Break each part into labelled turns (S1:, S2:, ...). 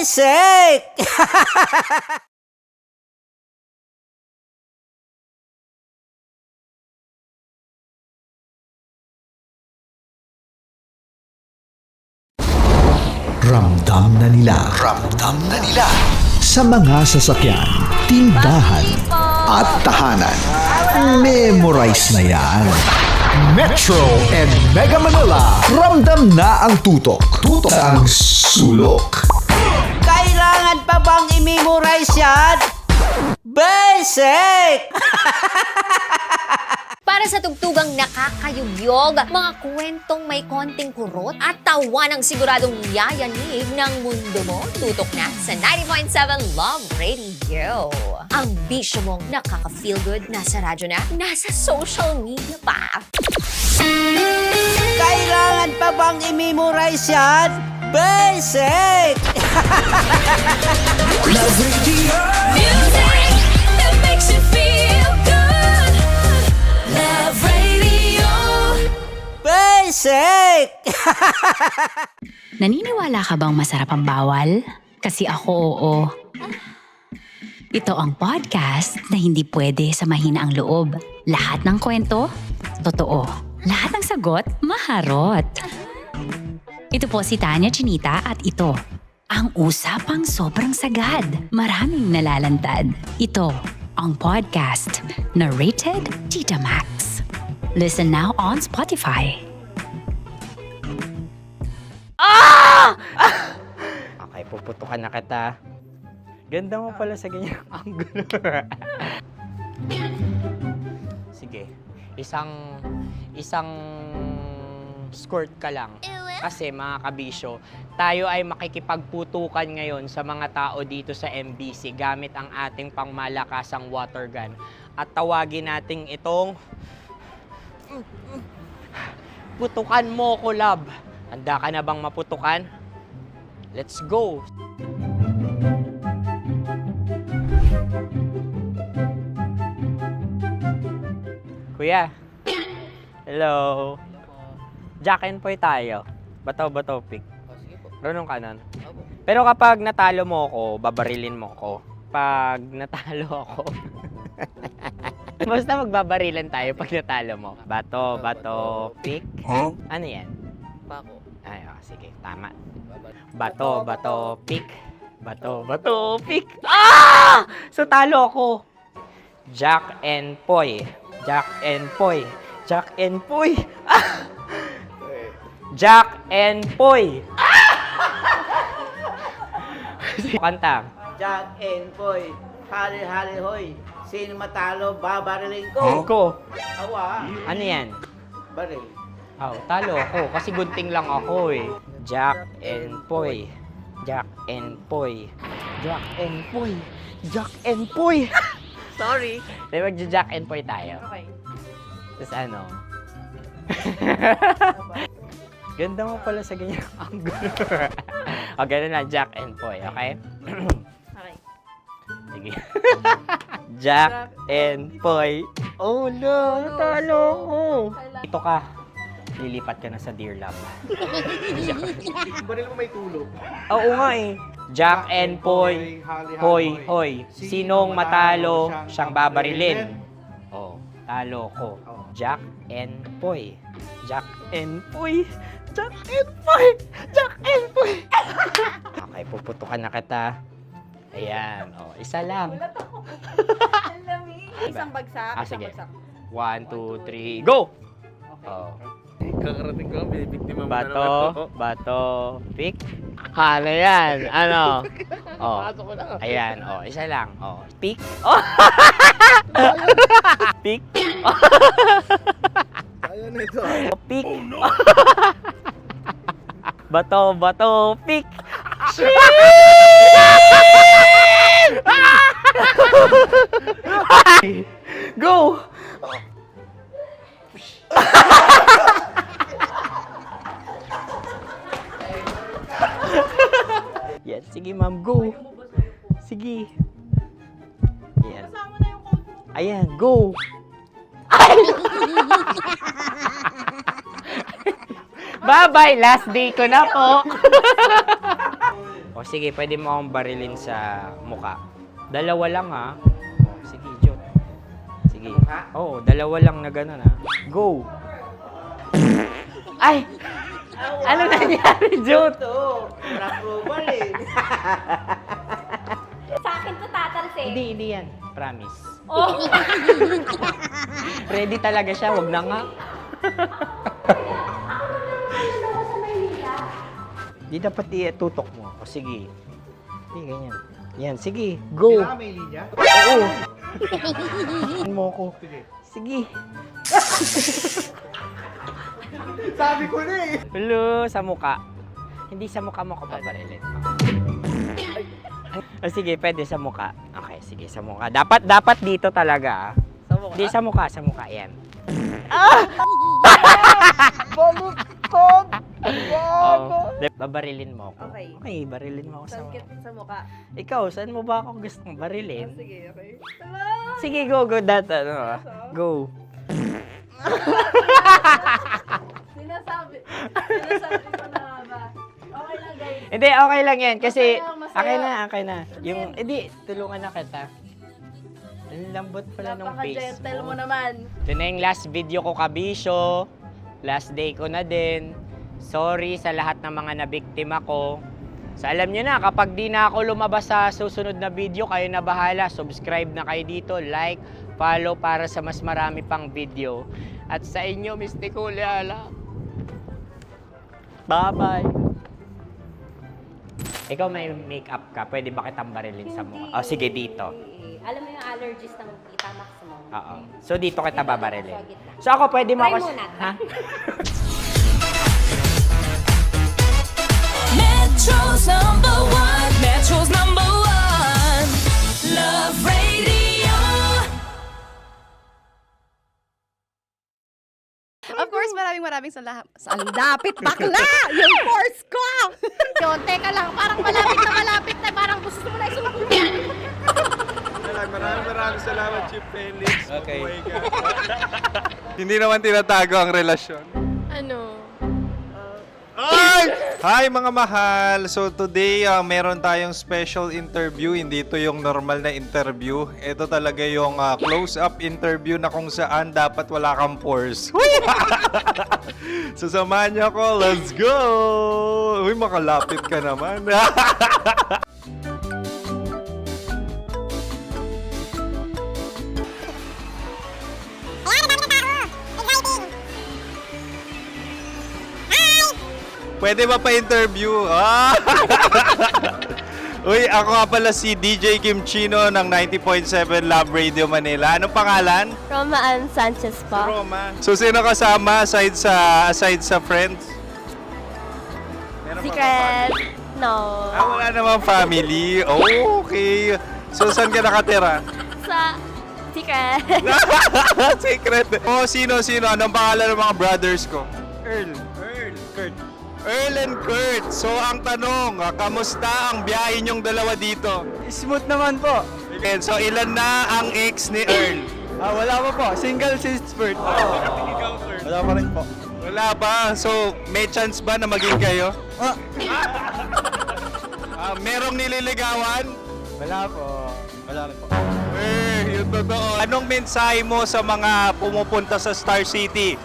S1: Basic!
S2: Ramdam na nila. Sa mga sasakyan, tindahan, at tahanan. Memorize na yan. Metro and Mega Manila. Ramdam na ang tutok. Tutok ang sulok.
S1: Kailangan pa bang i-memorize yan? Basic!
S3: Para sa tugtugang nakakayugyog, mga kwentong may konting kurot at tawa ng siguradong yayanig ng mundo mo, tutok na sa 90.7 Love Radio. Ang bisyo mong nakaka-feel good, nasa radyo na, nasa social media pa.
S1: Kailangan pa bang i-memorize yan? Basic!
S2: Love Radio.
S4: Music that makes you feel good. Love Radio.
S1: Basic!
S5: Naniniwala ka bang masarap ang bawal? Kasi ako, oo. Ito ang podcast na hindi pwede sa mahina ang loob. Lahat ng kwento, totoo. Lahat ng sagot, maharot. Ito po si Tanya Chinita at ito, ang usapang sobrang sagad. Maraming nalalantad. Ito, ang podcast na rated Tita Max. Listen now on Spotify.
S6: Okay, puputukan na kita. Ganda mo pala sa ganyang angulo. Sige, isang skirt ka lang. Kasi mga kabisyo, tayo ay makikipagputukan ngayon sa mga tao dito sa MBC gamit ang ating pangmalakasang water gun. At tawagin natin itong putukan mo ko, love. Handa ka na bang maputukan? Let's go! Kuya. Hello. Jack and Poy tayo. Bato-bato pick. Sige po. Runong kanan. Pero kapag natalo mo ako, babarilin mo ako. Pag natalo ako, basta magbabarilan tayo pag natalo mo. Bato, pick. Huh? Ano yan? Pako. Ay, sige. Tama. Bato, pick. Bato, pick. Ah! So, talo ako. Jack and Poy. Jack and Poy. Jack and Poy. Ah! Jack and Poy. Kanta.
S1: Jack and Poy, hali-hali hoy. Sino matalo, babariling ko.
S6: Ko.
S1: Awa.
S6: Ano yan?
S1: Baril.
S6: Oh, talo ako kasi gunting lang ako eh. Jack and Poy. Jack and Poy. Jack and Poy. Jack and Poy.
S1: Sorry.
S6: Di ba Jack and Poy tayo?
S1: Okay.
S6: Tapos ano? Ganda mo pala sa ganyang angulo. O, ganun lang, Jack and Poy, okay?
S1: Okay.
S6: Sige. Jack and Poy. Oh, no, natalo ko. Ito ka. Lilipat ka na sa Dear Love.
S7: Baril mo may tulog.
S6: Oo nga eh. Jack and Poy. Hoy, hoy. Sinong matalo, siyang babarilin. Oh, talo ko. Jack and Poy. Jack and Poy. Jack and Poy. Jack and Poy. Okay, puputukan na kita. Ayan. Oh, isa lang.
S8: Isang bagsak.
S6: Sige. 1, 2, 3, go! Oh.
S7: Kakarating ko, binibiktima mo na naman to.
S6: Bato, pick. Ano yan? Ano? Oh.
S7: Pasok ko na.
S6: Ayan, oh, isa lang. Oh, pick. Oh. Pick.
S7: Ayaw na ito.
S6: Oh, pick. Oh, no. Bato, pick. Go! Yan, sige ma'am, go. Sige. Ayan. Ayan, go. Bye-bye, last day ko na po. O sige, pwede mo akong barilin sa muka. Dalawa lang ha. O, sige, Jot. Sige. Oo, dalawa lang na gano'n ha. Go! Ay! Ano nangyari, Jot?
S1: Ito, approval eh.
S3: Sa akin to tatalsik.
S6: Hindi yan. Promise.
S3: Oh.
S6: Ready talaga siya, wag na nga. Di dapat tutok mo. O sige. Hindi, ganyan. Yan, sige. Go!
S7: May linya?
S6: Oo! mo ko. Sige.
S7: Sabi ko na eh.
S6: Hello, sa muka. Hindi sa muka mo ko paparilin. O sige, pwede sa muka. Okay, sige, sa muka. Dapat dito talaga.
S7: Sa mukha?
S6: Hindi, sa muka. Yan.
S1: Baluktot!
S6: Oh, babarilin mo ako.
S1: Okay.
S6: Okay, barilin mo ako sa muka.
S1: Sa mukha.
S6: Ikaw, saan mo ba ako gustong barilin?
S1: Sige, okay.
S6: Sige, go. Go.
S1: Sinasabi ko na nga ba? Okay lang, guys.
S6: Hindi, okay lang yan. Kasi,
S1: Masaya.
S6: okay na. Yung, hindi, tulungan na kita. Ang lambot pala ng face
S1: Napaka-gentle
S6: mo.
S1: mo naman.
S6: Ito na yung last video ko, kabisyo. Last day ko na din. Sorry sa lahat ng mga nabiktima ko. So alam nyo na, kapag di na ako lumabas sa susunod na video, kayo na bahala. Subscribe na kayo dito, like, follow para sa mas marami pang video. At sa inyo, Mistiko Leala. Bye-bye. Ikaw may makeup ka, pwede ba kitang barilin sa mukha? Oh, sige, dito.
S3: Alam mo yung allergies ng Tita Max mo.
S6: Oo. So dito kita babarilin.
S3: Sa gitna.
S6: So ako pwede mo
S3: Try
S6: ako...
S3: muna.
S6: Ha?
S4: Metro's number one. Metro's number one. Love Radio.
S8: Of course, maraming salamat. Ang lapit bakla! Yung course ko! Yun, teka lang, parang malapit na, parang gusto mo na isumpin.
S7: Maraming salamat, Chief Felix.
S6: Okay.
S7: Oh my God. Hindi naman tinatago ang relasyon.
S8: Ano?
S7: Ay! Hi mga mahal! So today, meron tayong special interview. Hindi ito yung normal na interview. Ito talaga yung close-up interview na kung saan dapat wala kang pores. So samahan niyo ako. Let's go! Uy, makalapit ka naman. Pwede ba pa-interview? Uy, ako nga pala si DJ Kim Chino ng 90.7 Love Radio Manila. Anong pangalan?
S8: Roma Ann Sanchez po.
S7: Roma. So, sino kasama aside sa friends? Meron ba
S8: Secret.
S7: family?
S8: No.
S7: Wala namang family. Oh, okay. So, saan ka nakatira?
S8: Sa Secret.
S7: Secret. Oh, sino? Anong pangalan ng mga brothers ko? Earl, Kurt. Earl and Kurt. So, ang tanong, kamusta ang biyahe niyong dalawa dito?
S6: Smooth naman po.
S7: And so, ilan na ang ex ni Earl?
S6: Wala pa po. Single since birth.
S7: Wala pa rin po. Wala pa. So, may chance ba na maging kayo? Merong nililigawan?
S6: Wala po. Wala rin po.
S7: Yung totoo. Anong mensahe mo sa mga pumupunta sa Star City?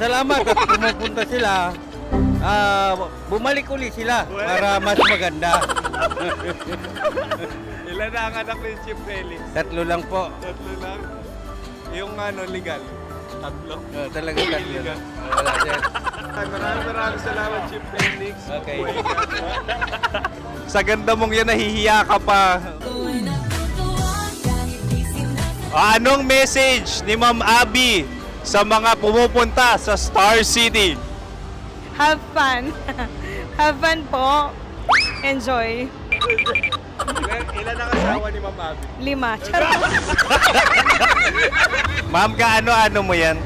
S9: Salamat at pumupunta sila. Bumalik uli sila para mas maganda.
S7: Ilan na ang anak ni Chief Felix?
S9: 3 lang po.
S7: 3 lang. Yung legal? 3.
S9: Talaga 3 lang. Wala dyan.
S7: Maraming salamat, Chief Felix.
S9: Okay.
S7: Sa ganda mong yan, nahihiya ka pa. Anong message ni Ma'am Abby sa mga pumupunta sa Star City?
S8: Have fun. Have fun po. Enjoy.
S7: Ilan ang asawa ni Ma'am Abby?
S8: 5. Charot.
S7: Ma'am, kaano-ano mo yan?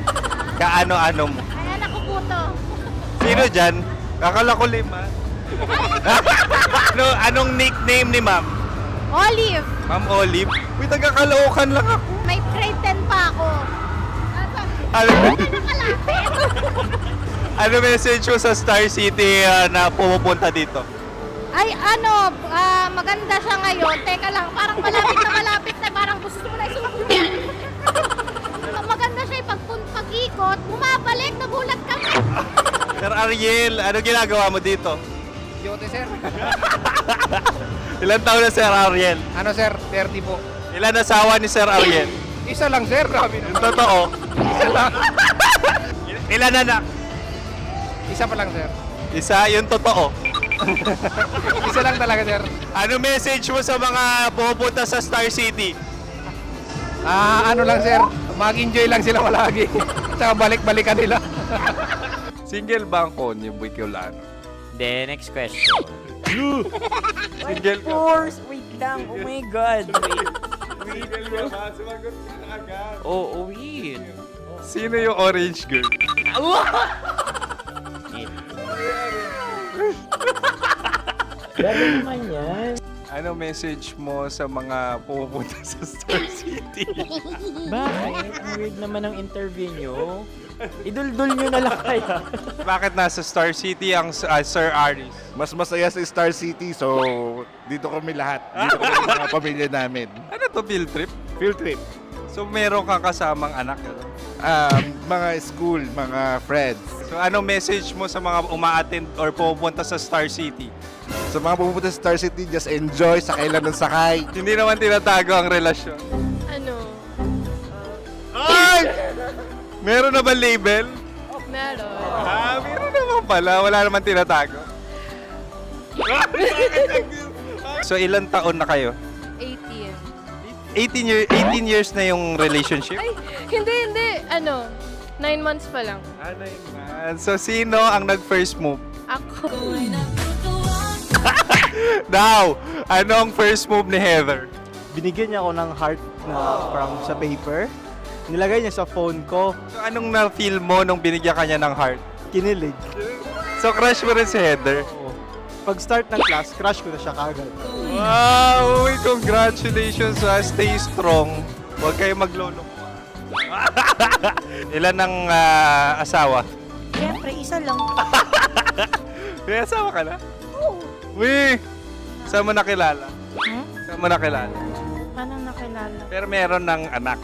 S7: Kaano-ano mo?
S8: Ay, anak ko po to.
S7: Sino dyan? Kakala ko 5. Anong nickname ni Ma'am?
S8: Olive.
S7: Ma'am Olive? Uy, taga-Caloocan lang ako.
S8: May grade 10 pa ako.
S7: Alam mo?
S8: Nakalapit.
S7: Ano message mo sa Star City na pumupunta dito?
S8: Ay, maganda siya ngayon. Teka lang, parang malapit na, parang gusto mo na isulat yun. Maganda siya pag-ikot, bumabalik, nagulat kami.
S7: Sir Ariel, ano ginagawa mo dito?
S9: Yote, sir.
S7: Ilan taon na Sir Ariel?
S9: Ano, sir? 30 po.
S7: Ilan asawa ni Sir Ariel?
S9: Isa lang, sir. Grabe
S7: Yung totoo.
S9: Isa lang.
S7: Ilan anak?
S9: Isa pa lang, sir.
S7: Isa, yung totoo.
S9: Isa lang talaga, sir.
S7: Ano message mo sa mga pupunta sa Star City?
S9: Ano lang, sir. Mag-enjoy lang sila palagi. Tsaka balik-balikan nila.
S7: Single ba ang konyo, Bicolano?
S6: Then, next question.
S7: Single ka?
S6: Wait lang. Oh my God. Wait.
S7: Single ka ba? Sumagot ka na agad.
S6: Oh, wait.
S7: Sino yung orange girl?
S6: Gano'n naman yan.
S7: Ano message mo sa mga pupunta sa Star City?
S6: Bakit? Ang weird naman ng interview nyo. Idul-dul nyo na lang kaya.
S7: Bakit nasa Star City ang Sir Aris?
S10: Mas masaya sa Star City, so dito kami lahat. Dito kami mga pamilya namin.
S7: Ano to, field trip?
S10: Field trip.
S7: So meron kang kasamang anak? Ano?
S10: Mga school, mga friends.
S7: So ano message mo sa mga uma-attend or pupunta sa Star City?
S10: Sa mga pupunta sa Star City, just enjoy, sakay lang ng sakay.
S7: Hindi naman tinatago ang relasyon.
S8: Ano?
S7: Ay! Meron na ba label?
S8: Meron.
S7: Meron naman pala. Wala naman tinatago. So ilan taon na kayo?
S8: 18.
S7: 18 years na yung relationship?
S8: Ay, hindi. 9 months pa lang.
S7: So sino ang nag-first move?
S8: Ako.
S7: Now, ano ang first move ni Heather?
S11: Binigyan niya ako ng heart na from sa paper. Nilagay niya sa phone ko.
S7: So anong na-feel mo nung binigyan kanya ng heart?
S11: Kinilig.
S7: So crush mo rin si Heather?
S11: Pag start ng class, crush ko na siya kagad.
S7: Wow! Uy, congratulations ha! Stay strong. Huwag kayo maglolo. Ilan ang asawa?
S8: Siyempre, isa lang.
S7: May asawa ka na? Oo. Uy! Saan mo nakilala? Saan mo nakilala?
S8: Paano nakilala?
S7: Pero meron ng anak.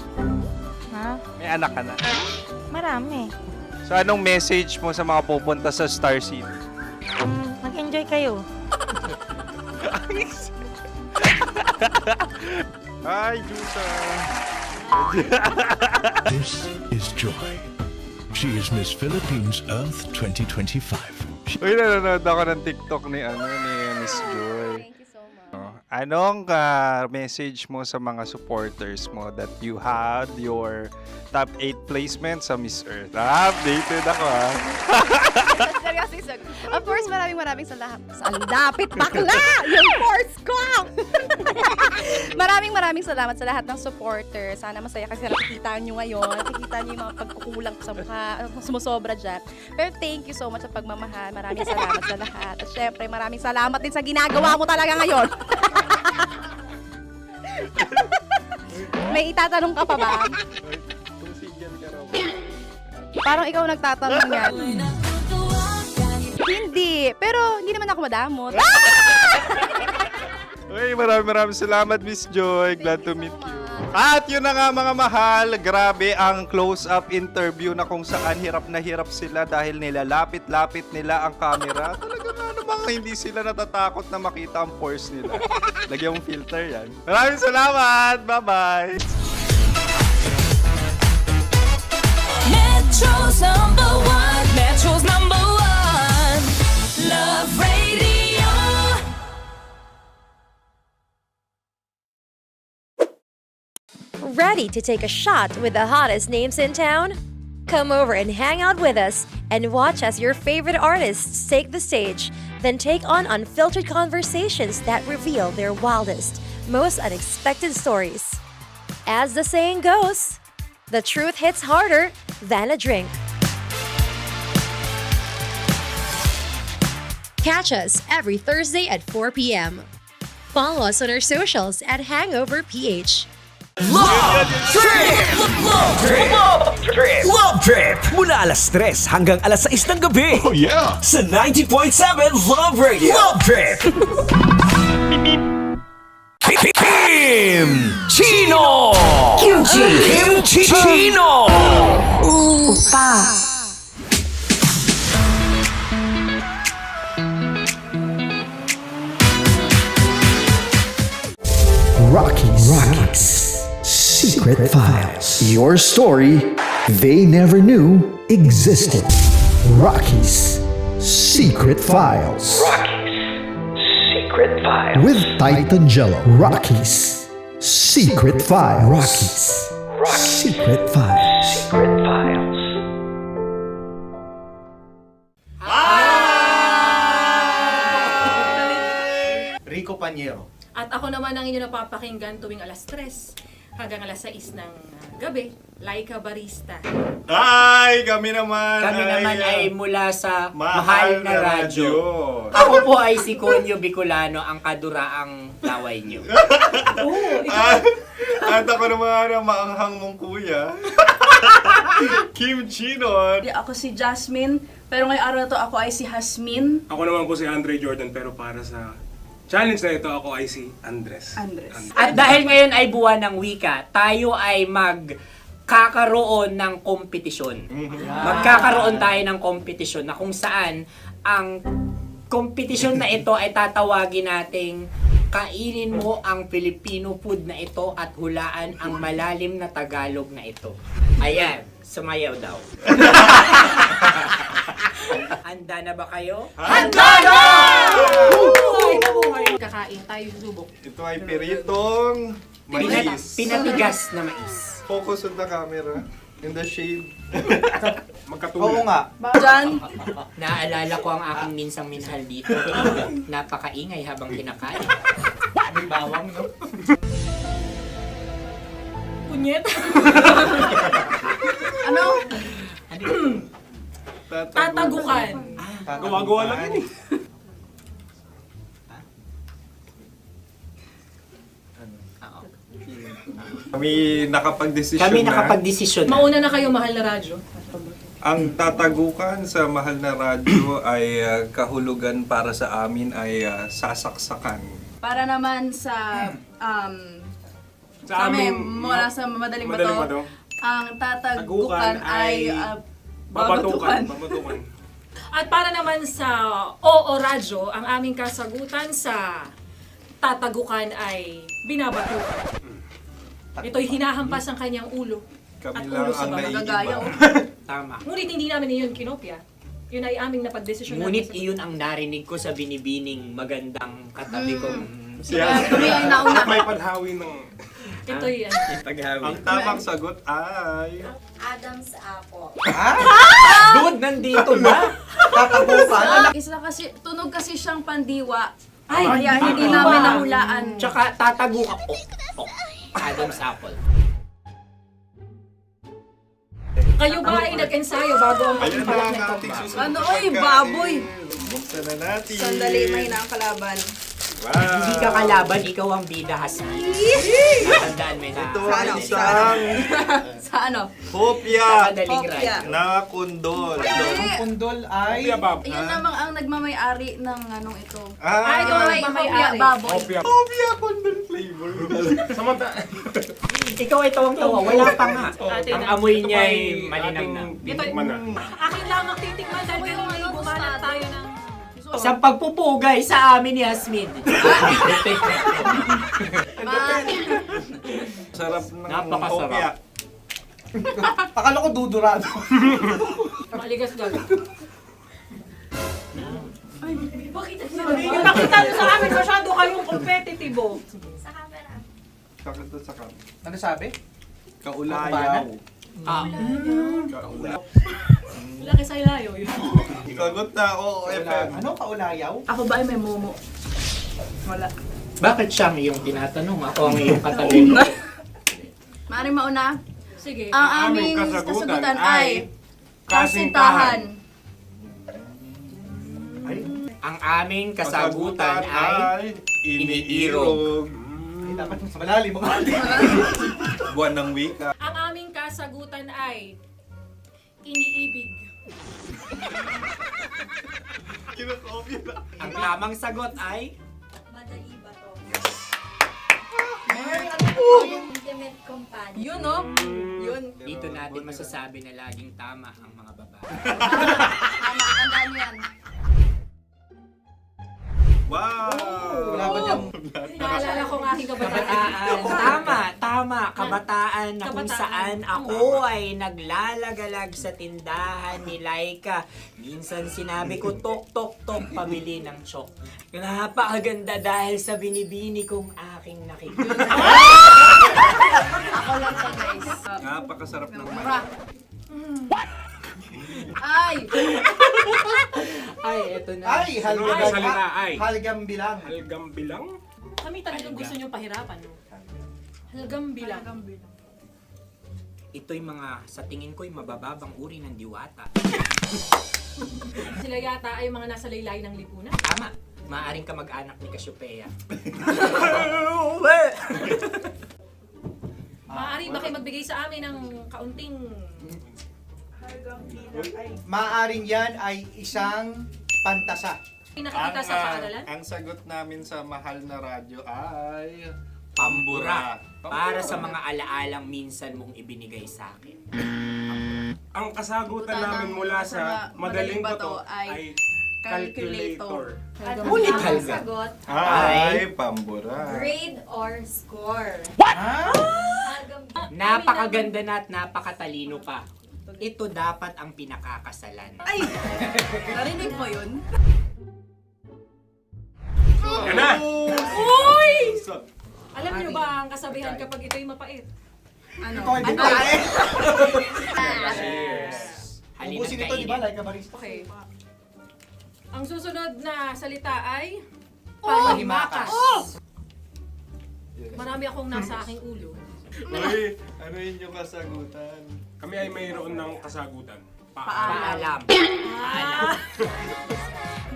S8: Ha?
S7: May anak ka na.
S8: Marami.
S7: So anong message mo sa mga pupunta sa Star City?
S8: Mag-enjoy kayo.
S7: Hi, Jusa!
S2: This is Joy. She is Miss Philippines Earth 2025.
S7: Uy, nanonood ako ng TikTok ni Miss Joy.
S8: Thank you so much.
S7: Anong message mo sa mga supporters mo that you had your top 8 placement sa Miss Earth? Updated ako ha.
S8: Of course, maraming salamat. Ang lapit bakla! Yung course ko! maraming salamat sa lahat ng supporters. Sana masaya kasi nakikita nyo ngayon. Nakikita nyo yung mga pagkukulang ko sa mukha. Sumusobra dyan. Pero thank you so much sa pagmamahal. Maraming salamat sa lahat. At syempre, maraming salamat din sa ginagawa mo talaga ngayon. May itatanong ka pa ba? Parang ikaw nagtatanong yan. Hindi. Pero hindi naman ako madamot.
S7: Uy, maraming salamat, Miss Joy. Glad to meet you. At yun na nga mga mahal, grabe ang close-up interview na kung saan hirap na hirap sila dahil nilalapit-lapit nila ang camera. Talaga nga namang hindi sila natatakot na makita ang pores nila. Lagyan mong filter yan. Maraming salamat! Bye-bye!
S4: Metro's number one. Metro's number one. Love Radio.
S12: Ready to take a shot with the hottest names in town? Come over and hang out with us and watch as your favorite artists take the stage, then take on unfiltered conversations that reveal their wildest, most unexpected stories. As the saying goes, the truth hits harder than a drink. Catch us every Thursday at 4 p.m. Follow us on our socials at Hangover PH.
S13: Love Trip! Mula alas 3 hanggang alas 6 ng gabi.
S2: Oh yeah!
S13: Sa 90.7 Love Radio. Love Trip! Kim Chino! Kim Chino!
S14: Rockies Secret Files. Your story they never knew existed. Rockies Secret Files.
S13: Secret Files.
S14: With Titan Jello. Rockies Secret Files. Rockies Secret Files.
S13: Secret Files.
S11: Rico Panyero.
S8: At ako naman ang inyo napapakinggan tuwing alas 3 hanggang alas 6 ng gabi, Laika Barista.
S7: Ay, kami naman.
S6: Kami naman ay mula sa
S7: Mahal
S6: Mahal na
S7: na
S6: Radyo.
S7: Radyo.
S6: Ako po ay si Conyo Bicolano, ang kaduraang laway niyo.
S7: At ako naman ang maanghang mong kuya. Kim Chino.
S8: Ako si Jasmine, pero ngayong araw na to ako ay si Hasmin.
S15: Ako naman po si Andre Jordan, pero para sa challenge na ito, ako ay si Andres.
S6: At dahil ngayon ay buwan ng wika, tayo ay magkakaroon ng kompetisyon. Magkakaroon tayo ng kompetisyon na kung saan ang kompetisyon na ito ay tatawagin nating kainin mo ang Filipino food na ito at hulaan ang malalim na Tagalog na ito. Ayan, sumayaw daw. Handa na ba kayo?
S7: Handa na!
S8: Kakain tayo subok.
S7: Ito ay piritong mais.
S6: Pinatigas na mais.
S7: Focus on the camera. In the shade.
S11: Oo nga.
S8: Diyan.
S6: Naalala ko ang aking minsang minahal dito. Napakaingay habang kinakain. May bawang, no?
S8: Punyet. Ano? Tatagukan.
S15: Gawa-gawa lang yun eh.
S7: Kami nakapag-desisyon
S6: Kami
S7: na.
S6: nakapag-desisyon na.
S8: Mauna na kayo, Mahal na Radyo.
S7: Ang tatagukan sa Mahal na Radyo ay kahulugan para sa amin ay sasaksakan.
S8: Para naman sa
S15: Sa amin,
S8: mula sa madaling
S15: madaling
S8: bato,
S15: bato,
S8: ang tatagukan ay
S15: babatukan.
S8: At para naman sa Oo Radyo, ang aming kasagutan sa tatagukan ay binabatukan. Ito'y hinahampas ang kanyang ulo.
S7: Kami
S8: At
S7: lang
S8: ulo sa
S7: ang
S8: mga
S7: naiiba.
S8: gagayaw.
S6: Tama.
S8: Ngunit hindi namin iyon kinopya. Yun ay aming napagdesisyon
S6: Ngunit
S8: namin.
S6: iyon ang narinig ko sa binibining magandang katabi kong
S15: May panhawi ng...
S8: Ito'y
S7: Ang tamang sagot ay...
S3: Adam's apple.
S6: Dude, nandito ba?
S8: Isa kasi, tunog kasi siyang pandiwa. Ay, kaya hindi namin nahulaan.
S6: Tsaka tatago ka. Adam's apple.
S8: Kayo ba ay nag-ensayo bago ang
S7: Ayan na
S8: pagbalak
S7: ang
S8: nito?
S7: ating susunod
S8: Ano,
S7: na
S8: oy,
S7: pagkain.
S8: baboy!
S7: Buksan na natin.
S8: na ang kalaban.
S7: Wow.
S6: Hindi ka kalaban, ikaw ang bida, Hasmi. Natandaan mo na.
S7: Ito ang isang
S8: Sa ano?
S7: hopya
S6: Madaling ride.
S7: na kundol.
S11: Pundol ay...
S8: Yan namang ang nagmamay-ari ng anong ito.
S7: Ah,
S8: ito ay hopya, baboy.
S7: hopya kundol flavor.
S6: Ikaw ay tawang-tawa, wala pa nga. Ang amoy niya ay malinam na.
S8: Akin lang ang titikman dahil kayo may bumanat tayo ng...
S6: Sa pagpupugay sa amin ni Hasmin.
S7: Sarap ng
S6: Napakasarap.
S7: hopya.
S11: Akala ko dudurado.
S8: Maligas gaga. Ay, bakit? Ipakita nyo sa amin, masyado kayong competitive.
S7: Sakit sa kam.
S11: Ano sabi?
S7: Kaulayaw.
S8: Laki sa ilayo yun.
S7: Sagot na, oo, FM.
S11: Ano kaulayaw?
S8: Ako ba ay may momo? Wala.
S6: Bakit siya ang iyong tinatanong? Ako ang iyong katabi.
S8: Maaaring mauna? Sige. Ang
S15: Ang
S8: aming
S15: aming kasagutan
S8: kasagutan
S15: ay
S8: ay kasintahan.
S6: Ang aming kasagutan ay iniirog.
S11: Dapat mas malalim mo.
S7: Buwan ng wika.
S16: Ang aming kasagutan ay iniibig.
S6: Ang tamang sagot ay
S12: Madali ba to?
S16: Intimate companion.
S8: Yun, no? Yun.
S6: dito natin masasabi na laging tama ang mga babae.
S8: Tama, tandaan mo yan.
S7: Wow!
S11: Wala ba dyan?
S16: Naalala ko ang aking kabataan.
S6: Kabataan. Tama. Kabataan na kung
S16: Kabataan.
S6: saan ako ay naglalagalag sa tindahan ni Laika. Minsan sinabi ko, tok, tok, tok, pamili ng chok. Napakaganda dahil sa binibini kong aking nakikita.
S8: Ako lang to, guys.
S7: Napakasarap ng
S8: Mura. Ay!
S6: Ay, eto na.
S11: Ay,
S15: Ay, salita, ay.
S11: halgam bilang.
S15: Halgam bilang?
S16: Kami talagang gusto niyong pahirapan, no? Halagang bilang.
S6: Ito'y mga, sa tingin ko'y mabababang uri ng diwata.
S16: Sila yata ay mga nasa laylay ng lipunan.
S6: Tama. Maaring ka mag-anak ni Cassiopeia.
S16: Maaari ba kayo magbigay sa amin ng kaunting...
S11: Maaring yan ay isang pantasa.
S16: Nakikita sa paaralan?
S10: Ang sagot namin sa mahal na radyo ay...
S6: Pambura. Para sa mga alaalang minsan mong ibinigay sa akin.
S15: Ang kasagutan namin mula sa madaling bato ay calculator.
S6: Ulit halga.
S12: Sagot,
S7: Ay, pambura.
S12: grade or score?
S6: Napakaganda na at napakatalino pa. Ito dapat ang pinakakasalan.
S8: Ay! Narinig mo yun?
S15: Yan na!
S16: Uy! Alam niyo ba ang kasabihan kapag ito'y mapait?
S8: Ano?
S11: Ano?
S6: Halina't
S11: Ubusin ito, di ba?
S6: kainin.
S11: Like a barista.
S16: Okay. Ang susunod na salita ay...
S6: Panghimakas.
S16: Marami akong nasa aking ulo.
S7: Uy, ano yun yung kasagutan?
S15: Kami ay mayroon ng kasagutan.
S6: Paalam. Paalam.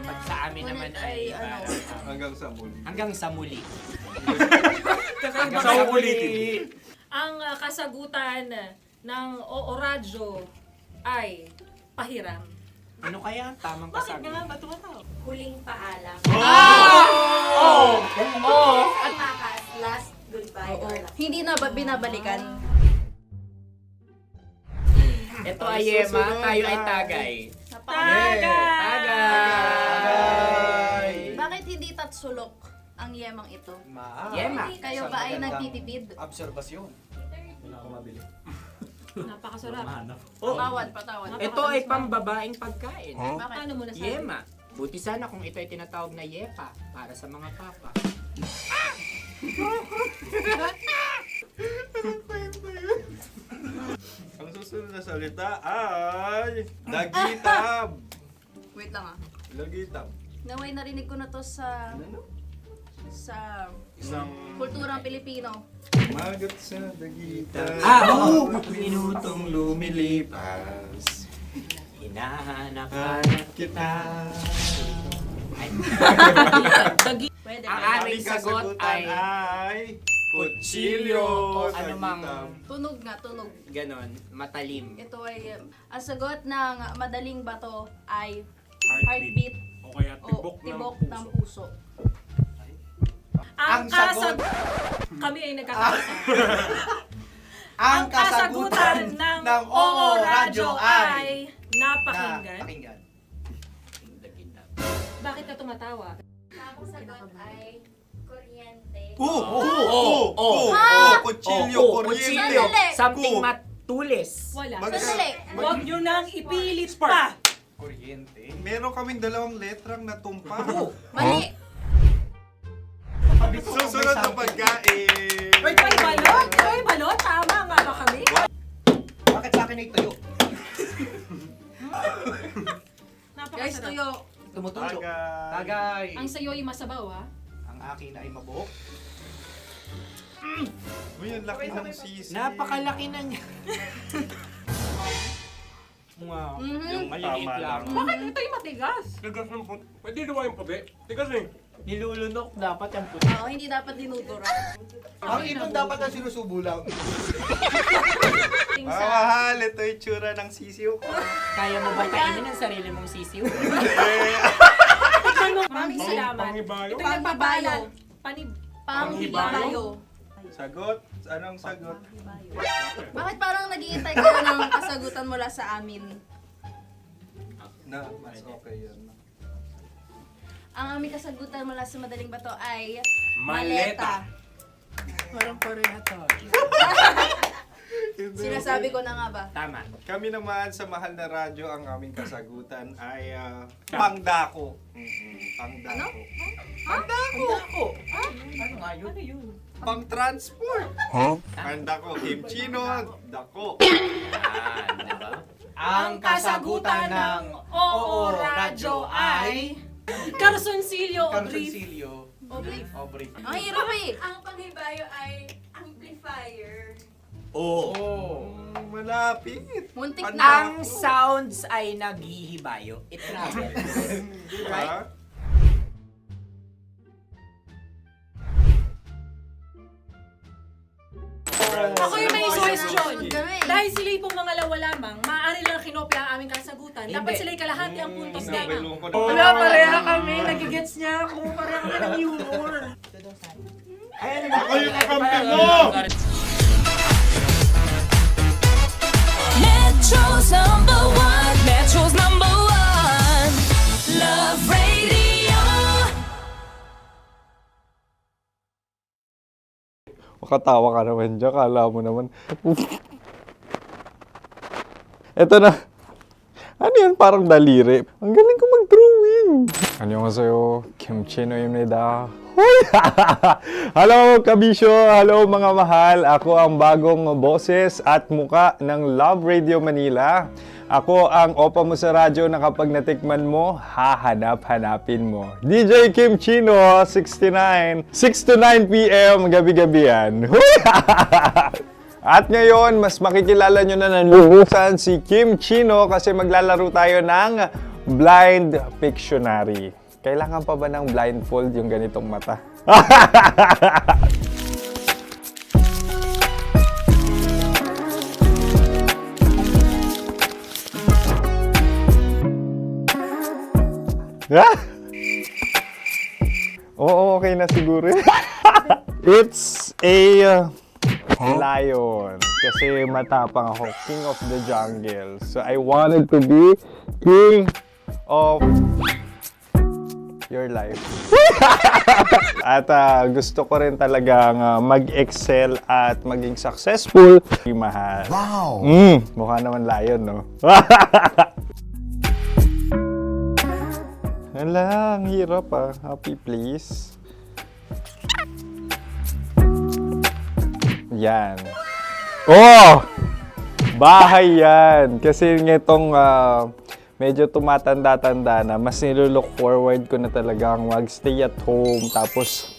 S6: Pag sa amin naman ay
S7: Hanggang sa muli.
S6: hanggang sa muli.
S15: Sa ulitin.
S16: Ang kasagutan ng Oo Radyo ay pahiram.
S6: Ano kaya ang tamang kasagutan?
S16: Ba't tumatawa?
S12: Huling paalam.
S6: Oh! Oh!
S12: At makas, last goodbye or last.
S8: Hindi na ba binabalikan?
S6: Ito ay Yema, tayo ay Tagay. Tagay!
S8: Bakit hindi tatsulok ang yemang ito?
S6: Yema.
S8: Kayo ba ay nagtitipid?
S11: Obserbasyon. Ako mabili.
S16: Napakasarap.
S8: Patawad.
S6: Ito ay pambabaeng pagkain.
S8: Bakit?
S16: Ano mo nasabi?
S6: Yema. Buti sana kung ito ay tinatawag na Yepa para sa mga papa.
S7: Ang susunod na salita ay... Dagitab!
S8: Wait lang ah.
S7: Dagitab.
S8: Naway narinig ko na to sa
S7: Isang
S8: kulturang Pilipino.
S7: magat sa dagitab.
S6: Oo! Minutong lumilipas. Hinahanap-hanap kita. Ay.
S8: Pwede.
S6: Ang aming sagot ay kutsilyo. Ano mang
S8: Tunog nga, tunog.
S6: ganon, matalim.
S8: Ito ay, ang sagot ng madaling bato ay
S15: Heartbeat.
S8: heartbeat
S15: O kaya
S8: o
S15: tibok
S8: tibok
S15: ng
S8: ng
S15: puso.
S8: puso.
S16: Ang
S11: sagot-
S16: Kami ay nagkakaisa.
S11: Ang
S16: kasagutan ng Oo Radyo ay napakinggan.
S11: Pakinggan.
S16: Bakit ka tumatawa?
S12: Ang sagot ay kuryente.
S7: Kutsilyo,
S6: Kutsilyo.
S8: Sandali.
S6: Something matulis.
S16: Wala.
S8: Sandali.
S16: Huwag nyo nang ipilit pa.
S11: Kuryente.
S7: Meron kaming dalawang letrang natumpa.
S8: Mali.
S7: Susunod na pagkain.
S11: Wait,
S16: Ay, balot? Ay, balot? Tama nga ba kami?
S11: Bakit sa akin ay tuyo?
S8: Guys,
S16: Napakasarap.
S8: tuyo.
S11: Tumutulo.
S7: Tagay.
S11: Tagay.
S16: Ang sayo ay masabaw, ha?
S11: Ang akin ay mabuhok.
S7: Uy, ang laki ng sisi.
S6: Napakalaki na niya. Wow. Yung maliliit lang.
S16: Bakit ito'y matigas?
S15: Tigas ng puti. Pwede nawa yung puti. Tigas eh.
S6: Nilulunok dapat yung puti.
S16: Oo, hindi dapat dinudura.
S11: Ang ibon dapat ang sinusubo lang.
S7: Mga mahal, ito yung tsura ng sisiw ko.
S16: Kaya mo ba kainin ang sarili mong sisiw? Maraming salamat. Ito yung pabayo. Panghibayo.
S7: Sagot? Anong sagot?
S8: Bakit parang naghihintay kayo ng kasagutan mula sa amin?
S7: Na, mas okay yan.
S8: Ang aming kasagutan mula sa Madaling Bato ay
S15: Maleta.
S16: Parang Korea to.
S8: Sinasabi ko na nga ba?
S6: Tama.
S7: Kami naman sa Mahal na Radyo, ang aming kasagutan ay pangdako. Pangdako. Pangdako!
S6: Ano nga yun? Ano yun?
S7: Pang-transport. Pangdako, kimchino, dako.
S6: Yan, diba? Ang kasagutan ng Oo Radyo ay...
S16: Carsoncillo o brief.
S6: Carsoncillo. O brief.
S8: Ang hirap eh!
S16: Ang panghibayo ay amplifier.
S6: Oo.
S7: Malapit.
S8: Muntik
S7: Pangdako.
S8: na.
S6: Ang sounds ay naghihibayo. It travels.
S7: Diba?
S16: Ako yung may suggestion.
S8: Kami.
S16: Dahil sila yung mga lawa lamang, maaari lang kinopya ang aming kasagutan. Dapat
S6: Hindi.
S16: sila yung kalahati ang puntos lamang.
S7: Nabulong ko na.
S16: Wala, pareha kami. Nagigets niya ako. Pareha kami ng humor.
S7: Ako yung kakampi mo!
S4: Metro's number one. Metro's number one. Love Radio.
S7: Makatawa ka naman dyan. Kala mo naman. Eto na. Ano yan? Parang daliri. Ang galing ko mag-drawing. 안녕하세요. 김치노입니다. Hello, kabisyo! Hello, mga mahal! Ako ang bagong boses at muka ng Love Radio Manila. Ako ang opa mo sa radyo na kapag natikman mo, hahanap-hanapin mo. DJ Kim Chino, 69. 6 to 9 p.m. gabi-gabi yan. At ngayon, mas makikilala nyo na ng lubusan si Kim Chino kasi maglalaro tayo ng Blind Pictionary. Kailangan pa ba ng blindfold yung ganitong mata? Oo, okay na siguro. It's a lion. Kasi matapang ako. King of the jungle. So I wanted to be king of your life. At gusto ko rin talagang mag-excel at maging successful. Mahal.
S14: Wow!
S7: Mukha naman lion, no? Hala, ang hirap ah. Happy, please. Yan. Oh! Bahay yan. Kasi nitong medyo tumatanda-tanda na, mas nilulook forward ko na talagang mag-stay at home, tapos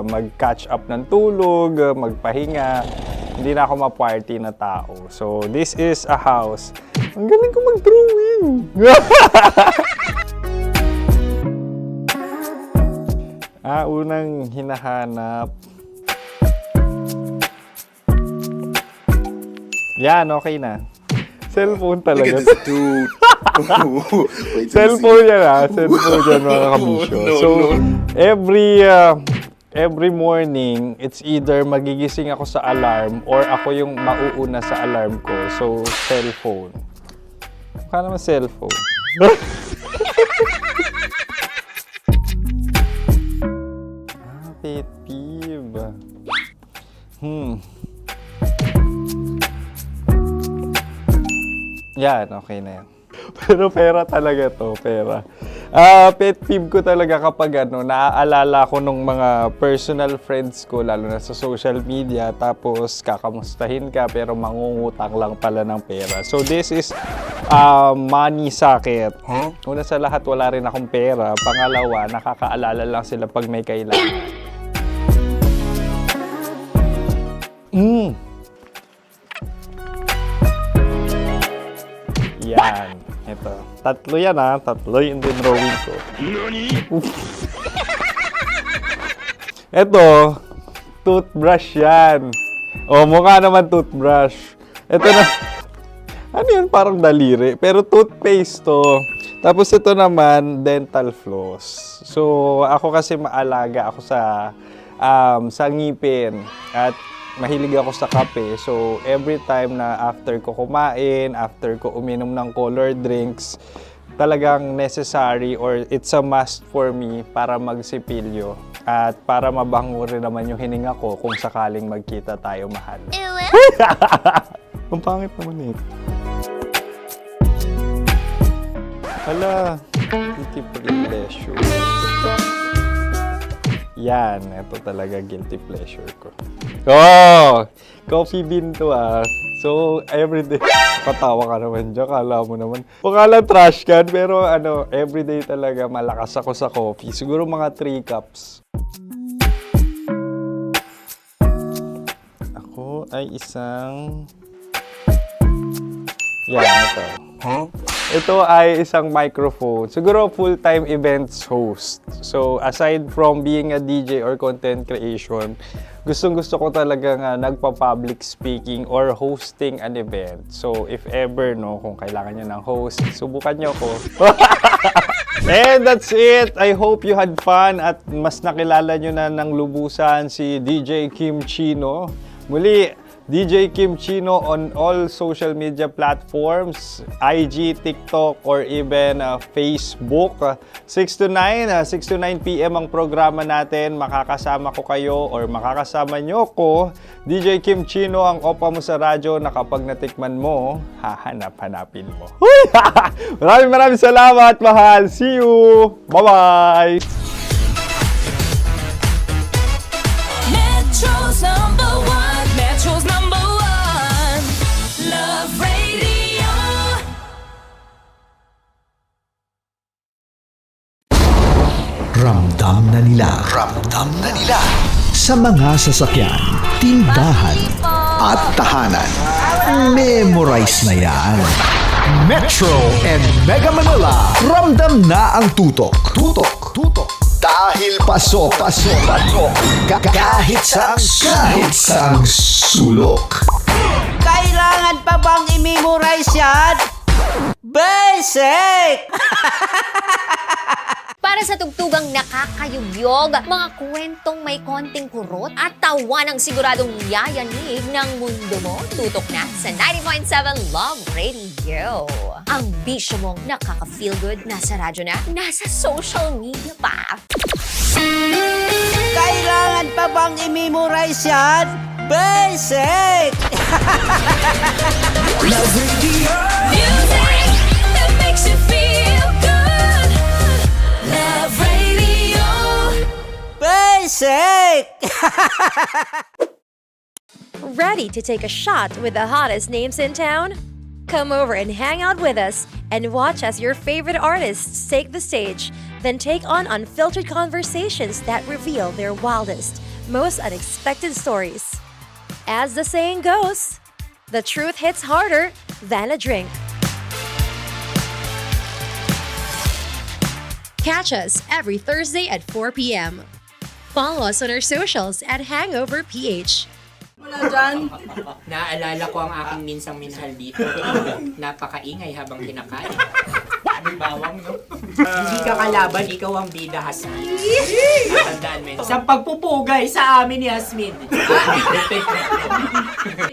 S7: mag-catch up ng tulog, magpahinga. Hindi na ako ma-party na tao. So, this is a house. Ang galing ko mag-drawing! Unang hinahanap. Yan, okay na. Cellphone talaga.
S10: Dude.
S7: Cellphone yan Cellphone yan mga kabisyo. So, every morning, it's either magigising ako sa alarm or ako yung mauuna sa alarm ko. So, cellphone. Mukha naman cellphone. Pet peeve. Yan, okay na yan. Pero pera talaga to, pera. Pet peeve ko talaga kapag naaalala ko nung mga personal friends ko, lalo na sa social media, tapos kakamustahin ka pero mangungutang lang pala ng pera. So this is money sakit. Una sa lahat, wala rin akong pera. Pangalawa, nakakaalala lang sila pag may kailangan. Yan. Ito. Tatlo yan Tatlo yung drawing ko. Ito, toothbrush yan. O, mukha naman toothbrush. Ito na, ano yun? Parang daliri. Pero toothpaste to. Tapos ito naman, dental floss. So, ako kasi maalaga ako sa ngipin. At mahilig ako sa kape. So, every time na after ko kumain, after ko uminom ng colored drinks, talagang necessary or it's a must for me para magsipilyo. At para mabango rin naman yung hininga ko kung sakaling magkita tayo, mahal. Ang pangit naman ito. Hala, guilty pleasure. Yan, ito talaga guilty pleasure ko. Oh! Coffee bean to ah. So, everyday. Katawa ka naman dyan, kala mo naman. Pakala trash can, pero everyday talaga malakas ako sa coffee. Siguro mga 3 cups. Ako ay isang... Yan, ito. Huh? Ito ay isang microphone. Siguro full-time events host. So, aside from being a DJ or content creation, gustong-gusto ko talaga nga nagpa-public speaking or hosting an event. So, if ever, kung kailangan nyo ng host, subukan nyo ko. And that's it. I hope you had fun at mas nakilala nyo na ng lubusan si DJ Kim Chino. Muli, DJ Kim Chino on all social media platforms, IG, TikTok, or even Facebook. 6 to 9 p.m. ang programa natin. Makakasama ko kayo or makakasama nyo ko. DJ Kim Chino, ang opa mo sa radyo na kapag natikman mo, hahanap-hanapin mo. Maraming salamat, mahal. See you! Bye-bye!
S4: Metro's #1, Metro's #1, Love Radio.
S14: Ramdam na nila sa mga sasakyan, tindahan at tahanan. Memorize na yan. Metro and Mega Manila, ramdam na ang tutok. Dahil pasok. Kahit saang sulok.
S1: Kailangan pa bang i-memorize yan? Basic!
S3: Para sa tugtugang nakakayugyog, mga kwentong may konting kurot at tawa ng siguradong yayanig ng mundo mo, tutok na sa 90.7 Love Radio. Ang bisyo mong nakaka-feel good, nasa radyo na, nasa social media pa.
S1: Kailangan pa bang i-memorize yan? Basic!
S4: Love Radio. Music that makes you feel good. Love Radio.
S1: Basic!
S12: Ready to take a shot with the hottest names in town? Come over and hang out with us and watch as your favorite artists take the stage, then take on unfiltered conversations that reveal their wildest, most unexpected stories. As the saying goes, the truth hits harder than a drink. Catch us every Thursday at 4 p.m. Follow us on our socials at Hangover PH.
S16: Wala dyan.
S6: Naaalala ko ang aking minsang minahal dito. Napakaingay habang kinakain. May bawang, no? Hindi ka kalaban, ikaw ang bida, Hasmin. Natandaan mo yun. Sa pagpupugay sa amin ni Hasmin.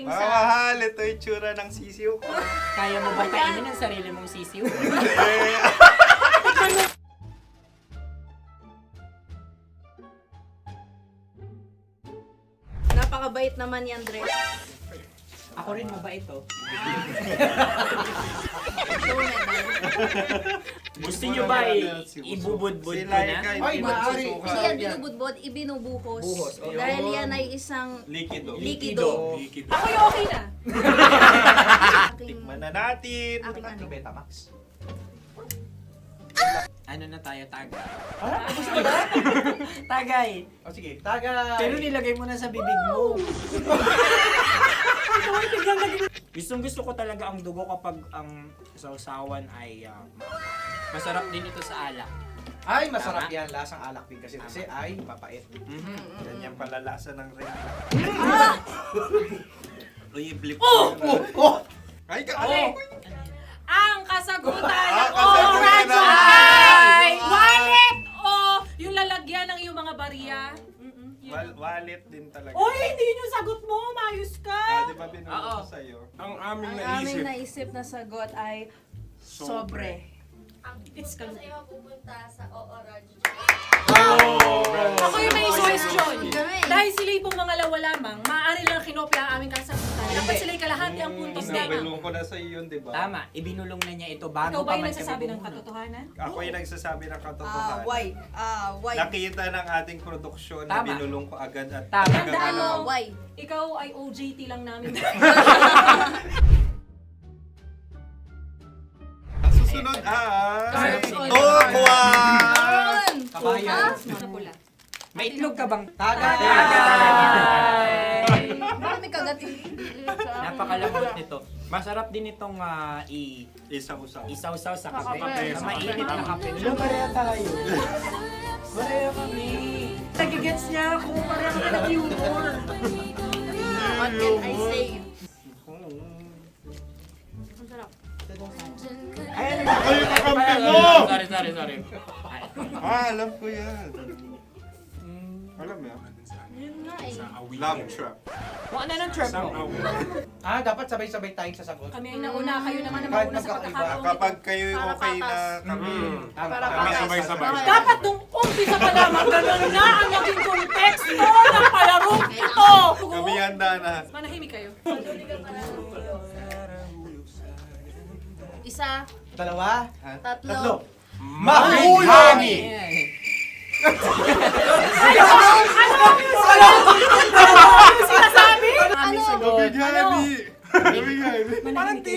S7: Mahal, ito yung tsura ng sisiw ko.
S6: Kaya mo ba kainin ang sarili mong sisiw?
S16: Napakabait naman yan, Dre.
S6: Ako rin mabait, oh. Gusto nyo ba ibubudbud ko na?
S16: Ay, maaari. Hindi yan binubudbod, ibinubuhos.
S6: Buhos, oh.
S16: Dahil yan ay isang
S7: Likido.
S16: Ako yung okay na.
S7: Tikman na natin.
S16: Aking ano?
S7: Betamax.
S6: Ano na tayo, tagay? Tagay.
S7: O sige, tagay.
S6: Pero nilagay mo na sa bibig mo. Gusto ko talaga ang dugo kapag ang sausawan ay masarap din ito sa alak.
S11: Ay, masarap yan. Lasang alak din kasi ay papait.
S7: Ganyan pala lasa ng ring. Uy, blip. Ay,
S16: Ang kasagutan
S7: Ang
S16: ng
S7: kasagutan
S16: oras
S7: ng
S16: ay
S7: oras.
S16: wallet o yung lalagyan ng iyong mga barya.
S7: Wallet din talaga.
S16: Oy, hindi yun yung sagot mo. Mayos ka.
S7: Di ba binulong ko sa'yo?
S15: Ang aming
S8: Ang
S15: naisip.
S8: aming naisip na sagot ay sobre.
S16: It's kalu.
S7: Oh!
S16: Ako yung may question. Dahil sila yung pumangalawa lamang, maaari lang kinopya ang aming kasagutan. Dapat sila yung kalahati ang puntos
S7: Hindi,
S16: nila.
S7: binulong ko na sa'yo yun, di ba?
S6: Tama, ibinulong na niya ito bago
S16: Ikaw ba
S6: pa
S16: yung
S6: man
S16: nagsasabi
S6: kami
S16: ng katotohanan?
S7: Ako yung nagsasabi ng katotohanan.
S8: Why?
S7: Nakita ng ating produksyon na
S6: Tama.
S7: binulong ko agad at
S6: Tama.
S7: talagang
S16: Tandaan mo,
S8: Why?
S16: ikaw ay OJT lang namin.
S7: Ang susunod ay...
S16: Ay,
S7: Tokwa!
S6: Kabayan.
S16: Sa pula.
S6: May itlog ka bang?
S11: Tagay!
S8: Marami kagat.
S6: Napakalambot nito. Masarap din itong
S7: Isaw-usaw.
S6: isaw-saw sa
S8: Kape.
S6: kape. Sa mainit na kape. Alam, pareha tayo. Pareha kami.
S16: Nagigets niya ako. Pareho kami ng humor.
S8: What can I say?
S6: Ay,
S7: yung kakampi mo!
S6: Sorry.
S7: Alam ko yan. Alam mo yan? Love trap.
S6: Kung ano ng trap mo?
S11: Dapat sabay-sabay tayong sasagot.
S16: Kami ay nauna, kayo naman ang
S11: Kahit
S16: mauna sa
S11: magkakaiba.
S16: pagkakataon.
S7: Kapag kayo okay na kami, kami sabay-sabay.
S16: Dapat nung umpisa pa lamang, ganun na ang naging konteksto ng palarong ito.
S7: Kami handa na.
S16: Manahimik kayo.
S8: Isa,
S11: Dalawa.
S8: tatlo.
S11: Mahulog!
S16: Sinasabi?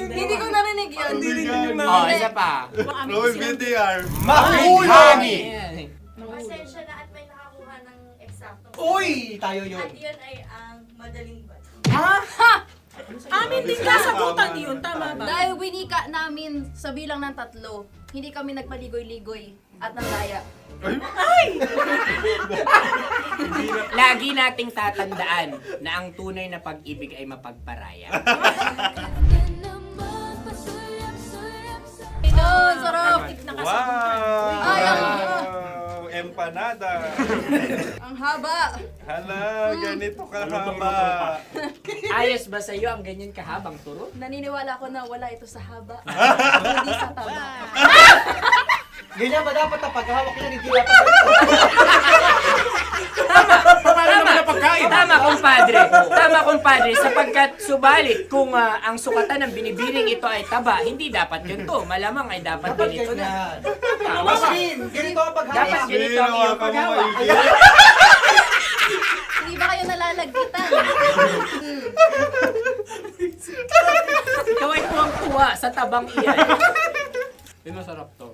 S8: Hindi ko narinig yun.
S6: Oh, isa pa.
S7: Roll VTR.
S11: Mahulog!
S12: Pasensya na at may nakakuha ng eksakto.
S11: Uy! Tayo yun.
S12: At yun ay ang madaling bato.
S16: Amin din kasagutan yun, tama ba?
S8: Dahil winika namin sa bilang ng 3, hindi kami nagpaligoy-ligoy at nandaya.
S6: Lagi nating tatandaan na ang tunay na pag-ibig ay mapagparaya.
S8: Sarap!
S7: Wow! Empanada.
S8: Ang haba!
S7: Hala, ganito kahaba.
S6: Ayos ba sa'yo ang ganyan kahabang turo?
S8: Naniniwala ko na wala ito sa haba. Hindi sa taba.
S11: Ganyan ba dapat ang paghawak niya? Hindi dapat
S6: Tama, kumpadre. Sapagkat subalit kung ang sukatan ng binibiring ito ay taba, hindi dapat ganito. Malamang ay dapat ganito na.
S11: Ganito ang paghawak.
S6: Dapat ganito ang iyong paghawak.
S8: Hindi ba kayo nalalagkitan?
S6: Ikaw ay tuwang-tuwa sa tabang iyan. Masarap to.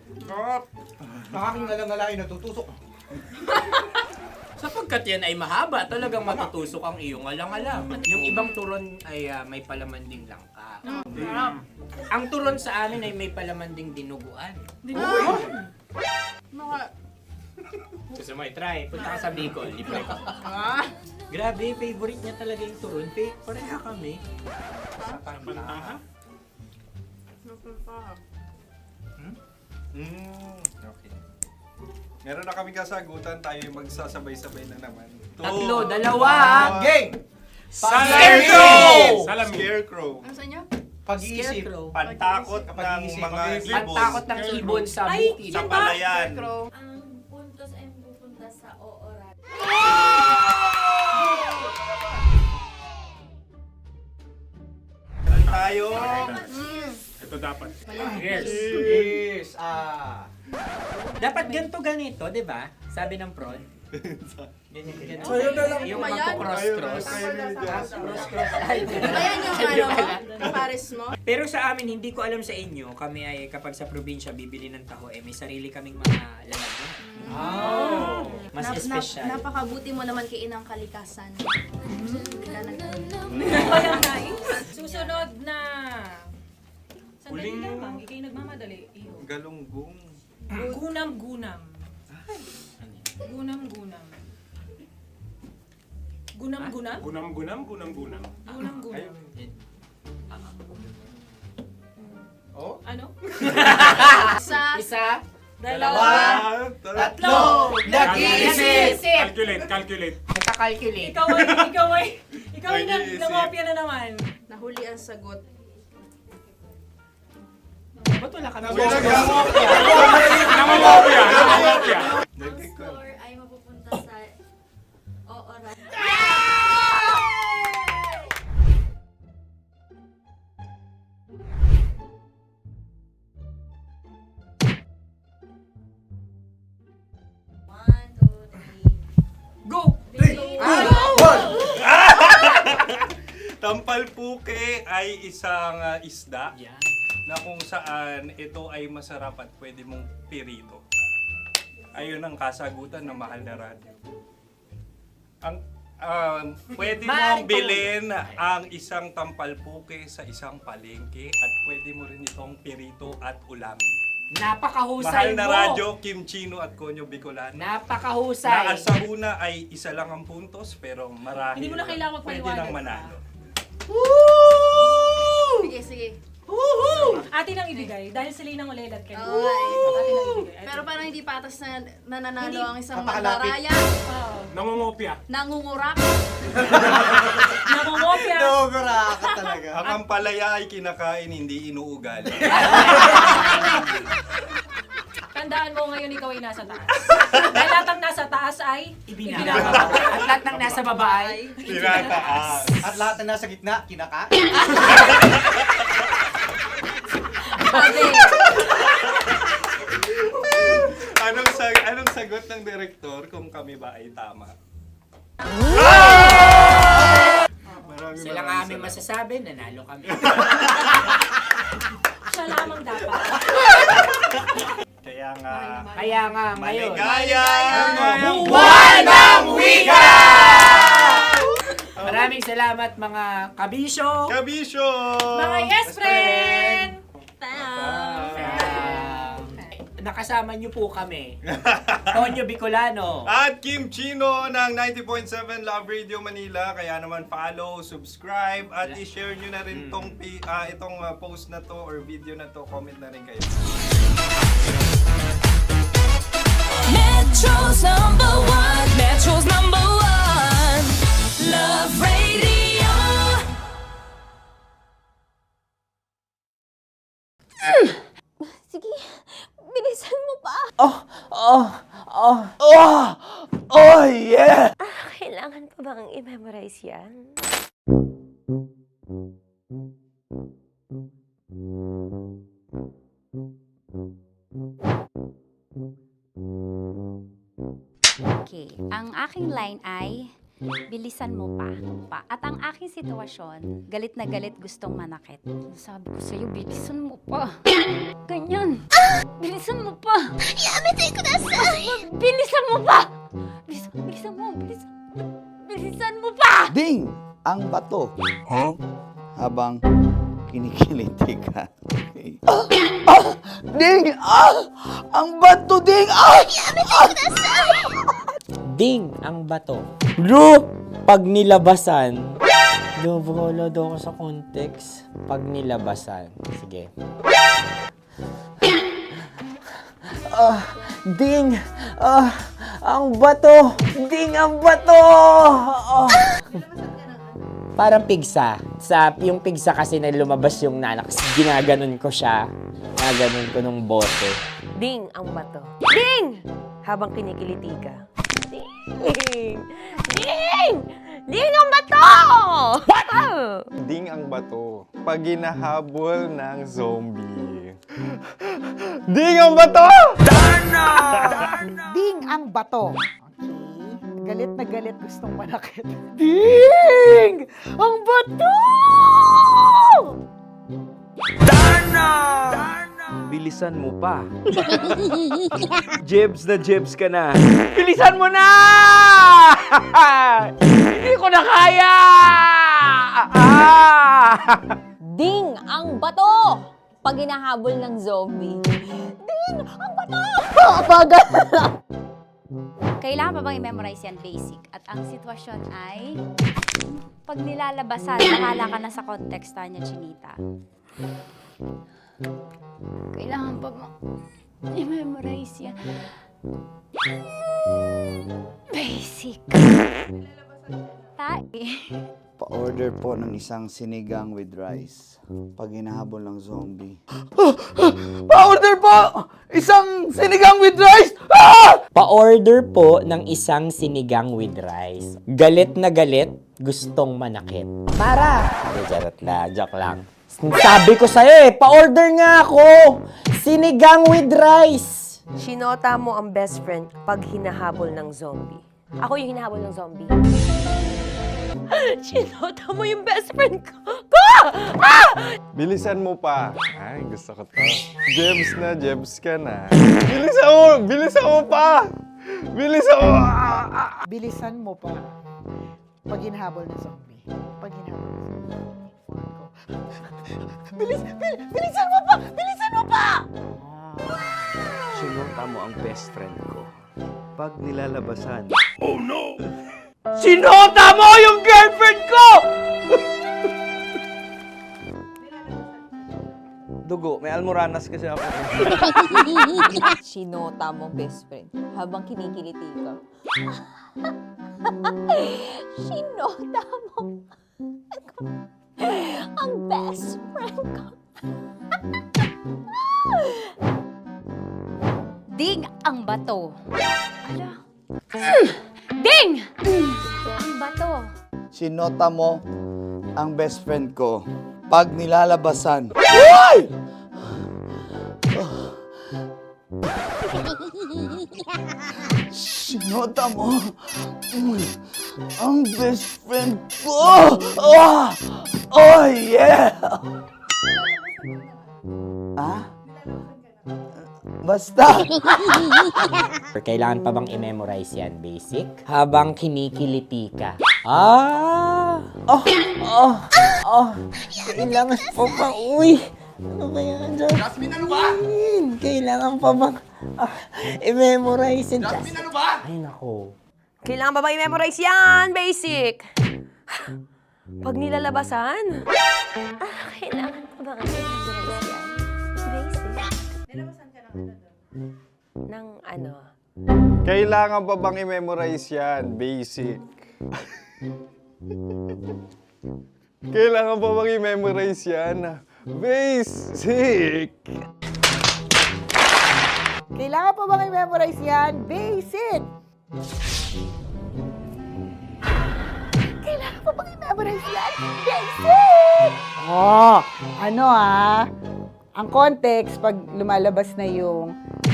S11: Ang aking ngalang-ngalain natutusok.
S6: Sapagkat yan ay mahaba, talagang matutusok ang iyong alang-alang. Yung ibang turon ay may palaman ding langka. Ang turon sa amin ay may palaman ding dinuguan. Gusto mo i-try? Punta ka sa Bicol, libre ko. Grabe, favorite niya talaga yung turon. Pareha kami.
S7: Okay. Meron na kaming kasagutan, tayo yung magsasabay-sabay na naman.
S6: Tatlo, dalawa.
S11: Gang!
S7: Scarecrow!
S15: Salamin.
S7: Scarecrow.
S8: Ano sa inyo?
S11: Pag-iisip.
S7: Pantakot ng mga ibon.
S6: Pagtakot ng ibon sa bukid.
S7: Sa palayan.
S12: Ang puntos ay pupunta sa oorat.
S7: Tayo.
S15: Ito dapat.
S11: Yes.
S6: Dapat ganito, di ba? Sabi ng prod. Ganyan. Yung
S8: Mayan.
S6: magpo-cross-cross. Cross-cross. Ay,
S8: Ayan yung pares mo.
S6: Pero sa amin, hindi ko alam sa inyo, kami ay kapag sa probinsya bibili ng taho, may sarili kaming mga lalagyan. Mas espesyal.
S8: Napakabuti mo naman kay Inang Kalikasan.
S16: Susunod na. Sandali lamang, ikay nagmamadali. Iyo.
S7: Galunggong.
S16: Gunam-gunam. Gunam-gunam. Gunam-gunam?
S15: Gunam-gunam, gunam-gunam.
S16: Gunam-gunam.
S15: Oh?
S16: Ano?
S1: Isa,
S16: Dalawa.
S1: tatlo, nag-iisip.
S15: Calculate.
S1: Nakakalculate.
S16: Ikaw ay nangopya na naman.
S8: Nahuli ang sagot.
S1: Ba't wala ka na?
S15: Nangongopya.
S12: Ang score ay mapupunta sa oras.
S16: Go!
S7: Tampalpuke ay isang isda na kung saan ito ay masarap at pwede mong pirito. Ayun ang kasagutan ng Mahal na Radyo. Pwede mong bilhin ang isang tampalpuke sa isang palengke at pwede mo rin itong pirito at ulamin.
S1: Napakahusay
S7: Mahal na
S1: mo.
S7: Radyo, Kim Chino at Konyo Bicolano.
S1: Napakahusay.
S7: Na sa una ay isa lang ang puntos pero marahil
S16: Hindi mo na kailangan
S7: pwede
S16: magpaliwanag.
S7: nang manalo.
S8: Sige.
S16: Atin ang ibigay dahil sila yung ulelat kayo.
S8: Oo nga eh.
S16: Atin ang ibigay.
S8: Pero parang hindi patas na nananalo
S16: Hindi.
S8: ang isang
S11: Napakalapit.
S8: mandaraya.
S15: Nangongopya.
S8: Nangungurak.
S16: Nangungopya.
S11: Dobra ka talaga.
S7: Ang ampalaya ay kinakain, hindi inuugali.
S16: Tandaan mo ngayon ikaw ay nasa taas. Dahil lahat ng nasa taas ay
S1: Ibinababa. At lahat ng nasa baba ay
S7: Tinataas.
S11: At lahat na nasa gitna, kinaka.
S7: Anong sagot ng direktor kung kami ba ay tama?
S1: Sila nga aming masasabi, nanalo kami.
S16: siya lamang dapat.
S7: Kaya nga,
S1: Ngayon.
S7: maligayang
S1: Buwan ng Wika! Maraming salamat mga kabisyo.
S7: Kabisyo!
S16: Mga yes friend!
S1: Nakasama niyo po kami. Tonyo Bicolano.
S7: At Kim Chino ng 90.7 Love Radio Manila. Kaya naman follow, subscribe, at i-share nyo na rin itong post na to or video na to. Comment na rin kayo.
S4: Metro's number one, Love Radio.
S12: Sige, bilisan mo pa.
S14: Oh, yeah!
S12: Kailangan pa bang i-memorize yan?
S5: Okay, ang aking line ay, bilisan mo pa. At ang aking sitwasyon, galit na galit gustong manakit. Sabi ko sa'yo, bilisan mo pa. Ganyan. Bilisan mo pa.
S12: Yamitay ko na sa...
S5: Bilisan mo pa! Bilisan mo pa!
S14: Ding! Ang bato. Habang kinikiliti ka. Okay. Ding! Ang bato, Ding!
S12: Yamitay ko na sa...
S6: Ding ang bato. Bro, pag nilabasan. Wala daw ako sa context. Pag nilabasan. Sige. Ding! Ang bato! Ding ang bato! Parang pigsa. Yung pigsa kasi na lumabas yung nanak. Ginaganon ko siya. Ginaganon ko nung bote.
S12: Ding ang bato. Ding! Habang kinikiliti ka. Ding! Ding! Ding ang bato! What?
S7: Ding ang bato. Pag hinahabol ng zombie. Ding ang bato!
S17: Ding ang bato. Okay. Galit na galit gustong manakit. Ding! Ang bato!
S9: Bilisan mo pa. Jebs na jebs ka na. Bilisan mo na! Hindi ko na kaya!
S3: Ding ang bato! Pag hinahabol ng zombie. Ding ang bato! Bagal!
S18: Kailangan pa bang i-memorize yan basic? At ang sitwasyon ay, pag nilalabasan, bahala ka na sa context niya, Chinita. Kailangan pa bang i-memorize yan? Basic.
S14: Pa-order po ng isang sinigang with rice. Pag hinahabol ng zombie. Pa-order po! Isang sinigang with rice!
S6: Pa-order po ng isang sinigang with rice. Galit na galit, gustong manakit. Para! Joke lang. Sabi ko sa'yo pa-order nga ako! Sinigang with rice!
S12: Sinota mo ang best friend pag hinahabol ng zombie. Ako yung hinahabol ng zombie. Sinota mo yung best friend ko.
S7: Bilisan mo pa. Ay, gusto ko to. Jebs ka na. Bilisan mo pa!
S17: Bilisan mo pa. Pag hinahabol ng zombie. Bilisan mo pa! Bilisan mo pa!
S9: Sinota mo ang best friend ko. Pag nilalabasan.
S7: Oh no!
S6: Sinota mo yung girlfriend ko!
S9: Dugo, may almoranas kasi ako.
S3: Sinota mo best friend habang kinikiliti ka. Sinota mo ang best friend ko.
S18: Ding ang bato. Ala. Ding! Ang bato.
S14: Sinota mo ang best friend ko pag nilalabasan. Uy! Sinota mo ang best friend ko. Oh yeah! Basta!
S6: Kailangan pa bang i-memorize yan, basic? Habang kinikiliti ka. Kailangan pa ba? Uy! Ano kaya dyan? Jasmine, ano ba? Kailangan pa bang i-memorize yan? Jasmine, ano ba? Ay, nako.
S12: Kailangan ba i-memorize yan? Basic. Pag nilalabasan? Kailangan pa ba i-memorize yan? Basic. Nilalabasan ka ng ano?
S7: Kailangan pa bang i-memorize yan? Basic. Kailangan pa bang i-memorize yan? Basic!
S17: Kailangan pa bang i-memorize yan? Basic! Kailangan pa bang i-memorize yan? Basic! Ang context, pag lumalabas na yung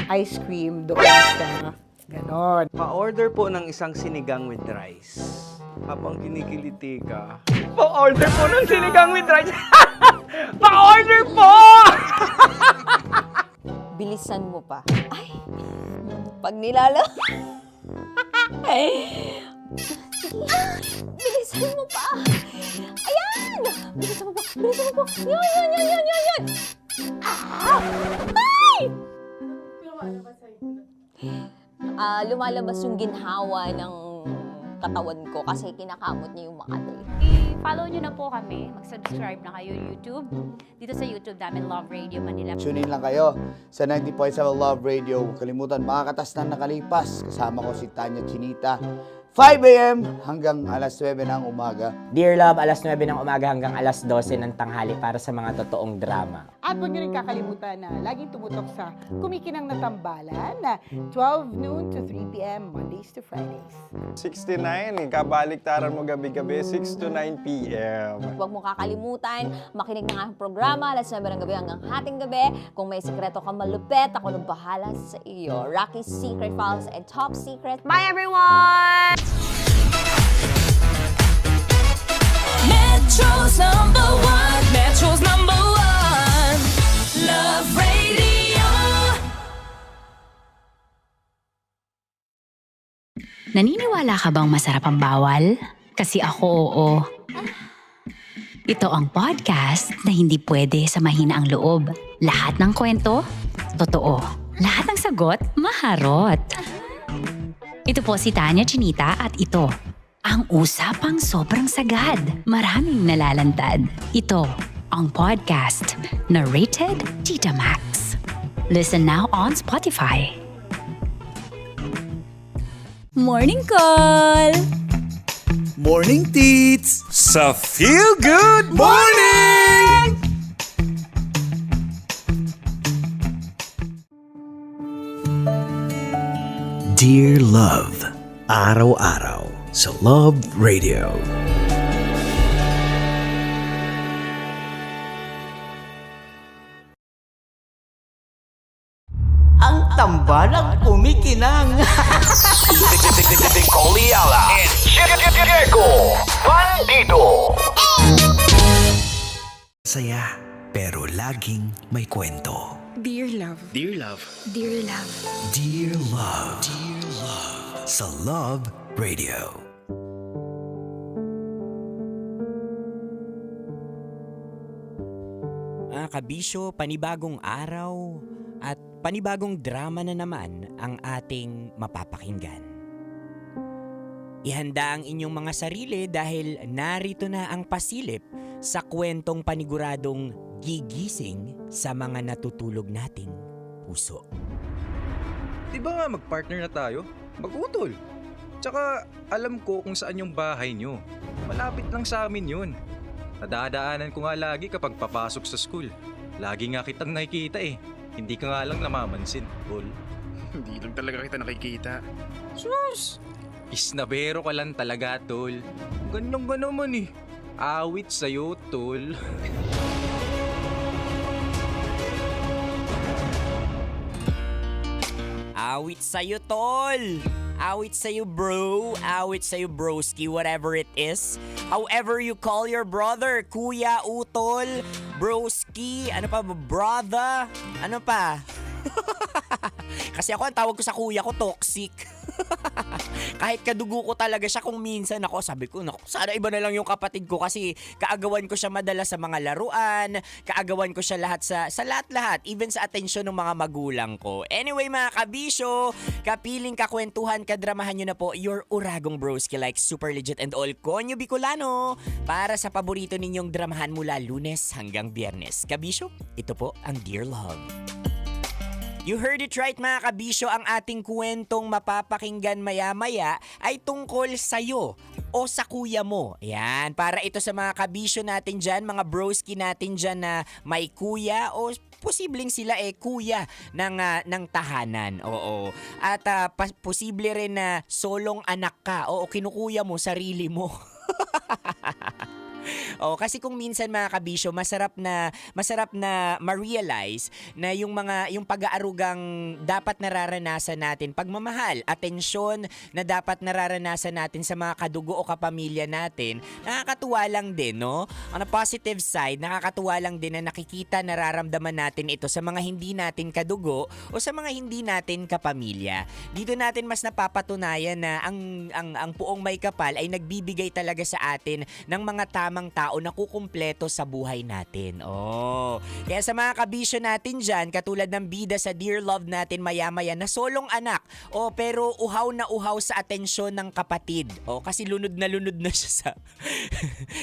S17: ice cream doon sa ganon.
S9: Pa-order po ng isang sinigang with rice. Habang kinikiliti ka.
S6: Pa-order po ng sinigang with rice! Pa-order po!
S3: Bilisan mo pa. Ay! Pag nilala... Bilisan mo pa! Ayan! Bilisan mo pa! Bilisan mo pa! Yan! Ay! Lumalabas yung ginhawa ng katawan ko kasi kinakamot niya yung Makati.
S18: I-follow nyo na po kami. Mag-subscribe na kayo YouTube. Dito sa YouTube namin, Love Radio Manila.
S14: Tune in lang kayo sa 90.7 Love Radio. Huwag kalimutan, makakatas na nakalipas. Kasama ko si Tanya Chinita. 5 a.m. hanggang alas 9 ng umaga.
S6: Dear Love, alas 9 ng umaga hanggang alas 12 ng tanghali para sa mga totoong drama.
S17: At huwag nyo rin kakalimutan na laging tumutok sa Kumikinang na Tambalan na 12 noon to 3 p.m. Mondays to Fridays.
S7: 69, kabaliktaran mo gabi-gabi, 6 to 9 p.m.
S3: Huwag mo kakalimutan, makinig ng aking programa, alas 9 ng gabi hanggang hating gabi. Kung may sekreto ka malupet, ako nang bahala sa iyo. Rocky's Secret Files and Top Secret.
S12: Bye, everyone!
S4: Metro's number one. Metro's number one. Love Radio.
S5: Naniniwala ka bang masarap ang bawal? Kasi ako, oo. Ito ang podcast na hindi pwede sa mahina ang loob. Lahat ng kwento, totoo. Lahat ng sagot, maharot. Ito po si Tanya Chinita at ito, ang usapang sobrang sagad, maraming nalalantad. Ito, ang podcast na rated Tita Max. Listen now on Spotify.
S4: Morning call!
S13: Morning, Tits! Sa Feel Good Morning! Dear Love, araw-araw sa Love Radio.
S1: Ang tambalang kumikinang.
S13: Nicole Ayala and Diego Bandido. Saya, pero laging may kwento.
S4: Dear love.
S13: Dear Love.
S4: Dear love.
S13: Dear Love. Dear Love. Sa Love Radio.
S6: Kabisyo, panibagong araw at panibagong drama na naman ang ating mapapakinggan. Ihanda ang inyong mga sarili dahil narito na ang pasilip sa kwentong paniguradong gigising sa mga natutulog nating puso.
S7: Di ba nga mag-partner na tayo? Mag-utol. Tsaka alam ko kung saan yung bahay nyo. Malapit lang sa amin yun. Nadadaanan ko nga lagi kapag papasok sa school. Lagi nga kitang nakikita eh. Hindi ka nga lang namamansin, Tol.
S10: Hindi lang talaga kita nakikita.
S7: Sus! Isnabero ka lang talaga, Tol. Ganyan ka naman eh. Awit sa'yo, Tol.
S6: Awit sa'yo, tol! Awit sa'yo, bro. Awit sa'yo, broski, whatever it is. However you call your brother, kuya, utol, broski, ano pa, brother, ano pa? Kasi ako, ang tawag ko sa kuya ko, toxic. Kahit kadugo ko talaga siya kung minsan ako, sabi ko, naku, sana iba na lang yung kapatid ko kasi kaagawan ko siya madalas sa mga laruan, kaagawan ko siya lahat sa lahat-lahat, even sa atensyon ng mga magulang ko. Anyway mga kabisyo, kapiling, kakwentuhan, kadramahan nyo na po your uragong broski like Super Legit and all Konyo Bicolano para sa paborito ninyong dramahan mula Lunes hanggang Biyernes. Kabisyo, ito po ang Dear Love. You heard it right mga kabisyo, ang ating kwentong mapapakinggan maya-maya ay tungkol sa'yo o sa kuya mo. Yan, para ito sa mga kabisyo natin dyan, mga broski natin dyan na may kuya o posibleng sila kuya ng tahanan. Oo. At posible rin na solong anak ka. Oo, kinukuya mo sarili mo. Oh, kasi kung minsan mga kabisyo, masarap na ma-realize na yung pag-aarugang dapat nararanasan natin, pagmamahal, atensyon na dapat nararanasan natin sa mga kadugo o kapamilya natin, nakakatuwa lang din, no? On a positive side, nakakatuwa lang din na nakikita, nararamdaman natin ito sa mga hindi natin kadugo o sa mga hindi natin kapamilya. Dito natin mas napapatunayan na ang puong may kapal ay nagbibigay talaga sa atin ng mga tamang tao na kukumpleto sa buhay natin. Oh. Kaya sa mga kabisyo natin dyan, katulad ng bida sa Dear Love natin maya-maya na solong anak. Oh, pero uhaw na uhaw sa atensyon ng kapatid. Oh, kasi lunod na siya sa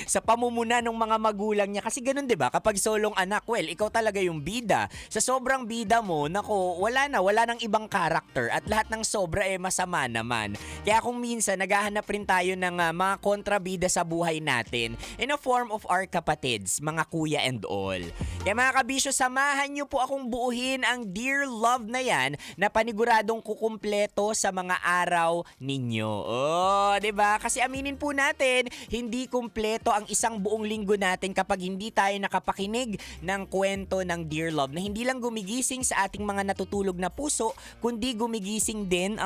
S6: sa pamumuna ng mga magulang niya. Kasi ganun 'di ba? Kapag solong anak, well, ikaw talaga yung bida. Sa sobrang bida mo, nako, wala nang ibang karakter at lahat ng sobra masama naman. Kaya kung minsan naghahanap rin tayo ng mga kontrabida sa buhay natin in a form of our kapatids, mga kuya and all. Kaya mga kabisyo, samahan niyo po akong buuhin ang Dear Love na yan na paniguradong kukumpleto sa mga araw ninyo. Oh, 'di ba? Kasi aminin po natin, hindi kumpleto ang isang buong linggo natin kapag hindi tayo nakapakinig ng kwento ng Dear Love na hindi lang gumigising sa ating mga natutulog na puso, kundi gumigising din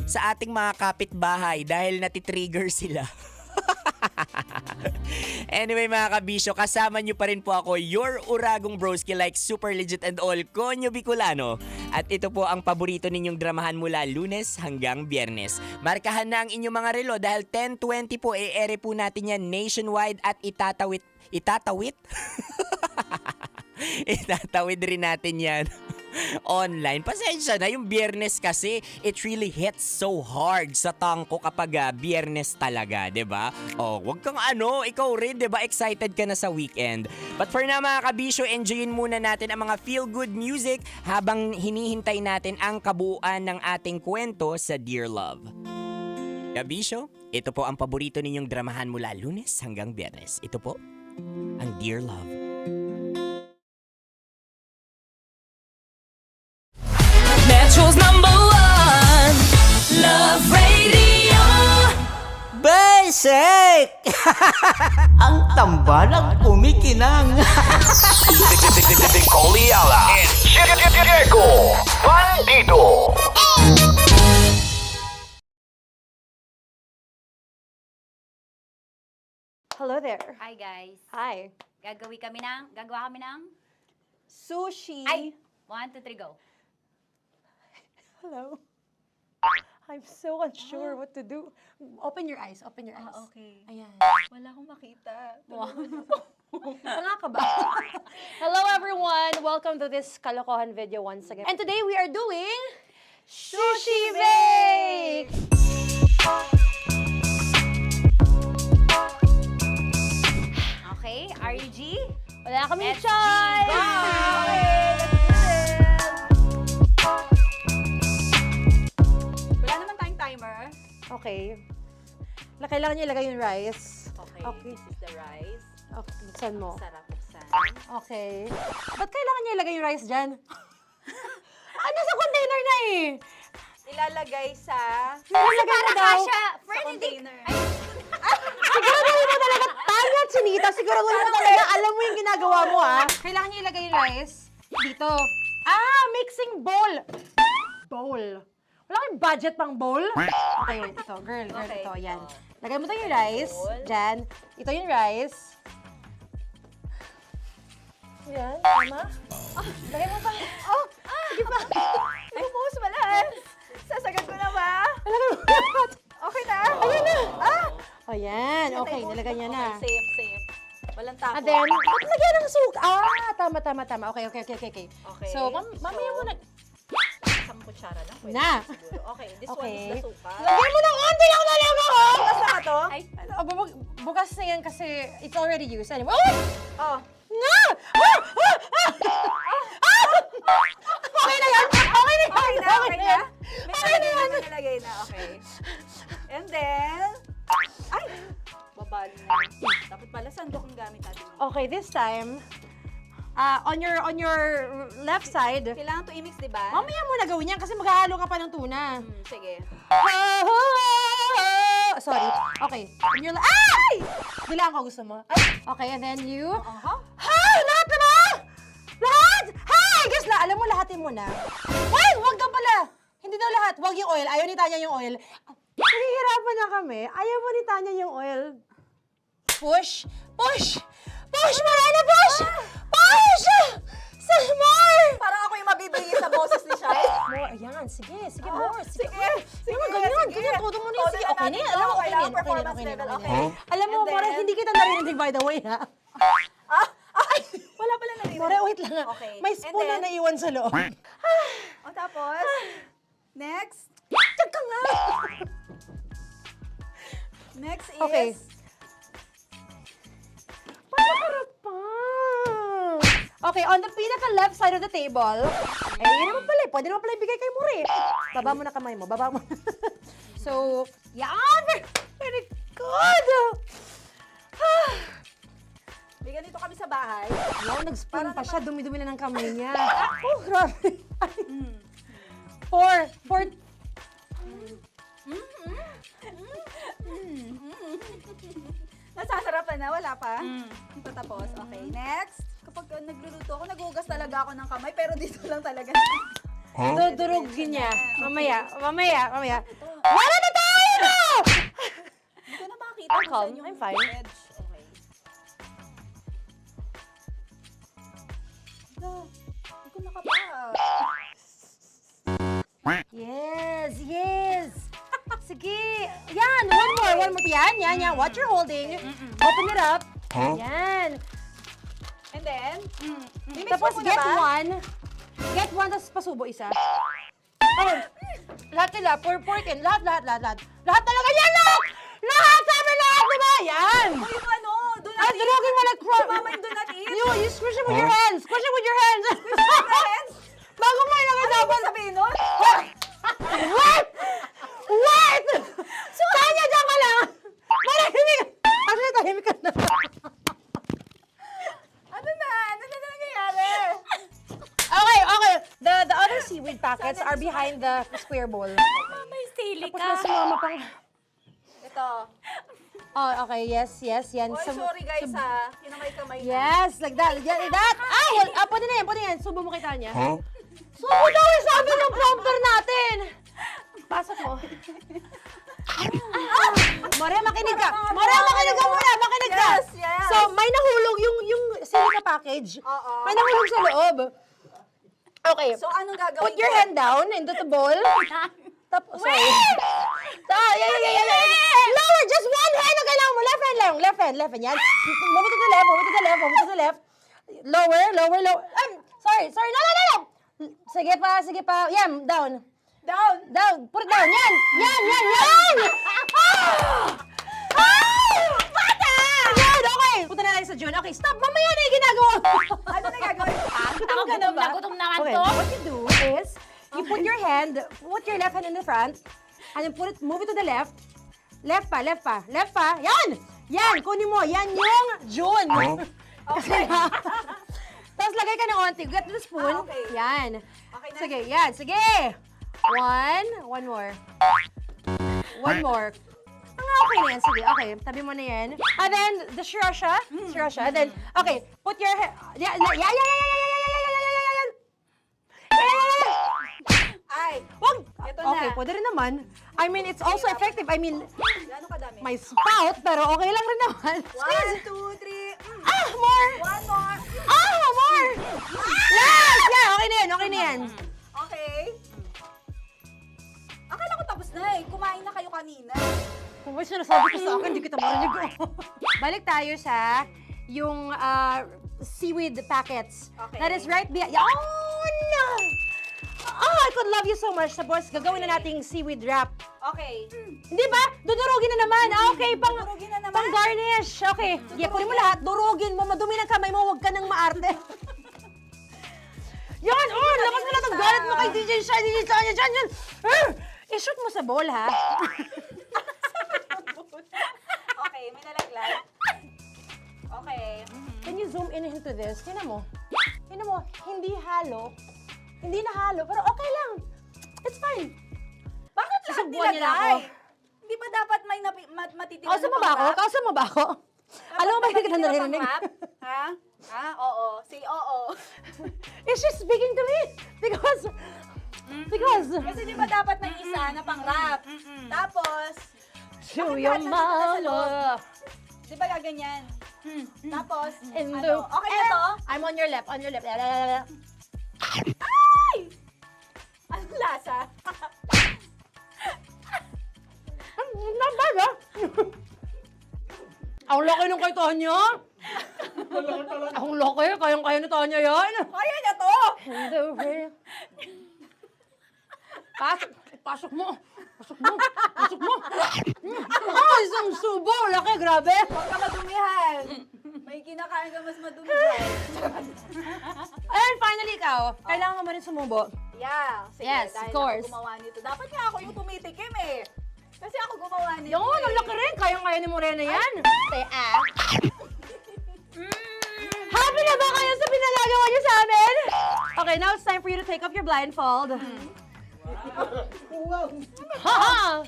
S6: sa ating mga kapitbahay dahil natitrigger sila. Anyway mga kabisyo, kasama nyo pa rin po ako, your uragong broski like Super Legit and all Konyo Bicolano. At ito po ang paborito ninyong dramahan mula Lunes hanggang Biyernes. Markahan na ang inyong mga relo dahil 10:20 po ere po natin yan nationwide at itatawid? Itatawid rin natin yan
S19: online. Pasensya na, yung Biyernes kasi, it really hits so hard sa tangko kapag Biyernes talaga, 'di ba? Oh, wag kang ikaw rin, 'di ba? Excited ka na sa weekend. But for now mga kabisyo, enjoyin muna natin ang mga feel-good music habang hinihintay natin ang kabuuan ng ating kwento sa Dear Love. Kabisyo, ito po ang paborito ninyong dramahan mula Lunes hanggang Biyernes. Ito po, ang Dear Love.
S20: Metro's #1 Love Radio.
S1: Basic! Ang tambalang kumikinang.
S20: Coliala and Diego Bandido.
S12: Hello there.
S18: Hi guys.
S12: Hi.
S18: Gagawa kami ng
S12: Sushi.
S18: Ay! 1, 2, 3, go.
S12: Hello. I'm so unsure what to do. Open your eyes. Open your eyes.
S8: Okay.
S12: Ayan.
S8: Wala akong makita.
S12: Tanga ka ba? Hello everyone! Welcome to this kalokohan video once again. And today we are doing Sushi Bake!
S18: Okay, RG?
S12: Wala kaming
S18: Let's
S12: choice!
S18: go!
S8: Wala naman tayong timer.
S12: Okay. Kailangan niyo ilagay yung rice.
S8: Okay, this is the rice.
S12: Okay, buksan mo.
S8: Sarap buksan.
S12: Okay. Ba't kailangan niya ilagay yung rice dyan? Sa container na eh!
S8: Ilalagay sa
S12: Ilalagay mo daw.
S8: container.
S12: Siguraduhin mo talaga, Tanya at Sunita, siguraduhin mo talaga, alam mo yung ginagawa mo Kailangan niya ilagay yung rice dito. Mixing bowl. Bowl. Wala kayong budget pang bowl? Okay, wait, ito. Girl,
S8: Okay.
S12: ito, yan. Lagay mo tayo yung rice. Dyan. Ito yung rice. Yan, tama? Lagay mo pang... Sige pa.
S8: Ay, buhos malas. Sasagad ko na ba?
S12: Lagay mo.
S8: Okay na?
S12: Ayan na. Ayan, okay, nilagay niya na.
S8: Okay, safe. Walang tapo.
S12: And then, ba't lagyan ng suka? Tama. Okay. So, mamaya muna.
S8: Isang kutsara lang. Pwede
S12: Na.
S8: siguro. Okay, this one
S12: Okay.
S8: is the suka.
S12: Lagyan mo ng onti lang talaga
S8: Bukas na to?
S12: Ay, bukas na yan kasi it's already used. Anyway,
S8: Oh.
S12: Na! Okay na yan! Okay na yan!
S8: Okay na? May
S12: Okay na yan!
S8: nalagay na, okay. And then, ay! Babali na. Dapat pala sandok ang gamit natin.
S12: Okay, this time, on your left side,
S8: Kailangan to i-mix, di ba?
S12: mamaya mo na gawin yan kasi maghahalo ka pa ng tuna.
S8: Sige.
S12: Sorry. Okay. On your ay! Bilang ko gusto mo. Ay! Okay, and then you... Hi! Lahat na ba? Lahat! Hi! Guess na, alam mo, lahatin mo na. Wait! Wag daw pala! Hindi daw lahat. Wag yung oil. Ayaw ni Tanya yung oil. Nahihirapan na kami. Ayaw mo ni Tanya yung oil. Push! Push! Push! Marana! Push! Push! Some more!
S8: Parang ako yung mabibigay sa boses ni Shai.
S12: More. Ayan. Sige. More. Sige.
S8: Sige,
S12: Ganyan.
S8: sige.
S12: Todo mo na
S8: Todo
S12: Sige.
S8: na
S12: Okay na
S8: natin
S12: yan.
S8: to.
S12: Alam mo, okay na
S8: Kailangan
S12: yan.
S8: performance level, okay.
S12: Alam mo,
S8: And
S12: More,
S8: then-
S12: hindi kita narinig by the way, ha?
S8: Wala pala narinig.
S12: More, wait lang.
S8: Okay.
S12: May
S8: And
S12: spoon na
S8: then-
S12: naiwan sa loob.
S8: O tapos, next.
S12: Tag ka nga!
S8: Next is...
S12: Okay. Panakarap pa! Okay, on the pinaka-left side of the table, yun naman pala, pwede naman pala ibigay kay More. Baba mo na kamay mo, baba mo. So, yan! Very good!
S8: May ganito kami sa bahay.
S12: Wow, nag-spoon pa siya, dumi-dumi na ng kamay niya. Oh, grabe. Four.
S8: Nasasarapan na, wala pa? Hindi pa tapos. Okay, next. Kapag nagluluto ako, nagugas talaga ako ng kamay, pero dito lang talaga.
S12: Dudurugin niya. Mamaya. Wala na tayo!
S8: Hindi ko na makita
S12: I'm
S8: kung
S12: calm.
S8: saan yung
S12: I'm fine.
S8: edge. Okay. Hindi ko nakapa.
S12: Yes. Sige. Yan, one more. Yan. What you're holding. Open it up. Yan.
S8: And then,
S12: Tapos
S8: mo na
S12: get
S8: ba?
S12: one. Get one, tapos pasubo isa. Okay. Lahat sila, porkin, lahat. Lahat talaga yan, lahat! Lahat! Sabi lahat, diba? Yan!
S16: Uy, yung ano, do not
S12: Ay, durugin mo like
S16: Mama, yung do not eat.
S12: You squish it with your hands! Squish it with your hands! Bago mo ilagay
S16: Ano
S12: dapat.
S16: yung sabihin nun?
S12: Wait! Wait! Tanya, dyan ka lang! Manahimik! Actually, tahimik ka na.
S16: Ano na nangyayari?
S12: Okay. The other seaweed packets are behind the square bowl.
S18: May sili
S12: Tapos
S18: ka.
S12: na sumama pang...
S16: Ito.
S12: Oh, okay. Yes, yan.
S16: Oy, sorry guys ha. Kinamay-kamay na.
S12: Yes, like that. Pwede na yan. Subo mo kay Tanya. Subo daw yung sabi ng prompter natin. Pasok mo. More, makinig ka. Makinig ka.
S16: Yes.
S12: So, may nahulog yung silica package.
S16: Oo.
S12: May nahulog sa loob. Okay.
S16: So, anong gagawin
S12: Put your
S16: ko?
S12: hand down into the bowl. Tapos, sorry. Yeah. Lower, just one hand ang kailangan mo. Left hand. Yan. Move it to the left. Lower. Sorry. No. Sige pa. Yan, down. Put it down. Yan. Bata! Yan, okay. Punta na lang sa June. Okay, stop. Mamaya na yung ginagawa.
S16: Ano na gagawin?
S18: Gutom naman
S12: Okay,
S18: to.
S12: what you do is, you put your left hand in the front, and then move it to the left. Left pa. Yan, kunin mo. Yan yung June. Okay. Tapos lagay ka ng onti. Get the spoon.
S16: Okay.
S12: Yan.
S16: Okay na.
S12: Sige. One more. Okay na yan. Sige, okay. Tabi mo na yan. And then, the sriracha. And then, okay. Put your hand. Yeah.
S16: Ay,
S12: Wag!
S16: Ito na.
S12: Okay, pwede rin naman. I mean, it's also effective. I mean,
S16: gano'ng kadami?
S12: may spout, pero okay lang rin naman.
S16: 1, 2, 3.
S12: More!
S16: One more.
S12: More! Last! Yeah, okay na yan.
S16: Okay. Akala ko tapos na eh. Kumain na kayo kanina.
S12: Kung may sinasabi ko sa akin, hindi kita marinig. Balik tayo sa yung seaweed packets.
S16: Okay.
S12: That is right behind. Oh, no! Oh, I could love you so much. Tapos, gagawin na nating seaweed wrap.
S16: Okay.
S12: Hindi ba? Dudurugin na naman. Okay,
S16: Durugin na naman.
S12: pang garnish. Okay. Yeah, kunin mo lahat. Durugin mo. Madumi ng kamay mo. Huwag ka nang maarte. Yan! Oh, lakas mo na itong galit mo kay DJ Shine. Yan. I-shoot mo sa bowl, ha?
S16: Okay, may nalaglag. Okay.
S12: Can you zoom in into this? Tingnan mo. Hindi halo. Hindi na halo, pero okay lang. It's fine.
S16: Bakit lahat
S12: Susubuan niya na ako.
S16: nilagay? Hindi ba dapat may matitira
S12: Kausa mo ba ako? Alam mo ba hindi kita naririnig?
S16: Ha? Oo. Say oo.
S12: Is she speaking to me? Because...
S16: Kasi di ba dapat may isa na pang-rap? Tapos,
S12: To
S16: bakit
S12: your
S16: lahat nandito na sa loob?
S12: mama.
S16: Di ba gaganyan? Tapos,
S12: In
S16: ano?
S12: the...
S16: Okay na to?
S12: I'm on your left.
S16: Ay! Anong lasa?
S12: Not bad, ha? Ang laki nung kay Tonya. Ang laki. Kayang-kaya ni Tonya yan.
S16: Kaya niya to!
S12: Pasok mo. Isang subo. Laki, grabe.
S16: Huwag ka madumihan. May kinakain ka mas madumi dyan.
S12: And finally, ikaw. Kailangan mo rin sumubo.
S16: Yeah. Sige,
S12: Yes,
S16: dahil
S12: of course.
S16: ako gumawa nito. Dapat nga ako yung tumitikim eh. Kasi ako gumawa nito.
S12: Yung ang laki rin. Kayang-kaya ni Morena yan. Happy na ba kayo sa pinagagawa niyo sa amin? Okay, now it's time for you to take off your blindfold. Haha!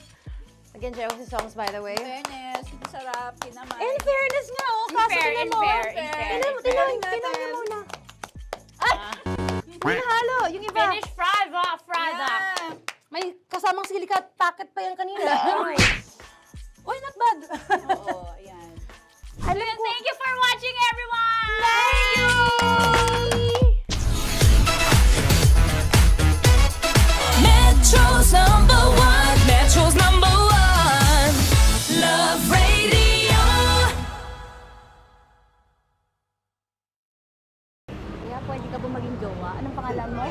S12: Again, Josie songs, by the way.
S16: Fairness, sarap, kinamay.
S12: In fairness nga, oh. Kaso tingnan mo. Tingnan niyo muna. May nahalo. Yung iba.
S18: Finish fried up.
S12: May kasamang silica packet pa yan kanina. Uy, not bad.
S16: Oo, ayan.
S18: Thank you for watching, everyone!
S12: Thank you!
S20: Metro's number one, Love Radio.
S18: Kaya pwede ka ba maging jowa? Anong pangalan mo?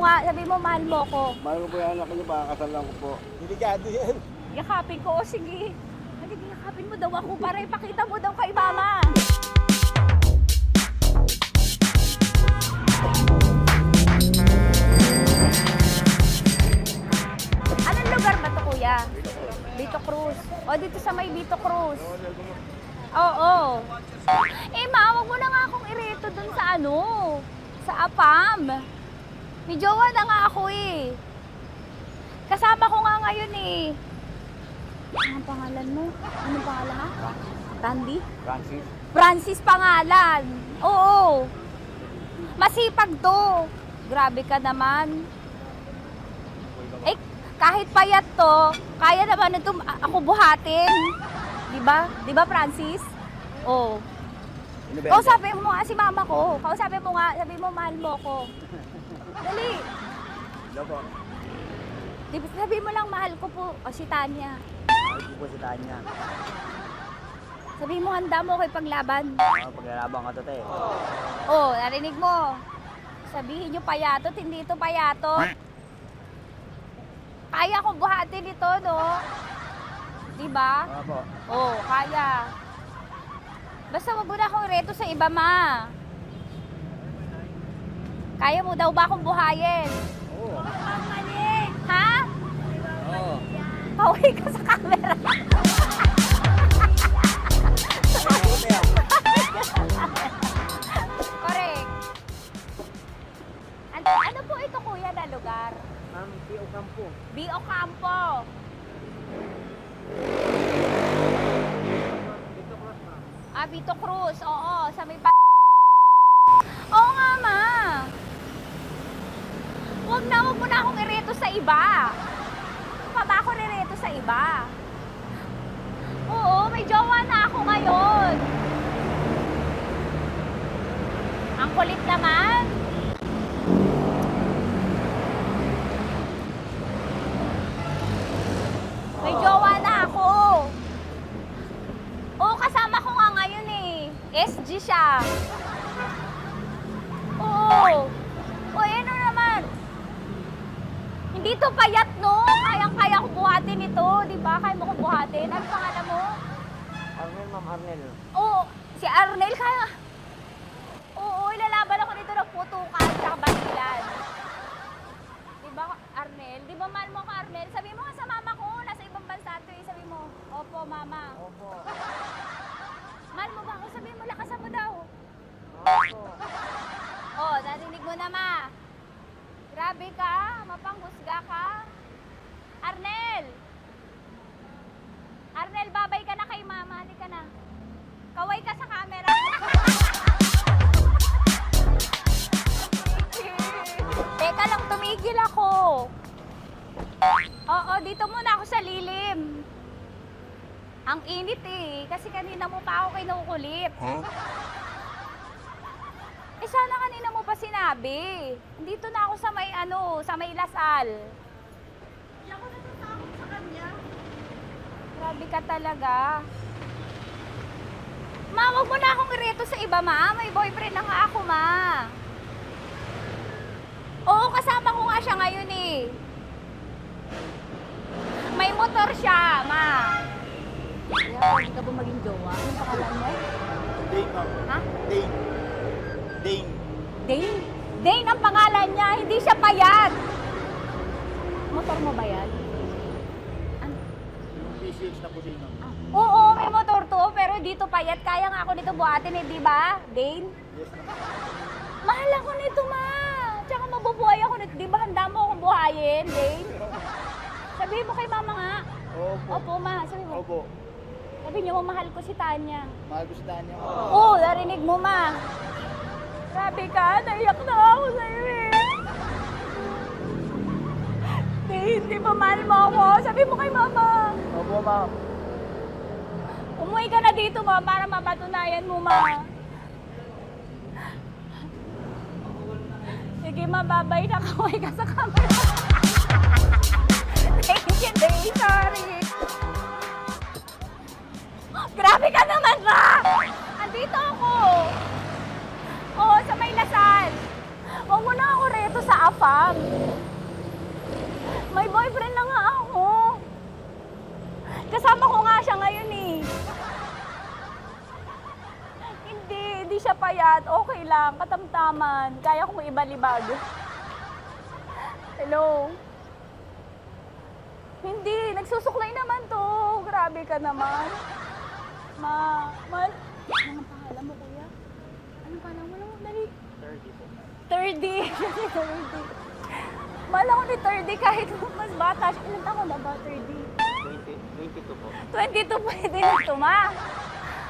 S18: nga, sabi mo mahal mo ko.
S11: Mahal ko po yung anak niyo, pakakasalan ko po. Delikado yan.
S18: Yakapin ko, o sige. Halika, yakapin mo daw ako para ipakita mo daw kay mama. Anong lugar ba to, kuya? Vito Cruz. O, dito sa may Vito Cruz. Oo. Eh, ma, wag mo na nga akong ireto dun sa ano, sa APAM. May jowa na nga ako eh. Kasama ko nga ngayon eh. Anong pangalan mo? Anong pangalan ka? Randy?
S11: Francis.
S18: Francis pangalan. Oo. Masipag to. Grabe ka naman. Eh, kahit payat to, kaya naman ito ako buhatin. Diba? Diba, Francis? Oo. Kausapin mo nga si mama ko. Kausapin mo nga, sabi mo mahal mo ko. Dali.
S11: Hello po.
S18: Sabi mo lang mahal ko po. O si Tanya.
S11: Mahal ko po si Tanya.
S18: Sabi mo handa mo ko ipaglaban.
S11: Paglalaban ka to, te.
S18: Oh, narinig mo. Sabihin nyo payatot, hindi ito payatot. Kaya ko buhatin ito, no? Diba?
S11: Opo.
S18: Oh, kaya. Basta wag mo na akong reto sa iba, ma. Kaya mo daw ba akong buhayin?
S11: Oo.
S18: Ha?
S11: Oo.
S18: Pauwi ka sa camera. Correct. Ano po ito, kuya, na lugar?
S11: Ma'am, P.O. Campo.
S18: B.O. Campo. Vito Cruz. Oo, sa may Oo nga, ma. Wag mo na akong ireto sa iba. Pa ba ako ireto sa iba? Oo, may jowa na ako ngayon. Ang kulit naman. May jowa na ako. Oo, kasama ko nga ngayon eh. SG siya. Oo. O, ano naman? Hindi to payat, no? Kayang-kaya ko buhatin ito, di ba? Kaya mo ko buhatin. Ano pangalan mo?
S11: Arnel, ma'am, Arnel.
S18: Oo, si Arnel kaya. Oo, ilalaban ako nito ng putukan sa basilan. Di ba, Arnel? Di ba mahal mo ka, Arnel? Sabi mo nga sa mama ko, nasa ibang bansa ito eh. Sabi mo, opo, mama.
S11: Opo.
S18: Mahal mo ba ako? Sabi mo, lakasan mo daw.
S11: Opo.
S18: Oh, narinig mo na, ma. Grabe ka, mapanghusga ka. Arnel! Arnel, babay ka na kay mama. Halika na. Kaway ka sa camera. Teka lang, tumigil ako. Oo, dito muna ako sa lilim. Ang init eh, kasi kanina mo pa ako kinukulit. Eh sana kanina mo pa sinabi. Dito na ako sa may sa may Lasal. Hindi ako natatakot sa kanya. Grabe ka talaga. Ma, wag mo na akong ireto sa iba, ma. May boyfriend na nga ako, ma. Oo, kasama ko nga siya ngayon eh. May motor siya, ma. Kaya, hindi ka ba maging jowa? Anong pangalan mo?
S11: Dane, ma'am.
S18: Ha?
S11: Dane. Dane.
S18: Dane? Dane ang pangalan niya, hindi siya payat. Motor mo ba yan? Ano?
S11: Yung PCH na puti, ma'am.
S18: Oo, may motor to, pero dito payat. Kaya nga ako nito buhatin eh, di ba? Dane?
S11: Yes, ma'am.
S18: Mahal ako nito, ma. Tsaka mabubuhay ako nito. Di ba handa mo akong buhayin, Dane? Sabihin mo kay mama nga.
S11: Opo.
S18: Opo, ma. Sabi mo.
S11: Opo.
S18: Sabi niyo mo, mahal ko si Tanya.
S11: Mahal ko si Tanya.
S18: Oo, narinig mo, ma. Grabe ka, naiyak na ako sa'yo eh. Hindi ba mahal mo ako? Sabi mo kay mama.
S11: Opo, ma'am.
S18: Umuwi ka na dito, ma, para mapatunayan mo, ma. Sige, ma, babay na. Kaway ka sa camera. Thank you, Day. Sorry. Grabe ka naman, ma! Andito ako. Oo, sa may Lasal. Huwag mo na ako reto sa matapang. May boyfriend na nga ako. Kasama ko nga siya ngayon eh. Hindi siya payat. Okay lang, katamtaman. Kaya kong ibalibag. Hello? Hindi, nagsusuklay naman to. Grabe ka naman. Anong pangalan mo, kuya? Anong pangalan mo? Dali. 30. 30. Mahal ako ni 30 kahit mas bata siya. Ilan taon na ba, 30?
S6: 22 po.
S18: 22 pwede na ito, ma.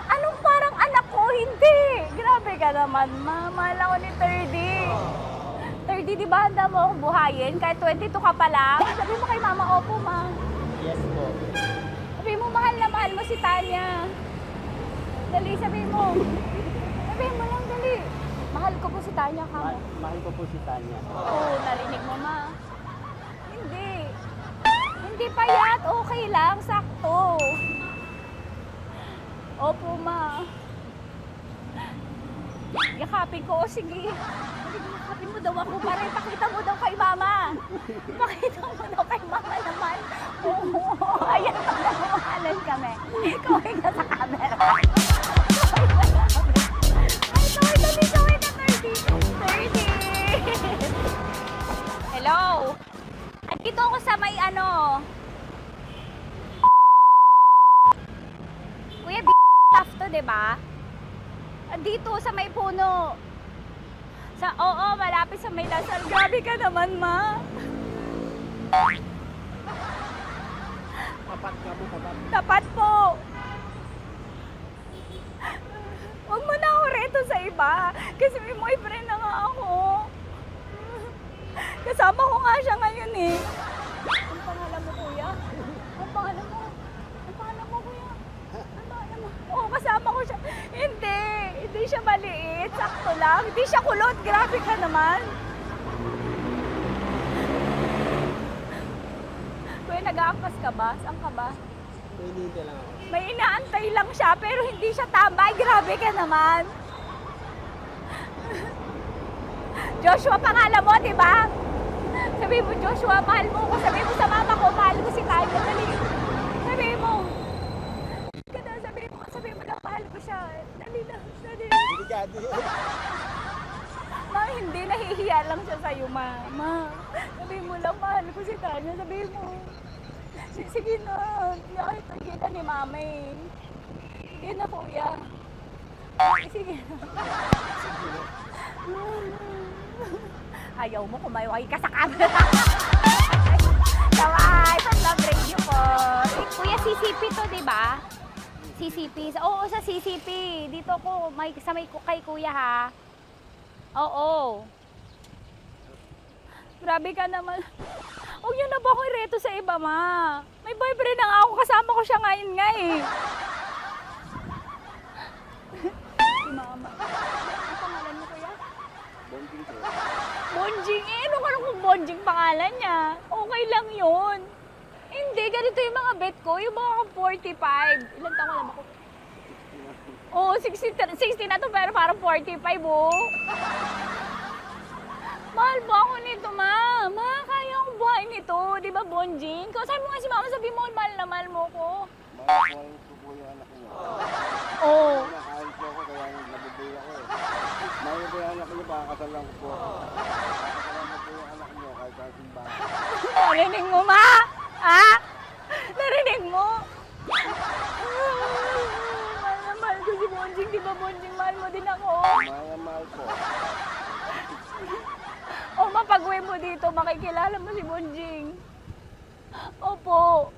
S18: Anong parang anak ko? Hindi. Grabe ka naman, ma. Mahal ako ni 30. 30, di ba handa mo akong buhayin? Kahit 22 ka pa lang. Sabi mo kay mama, opo, ma.
S6: Yes po.
S18: Sabi mo, mahal na mahal mo si Tanya. Dali, sabi mo. Sabi mo lang, dali. Mahal ko po si Tanya ka mo.
S6: Mahal ko po si Tanya.
S18: Oo, narinig mo, ma. Hindi. Hindi payat. Okay lang, sakto. Opo, ma. Yakapin ko. O, sige. Yakapin mo daw ako para ipakita mo daw kay mama. Ipakita mo daw kay mama naman. Oo. Ayan, nagmamahalan kami. Kaway ka sa camera. Kaway ka 30. Hello? Andito ako sa may ano. Kuya, tough to, diba? Andito sa may puno. Oo, malapit sa may Lasal. Grabe ka naman, ma.
S6: Tapat ka po, tapat.
S18: Tapat po. Huwag mo na ako reto sa iba. Kasi may boyfriend na nga ako. Kasama ko nga siya ngayon eh. Ang pangalan mo, kuya? Ang pangalan mo? Ang pangalan mo, kuya? Ang pangalan mo? Oo, kasama ko siya. Hindi siya maliit. Sakto lang. Hindi siya kulot. Grabe ka naman. Kuya, nag-aangkas ka ba? Saan ka ba?
S6: Hindi lang ako.
S18: May inaantay lang siya, pero hindi siya tambay. Grabe ka naman. Joshua, pangalan mo, di ba? Sabi mo, Joshua, mahal mo ko. Sabi mo sa mama ko, mahal ko si Tanya. Dali. Sabi mo. Sabi mo na, mahal ko siya. Dali na. Dali. Ma, hindi. Nahihiya lang siya sa'yo, ma. Sabi mo lang, mahal ko si Tanya. Sabi mo. Sige na. Kahit nakita ni mama eh. Sige na, kuya. Sige na. Ayaw mo, kumayaway ka sa camera. Kawai, from Love Radio po. Kuya, CCP to, di ba? CCP. Oo, sa CCP. Dito ko, kay kuya ha. Oo. Grabe ka naman. Huwag niyo na ba akong ireto sa iba, ma? May boyfriend na nga ako. Kasama ko siya ngayon nga eh. Si mama. Ang pangalan mo, kuya?
S6: Bonjing po.
S18: Bonjing eh. Ano ka kung Bonjing pangalan niya? Okay lang yun. Hindi, ganito yung mga bet ko. Yung mga 45. Ilan taon alam ako? Oo, 60 na to pero parang 45 oh. Mahal ba ako nito, ma? Ma, kaya akong buhay nito. Di ba, Bonjing? Sabi mo nga si mama, sabi mo, mahal na mahal mo ko.
S6: Mahal ko po yung anak niyo.
S18: Oo.
S6: Nakahal po ako kaya nabubuhay ako eh. Mahal ko yung anak niyo, pakakasalan ko po ako. Pakakasalan ko po yung anak niyo kahit sa simbahan.
S18: Narinig mo, ma? Ha? Narinig mo? Mahal na mahal ko si Bonjing. Di ba, Bonjing, mahal mo din ako?
S6: Mahal na mahal po.
S18: O, mapag-uwi mo dito, makikilala mo si Bonjing. Opo.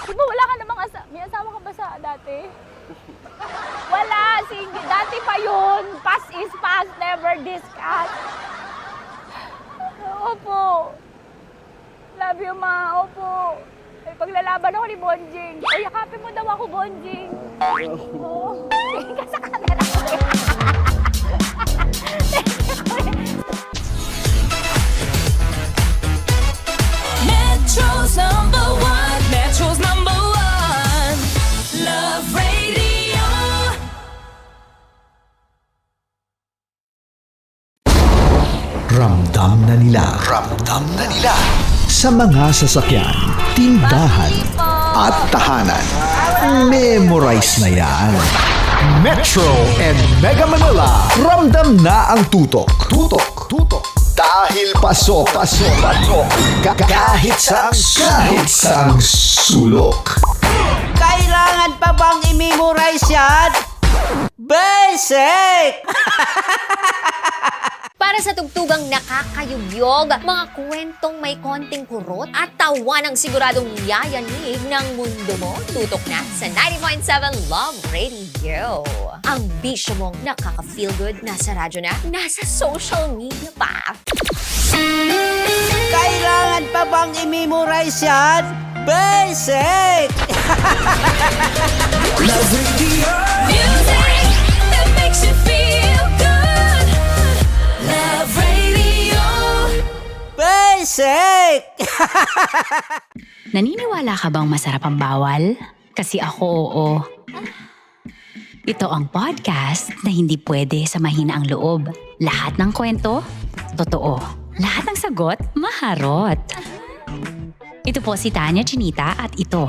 S18: Di ba wala ka namang may asawa ka ba sa dati? Wala, sige. Dati pa yun. Past is past, never discuss. Opo. Love you, ma. Opo. Ay, paglalaban ako ni Bonjing. O, yakapin mo daw ako, Bonjing. Oo. Tingin ka sa camera.
S20: Metro's number one. Metro's number one. Love Radio.
S13: Ramdam na nila. Ramdam na nila. Sa mga sasakyan, tindahan, at tahanan. Memorize na yan. Metro and Mega Manila. Ramdam na ang tutok. Tutok. Tutok. Dahil pasok. Kahit saang sulok.
S1: Kailangan pa bang i-memorize yan? Basic!
S3: Para sa tugtugang nakakayugyog, mga kwentong may konting kurot at tawa ng siguradong yayanig ng mundo mo, tutok na sa 90.7 Love Radio. Ang bisyo mong nakaka-feel good, nasa radyo na, nasa social media pa.
S1: Kailangan pa bang i-memorize yan? Basic!
S20: Love Radio. Music that makes you feel good. Love Radio.
S1: Basic!
S5: Naniniwala ka bang masarap ang bawal? Kasi ako, oo. Ito ang podcast na hindi pwede samahin ang loob. Lahat ng kwento, totoo. Lahat ng sagot, maharot. Ito po si Tanya Chinita at ito,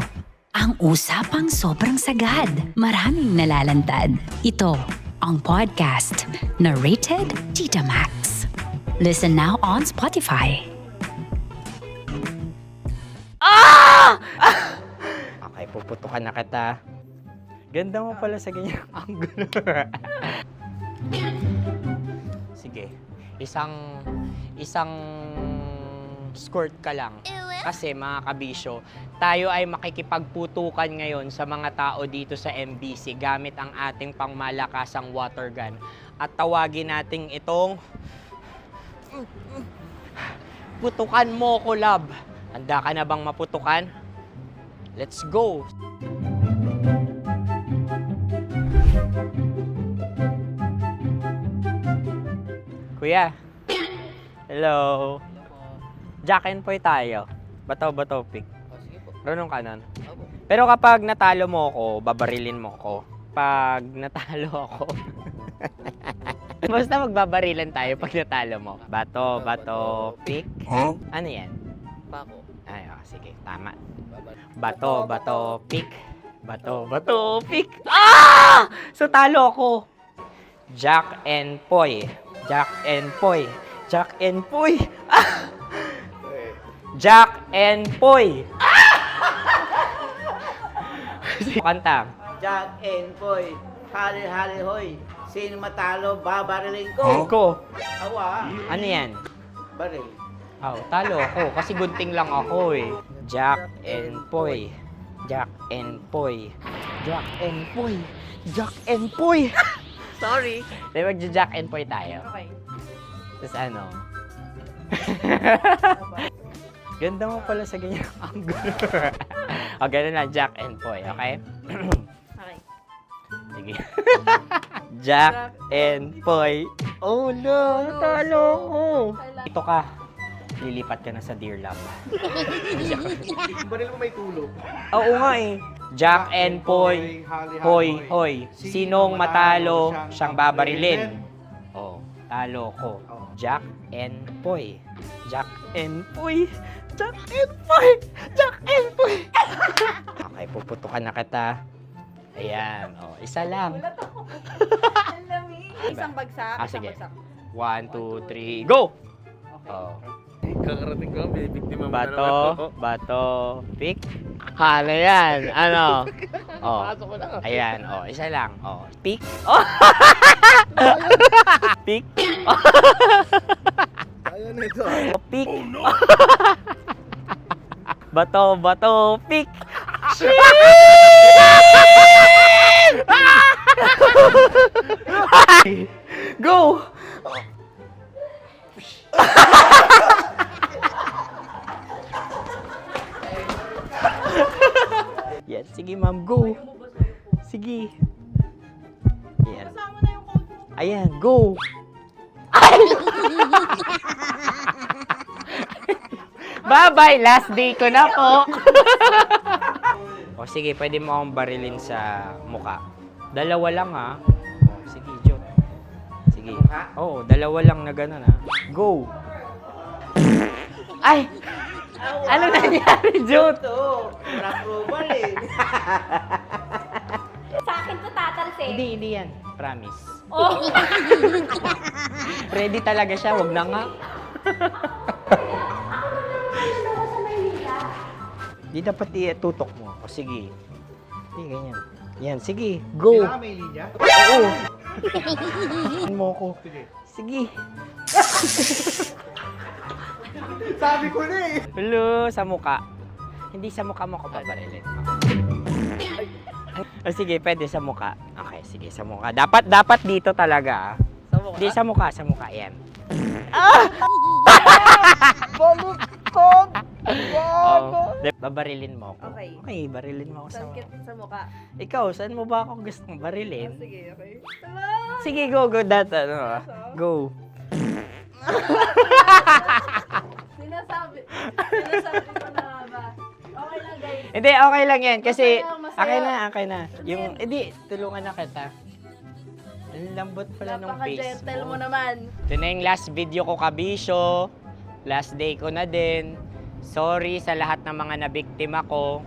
S5: ang usapang sobrang sagad. Maraming nalalantad. Ito, ang podcast na rated Tita Max. Listen now on Spotify.
S6: Okay, puputukan na kita. Ganda mo pala sa ganyang angulo. Sige, isang squirt ka lang. Kasi mga kabisyo, tayo ay makikipagputukan ngayon sa mga tao dito sa MBC gamit ang ating pangmalakasang water gun. At tawagin natin itong putukan mo ko, love. Handa ka na bang maputukan? Let's go! Kuya. Hello. Jack and Poy tayo. Bato-bato pick. Runong kanan. Pero kapag natalo mo ako, babarilin mo ako. Pag natalo ako, basta magbabarilan tayo pag natalo mo. Bato, pick. Ano yan? Pako. Ay, sige, tama. Bato, pick. Bato, pick. Ah! So talo ako. Jack and Poy. Jack and Poy. Jack and Poy. Ah! Jack and Poy. Kanta.
S1: Jack and Poy, hali-hali hoy. Sino matalo, babariling ko.
S6: Ko.
S1: Awa.
S6: Ano yan?
S1: Baril.
S6: Oh, talo ako kasi gunting lang ako eh. Jack and Poy. Jack and Poy. Jack and Poy. Jack and Poy. Sorry. Dahil magja-Jack and Poy tayo.
S8: Okay.
S6: Tapos ano? Ganda mo pala sa ganyang angulo. O, ganun lang, Jack and Poy, okay?
S8: Okay.
S6: Sige. Jack and Poy. Oh no, natalo ko. Ito ka. Lilipat ka na sa Dear Love.
S11: Baril mo may tulog.
S6: Oo nga eh. Jack and Poy. Hoy, hoy. Sinong matalo, siyang babarilin. Oh, talo ko. Jack and Poy. Jack and Poy. Jack and Poy. Jack and Poy. Okay, puputukan na kita. Ayan. Oh, isa lang.
S8: Isang bagsak.
S6: Ah, sige. 1, 2, 3, go! Oh.
S11: Kakarating ko, bibiktima mo na naman.
S6: Bato, pick. Ano yan? Ano? Oh. Ayan, oh, isa lang. Oh, pick. Oh. Pick.
S11: Ayan na ito.
S6: Oh, pick. Bato, pick. Go! Yan, sige ma'am, go. Sige. Yan. Ayan, go. Bye-bye, last day ko na po. O sige, pwede mo akong barilin sa muka. Dalawa lang ha. O, sige, Jot. Sige. Oo, dalawa lang na gano'n ha. Go. Ay! Ano nangyari, Jut?
S1: Ito, wala approval eh.
S18: Sa akin to tatalsik.
S6: Hindi yan. Promise.
S18: Oh.
S6: Ready talaga siya, wag na nga. Di dapat tutok mo. O sige. Hindi, ganyan. Yan, sige. Go.
S11: Kailangan may linya?
S6: Oo. Ano mo ko? Sige.
S11: Sabi ko na eh.
S6: Hello, sa muka. Hindi sa muka mo ko babarilin. O sige, pwede sa muka. Okay, sige, sa muka. Dapat dito talaga. Sa muka? Hindi, sa muka. Yan.
S11: Baluktot!
S6: Oh, babarilin mo ako.
S8: Okay.
S6: Okay, barilin mo ako sa muka.
S8: Sa mukha.
S6: Ikaw, saan mo ba ako gustong barilin?
S8: Sige, okay.
S6: Sige, go. Go.
S8: Sinasabi ko na ba? Okay lang, guys.
S6: Hindi, okay lang yan. Kasi,
S8: Masaya.
S6: okay na. Yung, hindi, tulungan na kita. Ang lambot pala ng face
S8: Napaka-gentle mo
S6: mo.
S8: naman.
S6: Ito na yung last video ko, kabisyo. Last day ko na din. Sorry sa lahat ng mga nabiktima ko.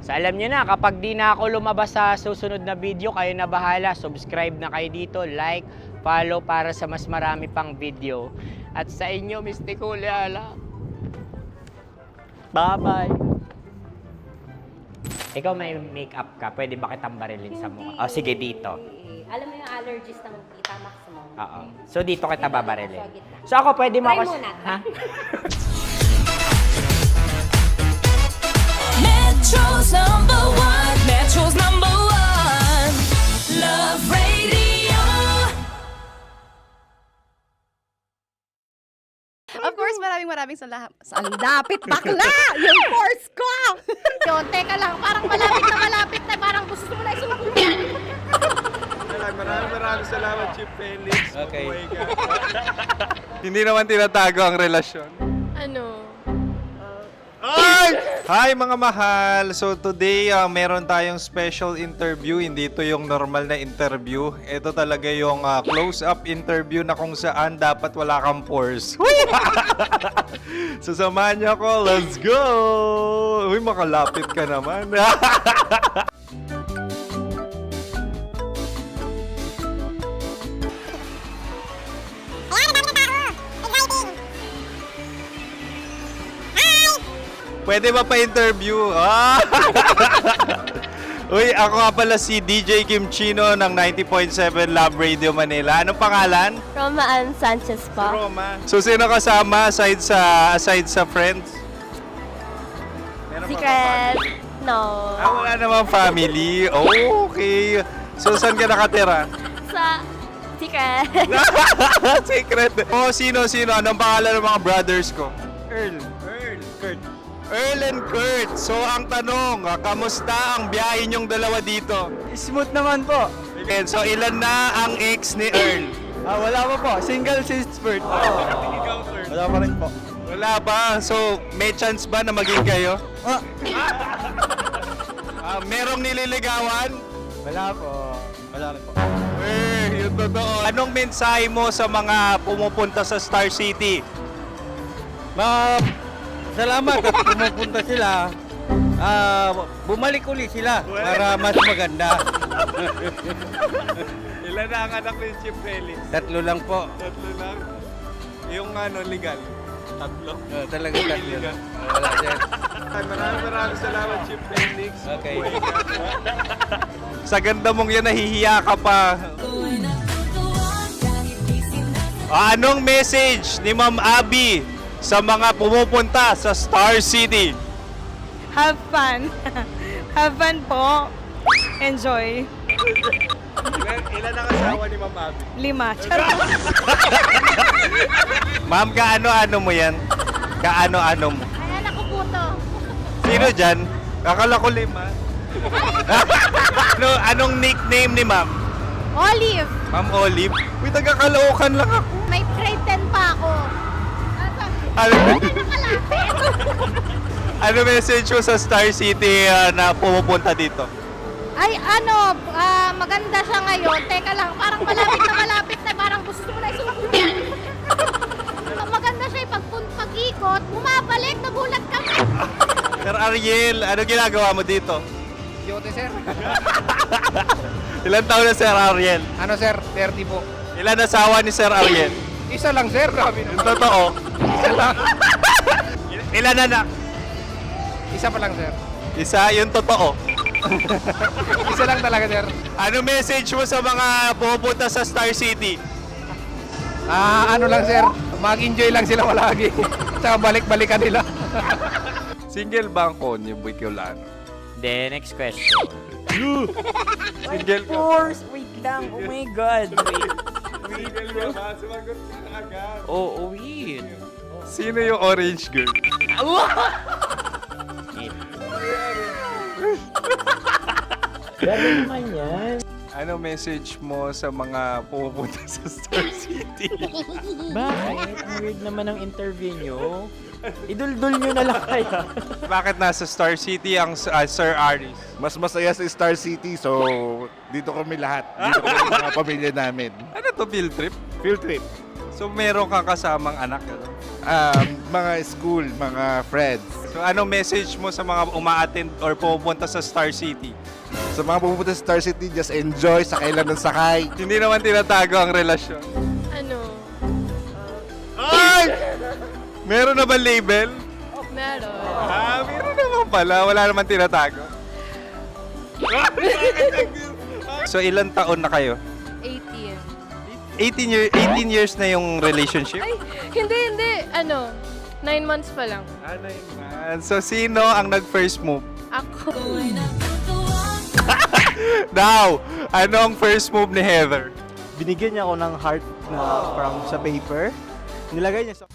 S6: So alam nyo na, kapag di na ako lumabas sa susunod na video, kayo na bahala. Subscribe na kayo dito, like, follow para sa mas marami pang video. At sa inyo, Miss Nicole Ayala. Bye-bye. Ikaw may makeup ka, pwede ba kitang barilin sa mukha? O sige, dito.
S18: Alam mo yung allergies ng Tita Max mo?
S6: Oo. So dito kita babarilin. So ako, pwede mo
S18: Try
S6: ako...
S18: muna.
S6: Ha?
S20: Metro's #1. Metro's #1. Love Radio.
S8: Of course, maraming salamat. Ang lapit bakla! Yung force ko! Yun, teka lang, parang malapit na, parang gusto mo na isumakuyan.
S7: Maraming salamat, Chief Felix.
S9: Okay.
S7: Mabuhay ka. Hindi naman tinatago ang relasyon.
S8: Ano?
S7: Ay! Hi mga mahal! So today, meron tayong special interview. Hindi ito yung normal na interview. Ito talaga yung close-up interview na kung saan dapat wala kang pores. So samahan niyo ako. Let's go! Uy, makalapit ka naman. Pwede ba pa-interview? Ah! Uy, ako nga pala si DJ Kim Chino ng 90.7 Love Radio Manila. Anong pangalan?
S12: Roma Ann Sanchez po.
S7: Roma. So, sino kasama aside sa friends? Meron pa ba
S12: Secret.
S7: family?
S12: No.
S7: Wala namang family. Oh, okay. So, saan ka nakatira?
S12: Sa Secret.
S7: Secret. Oh, sino? Anong pangalan ng mga brothers ko? Earl, Kurt. Earl and Kurt. So, ang tanong, kamusta ang biyahe niyong dalawa dito?
S11: Smooth naman po.
S7: And so, ilan na ang ex ni Earl?
S11: Wala pa po. Single since birth. Wala pa rin po.
S7: Wala ba? So, may chance ba na maging kayo? Merong nililigawan?
S11: Wala po. Wala rin po.
S7: Yung totoo. Anong mensahe mo sa mga pumupunta sa Star City?
S9: Salamat at pumupunta sila. Bumalik uli sila para mas maganda.
S7: Ilan na ang anak ni Chief Felix?
S9: 3 lang po.
S7: 3 lang? Yung legal? 3?
S9: Talaga 3 lang. Wala din.
S7: Maraming salamat, Chief Felix.
S9: Okay.
S7: Sa ganda mong yan, nahihiya ka pa. Anong message ni Ma'am Abby sa mga pumupunta sa Star City?
S16: Have fun. Have fun po. Enjoy.
S7: Ilan ang asawa ni Ma'am Abby?
S16: 5. Charot.
S7: Ma'am, kaano-ano mo yan? Kaano-ano mo?
S18: Ayan ako po to.
S7: Sino dyan? Akala ko 5. Anong nickname ni Ma'am?
S18: Olive.
S7: Ma'am Olive? Uy, taga-Caloocan lang ako.
S18: May grade 10 pa ako.
S7: Ano message mo sa Star City na pumupunta dito?
S18: Ay, maganda siya ngayon. Teka lang, parang malapit na, parang gusto mo na isumakuyan. Maganda siya, pag-ikot, bumabalik
S7: Ariel, ano ginagawa mo dito?
S9: Yote, sir.
S7: Ilan taon na Sir Ariel?
S9: Ano, sir? 30 po.
S7: Ilan asawa ni Sir Ariel?
S9: Isa lang, sir. Grabe
S7: Yung totoo.
S9: Isa lang.
S7: Ilan anak?
S9: Isa pa lang, sir.
S7: Isa, yung totoo.
S9: Isa lang talaga, sir.
S7: Ano message mo sa mga pupunta sa Star City?
S9: Ano lang, sir. Mag-enjoy lang sila palagi. Tsaka balik-balikan nila.
S7: Single ba ang Konyo Bicolano?
S6: Then, next question.
S7: Single ka?
S6: course! Wait lang. Oh my God. Wait.
S7: Sumagot ka agad.
S6: Oh, wait.
S7: Sino yung orange girl?
S6: Grabe naman yan.
S7: Ano message mo sa mga pupunta sa Star City?
S6: Bakit? Ang weird naman ang interview nyo. Idul-dul nyo na lang kaya.
S7: Bakit nasa Star City ang Sir Aris?
S10: Mas masaya sa Star City, so dito kami lahat. Dito kami mga pamilya namin.
S7: Ano to, field trip?
S10: Field trip.
S7: So meron kang kasamang anak? Ano?
S10: Mga school, mga friends.
S7: So ano message mo sa mga uma-attend or pupunta sa Star City?
S10: Sa mga pupunta sa Star City, just enjoy, sakay lang ng sakay.
S7: Hindi naman tinatago ang relasyon.
S16: Ano?
S7: Ay! Meron na ba label?
S16: Meron.
S7: Meron naman pala. Wala naman tinatago. So ilan taon na kayo?
S16: 18.
S7: 18 years na yung relationship?
S16: Ay, hindi. 9 months pa lang.
S7: 9 months. So sino ang nag-first move?
S16: Ako.
S7: Now, ano ang first move ni Heather?
S11: Binigyan niya ako ng heart na from sa paper. Nilagay niya sa...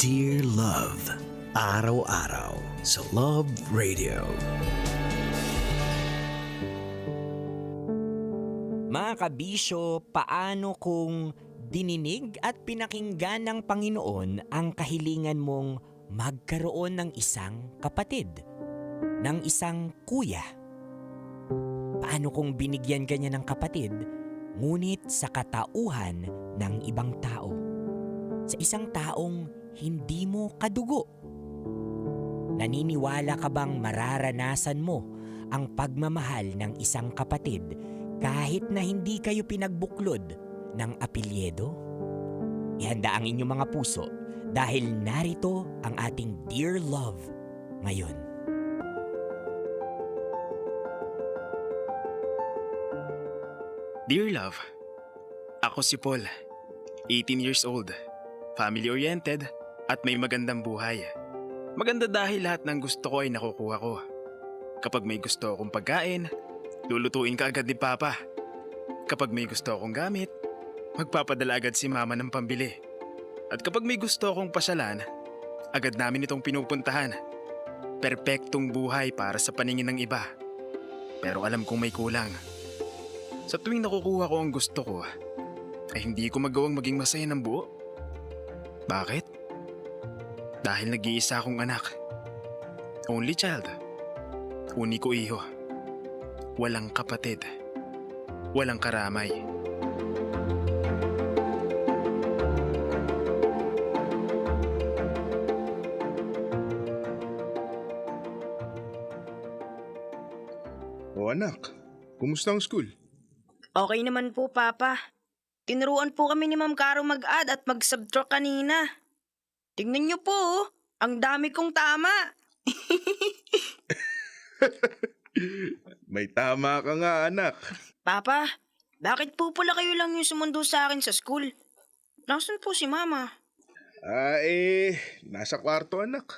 S13: Dear Love. Araw-araw sa Love Radio.
S19: Mga kabisyo, paano kung dininig at pinakinggan ng Panginoon ang kahilingan mong magkaroon ng isang kapatid, ng isang kuya? Paano kung binigyan ka niya ng kapatid, ngunit sa katauhan ng ibang tao? Sa isang taong hindi mo kadugo? Naniniwala ka bang mararanasan mo ang pagmamahal ng isang kapatid kahit na hindi kayo pinagbuklod ng apelyido? Ihanda ang inyong mga puso dahil narito ang ating Dear Love ngayon.
S21: Dear Love, ako si Paul, 18 years old, family-oriented at may magandang buhay. Maganda dahil lahat ng gusto ko ay nakukuha ko. Kapag may gusto akong pagkain, lulutuin ka agad ni Papa. Kapag may gusto akong gamit, magpapadala agad si Mama ng pambili. At kapag may gusto akong pasyalan, agad namin itong pinupuntahan. Perpektong buhay para sa paningin ng iba. Pero alam kong may kulang. Sa tuwing nakukuha ko ang gusto ko, ay hindi ko magawang maging masaya ng buo. Bakit? Dahil nag-iisa akong anak. Only child. Uniko iho. Walang kapatid. Walang karamay.
S22: O anak, kumusta ang school?
S23: Okay naman po, Papa. Tinuruan po kami ni Ma'am Caro mag-add at mag-subtract kanina. Tingnan niyo po, ang dami kong tama.
S22: May tama ka nga, anak.
S23: Papa, bakit po pala kayo lang yung sumundo sa akin sa school? Nasaan po si Mama?
S22: Nasa kwarto, anak.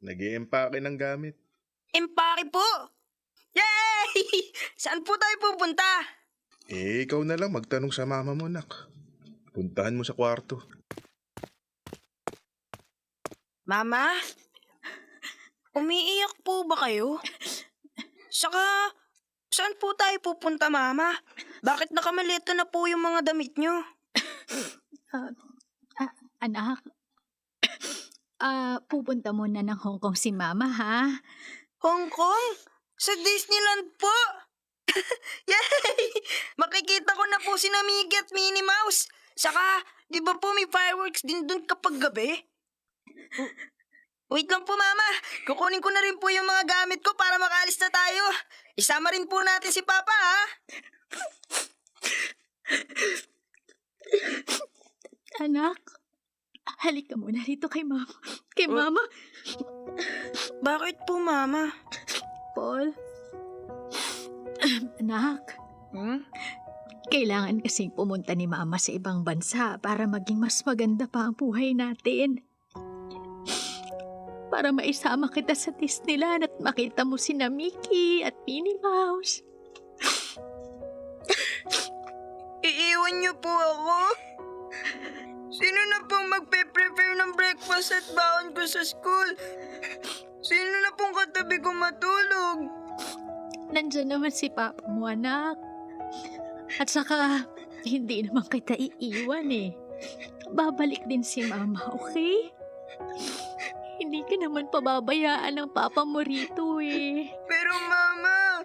S22: Nag-i-empake ng gamit.
S23: Empake po! Yay! Saan po tayo pupunta?
S22: Ikaw na lang magtanong sa mama mo, anak. Puntahan mo sa kwarto.
S23: Mama? Umiiyak po ba kayo? Saka, saan po tayo pupunta, Mama? Bakit nakamalito na po yung mga damit nyo?
S5: Anak, pupunta muna ng Hong Kong si Mama, ha?
S23: Hong Kong? Sa Disneyland po? Yay! Makikita ko na po si Miggy at Minnie Mouse. Saka, di ba po may fireworks din dun kapag gabi? Wait lang po, Mama. Kukunin ko na rin po yung mga gamit ko para makaalis na tayo. Isama rin po natin si Papa, ha?
S5: Anak, halika muna rito kay Mama. Kay Mama.
S23: Bakit po, Mama?
S5: Paul. Anak. Kailangan kasing pumunta ni Mama sa ibang bansa para maging mas maganda pa ang buhay natin. Para maisama kita sa Disneyland at makita mo si Mickey at Minnie Mouse.
S23: Iiwan niyo po ako? Sino na pong magpe-prepare ng breakfast at baon ko sa school? Sino na pong katabi ko matulog?
S5: Nandyan naman si Papa mo, anak. At saka, hindi naman kita iiwan eh. Babalik din si Mama, okay? Hindi ka naman pababayaan ng Papa mo rito eh.
S23: Pero Mama,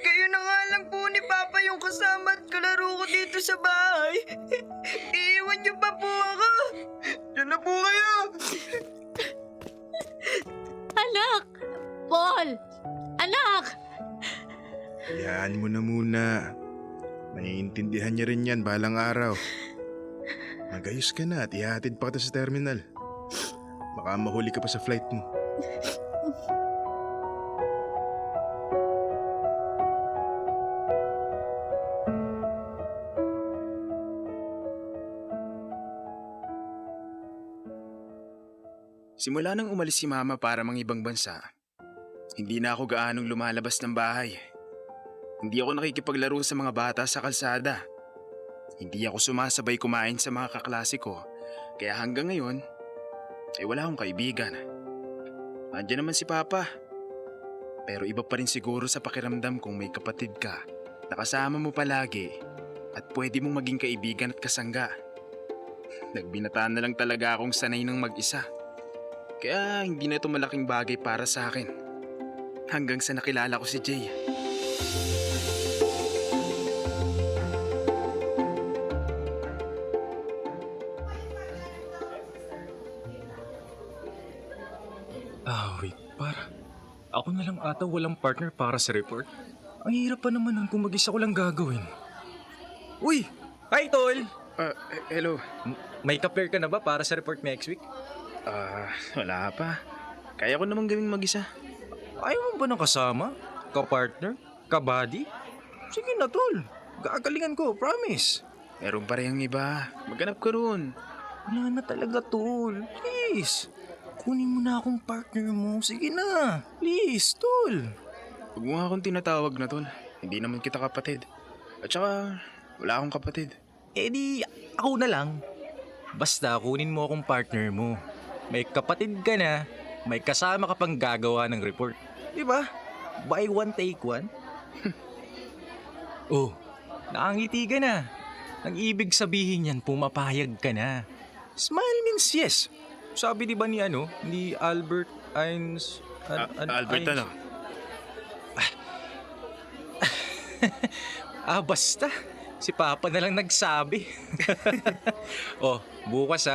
S23: kayo na nga lang po ni Papa yung kasama at kalaro ko dito sa bahay. Iiwan niyo pa po ako. Diyan na po kayo.
S5: Anak! Paul! Anak!
S22: Hayaan mo na muna. Maiintindihan niya rin yan balang araw. Magayos ka na at ihatid pa kita sa terminal. Baka mahuli ka pa sa flight mo.
S21: Simula nang umalis si Mama para mang ibang bansa, hindi na ako gaanong lumalabas ng bahay. Hindi ako nakikipaglaro sa mga bata sa kalsada. Hindi ako sumasabay kumain sa mga kaklase ko. Kaya hanggang ngayon, wala akong kaibigan. Andiyan naman si Papa. Pero iba pa rin siguro sa pakiramdam kung may kapatid ka na kasama mo palagi at pwede mong maging kaibigan at kasangga. Nagbinataan na lang talaga akong sanay ng mag-isa. Kaya hindi na ito malaking bagay para sa akin. Hanggang sa nakilala ko si Jay.
S2: Wait, ako na lang ata walang partner para sa report. Ang hirap pa naman nun kung mag-isa ko lang gagawin. Uy! Hi, Tol!
S21: Hello.
S2: May ka-pair ka na ba para sa report next week?
S21: Wala pa. Kaya ko namang gawing mag-isa.
S2: Ayaw mo ba ng kasama? Ka-partner? Ka-buddy? Sige na, Tol. Gagalingan ko, promise.
S21: Meron pa rin ang iba. Maghanap ka roon.
S2: Wala na talaga, Tol. Please. Kunin mo na akong partner mo. Sige na. Please, Tol.
S21: Huwag mo nga akong tinatawag na, Tol. Hindi naman kita kapatid. At saka, wala akong kapatid.
S2: Eh di, ako na lang. Basta kunin mo akong partner mo. May kapatid ka na, may kasama ka pang gagawa ng report. Di ba? Buy one, take one. Oh, nakangiti ka na. Ang ibig sabihin yan, pumapayag ka na. Smile means yes. Sabi di ba ni Albert Einstein?
S21: Albert ano?
S2: Basta. Si Papa na lang nagsabi. Oh, bukas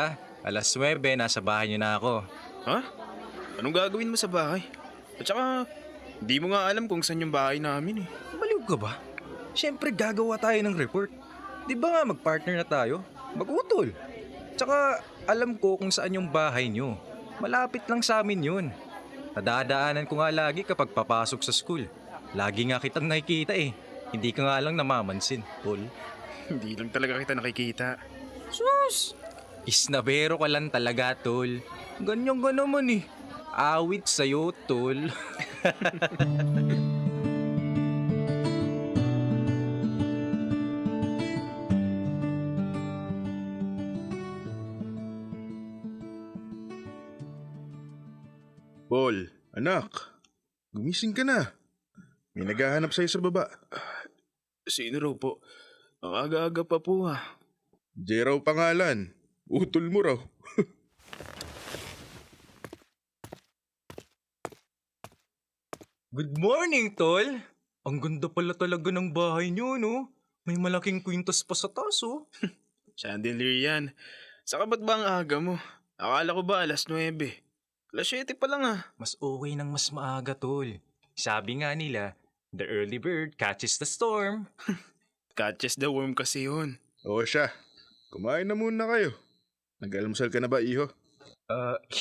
S2: alas 9, nasa bahay niyo na ako.
S21: Ha? Anong gagawin mo sa bahay? At saka, di mo nga alam kung saan yung bahay namin eh.
S2: Baliw ka ba? Siyempre gagawa tayo ng report. Di ba nga magpartner na tayo? Mag-utol. Tsaka alam ko kung saan yung bahay niyo. Malapit lang sa amin yun. Nadadaanan ko nga lagi kapag papasok sa school. Lagi nga kitang nakikita eh. Hindi ka nga lang namamansin, Tol.
S21: Hindi lang talaga kita nakikita.
S2: Sus! Isnabero ka lang talaga, Tol. Ganyan ka naman eh. Awit sa'yo, Tol.
S22: Paul, anak. Gumising ka na. May naghahanap sa'yo sa baba.
S21: Sino raw po? Ang aga-aga pa po
S22: Jay raw pangalan. Utol mo raw.
S2: Good morning, Tol. Ang ganda pala talaga ng bahay niyo, no? May malaking kwintas pa sa taas, oh.
S21: Chandelier yan. Saka ba't ba ang aga mo? Akala ko ba alas 9? Alas 7 pa lang
S2: Mas okay nang mas maaga, Tol. Sabi nga nila, the early bird catches the storm.
S21: Catches the worm kasi yun.
S22: Oo siya. Kumain na muna kayo. Nag-almusal ka na ba, iho?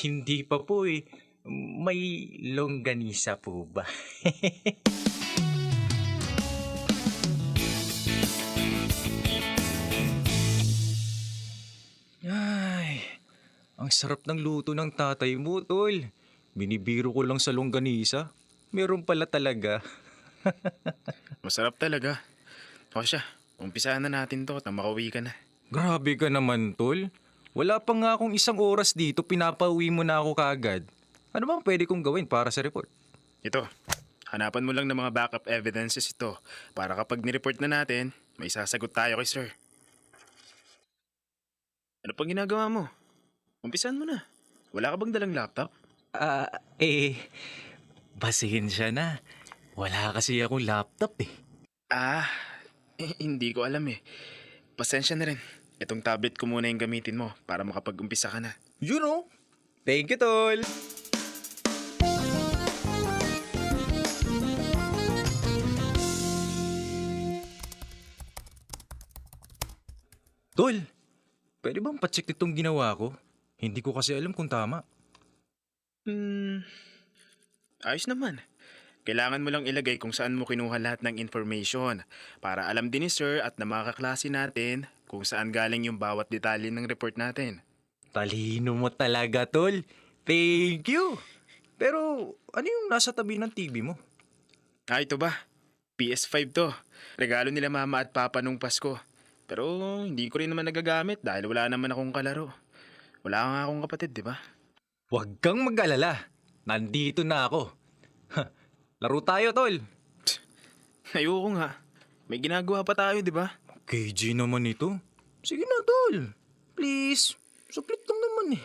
S2: Hindi pa po eh. May longganisa po ba? Ay, ang sarap ng luto ng tatay mo, Tol. Binibiro ko lang sa longganisa. Meron pala talaga.
S21: Masarap talaga. O siya, umpisahan na natin to at makauwi ka na.
S2: Grabe ka naman, Tol. Wala pa nga akong 1 oras dito, pinapauwi mo na ako kaagad. Ano bang pwede kong gawin para sa report?
S21: Ito, hanapan mo lang ng mga backup evidences ito para kapag nireport na natin, may sasagot tayo kay sir. Ano pang ginagawa mo? Umpisahan mo na. Wala ka bang dalang laptop?
S2: Basihin siya na. Wala kasi akong laptop eh.
S21: Hindi ko alam eh. Pasensya na rin. Itong tablet ko muna yung gamitin mo para makapag-umpisa ka na.
S2: You know? Thank you, Tol. Tol, pwede bang pacheck itong ginawa ko? Hindi ko kasi alam kung tama.
S21: Ayos naman. Kailangan mo lang ilagay kung saan mo kinuha lahat ng information para alam din ni sir at na mga kaklase natin kung saan galing yung bawat detalye ng report natin.
S2: Talino mo talaga, Tol. Thank you. Pero ano yung nasa tabi ng TV mo?
S21: Ito ba? PS5 to. Regalo nila mama at papa nung Pasko. Pero hindi ko rin naman nagagamit dahil wala naman akong kalaro. Wala nga akong kapatid, di ba?
S2: Huwag kang mag-alala. Nandito na ako. Laro tayo, tol.
S21: Ayoko nga. May ginagawa pa tayo, di ba?
S2: KG naman ito. Sige na, tol. Please. Suplit lang naman eh.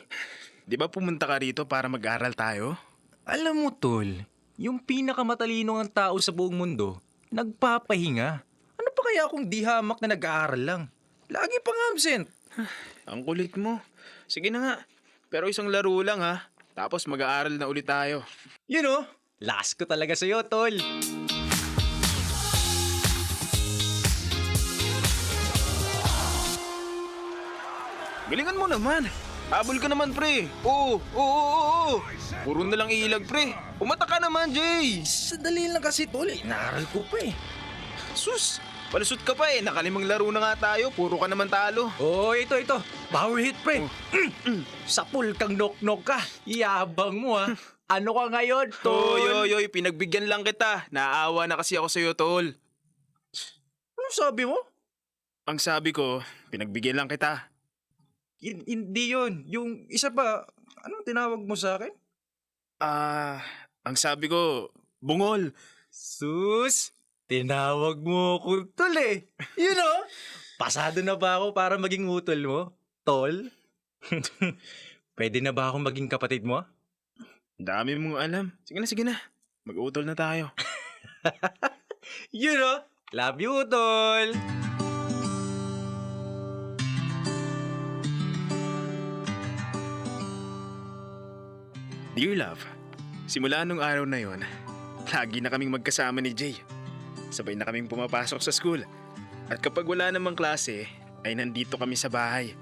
S21: Di ba pumunta ka rito para mag-aral tayo?
S2: Alam mo, tol, yung pinakamatalino ng tao sa buong mundo, nagpapahinga. Ano pa kaya kung di hamak na nag-aaral lang? Lagi pang absent.
S21: Ang kulit mo. Sige na nga. Pero isang laro lang ha. Tapos mag-aaral na ulit tayo.
S2: You know, last ko talaga sa'yo, tol.
S21: Galingan mo naman. Habol ka naman, pre. Oo. Puro na lang ilag, pre. Umata ka naman, Jay.
S2: Sadali lang kasi, tol. Inaaral ko pa eh.
S21: Sus, palusot ka pa eh. Nakalimang laro na nga tayo. Puro ka naman talo.
S2: Oh, ito. Power hit, pre. Sapul kang nok-nok ka. Yabang mo, ha. Ano ka ngayon, tol?
S21: Oy, pinagbigyan lang kita. Naawa na kasi ako sa'yo, tol.
S2: Ano sabi mo?
S21: Ang sabi ko, pinagbigyan lang kita.
S2: Hindi yun. Yung isa pa, anong tinawag mo sa akin?
S21: Ang sabi ko, bungol.
S2: Sus, tinawag mo ko tol eh. You know, pasado na ba ako para maging utol mo, tol? Pwede na ba akong maging kapatid mo?
S21: Dami mong alam. Sige na. Mag-utol na tayo.
S2: You know, love you, utol.
S21: Dear love, simula nung araw na yon, lagi na kaming magkasama ni Jay. Sabay na kaming pumapasok sa school. At kapag wala namang klase, ay nandito kami sa bahay.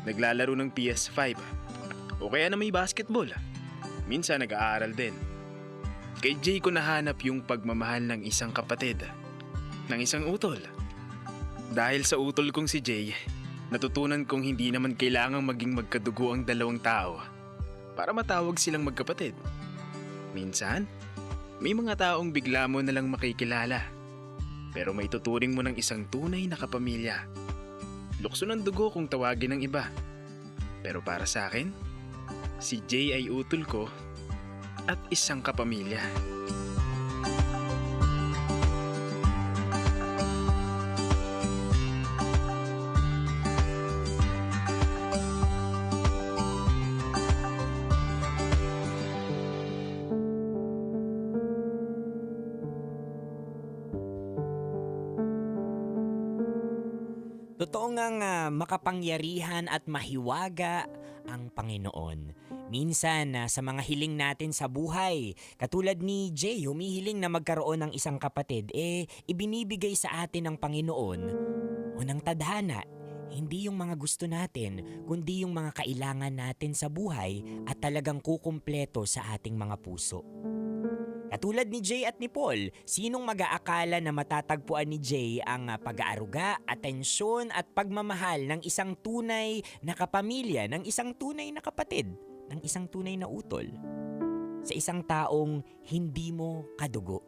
S21: Naglalaro ng PS5. O kaya na may basketball. Minsan nag-aaral din. Kay Jay ko nahanap yung pagmamahal ng isang kapatid. Ng isang utol. Dahil sa utol kong si Jay, natutunan kong hindi naman kailangang maging magkadugo ang dalawang tao para matawag silang magkapatid. Minsan, may mga taong bigla mo nalang makikilala. Pero may tuturing mo ng isang tunay na kapamilya. Lukso ng dugo kung tawagin ng iba. Pero para sa akin, si Jay ay utol ko at isang kapamilya.
S19: Totoo ngang makapangyarihan at mahiwaga ang Panginoon. Minsan sa mga hiling natin sa buhay, katulad ni Jay, humihiling na magkaroon ng isang kapatid, ibinibigay sa atin ng Panginoon unang tadhana. Hindi yung mga gusto natin, kundi yung mga kailangan natin sa buhay at talagang kukumpleto sa ating mga puso. Katulad ni Jay at ni Paul, sinong mag-aakala na matatagpuan ni Jay ang pag-aaruga, atensyon at pagmamahal ng isang tunay na kapamilya, ng isang tunay na kapatid, ng isang tunay na utol, sa isang taong hindi mo kadugo.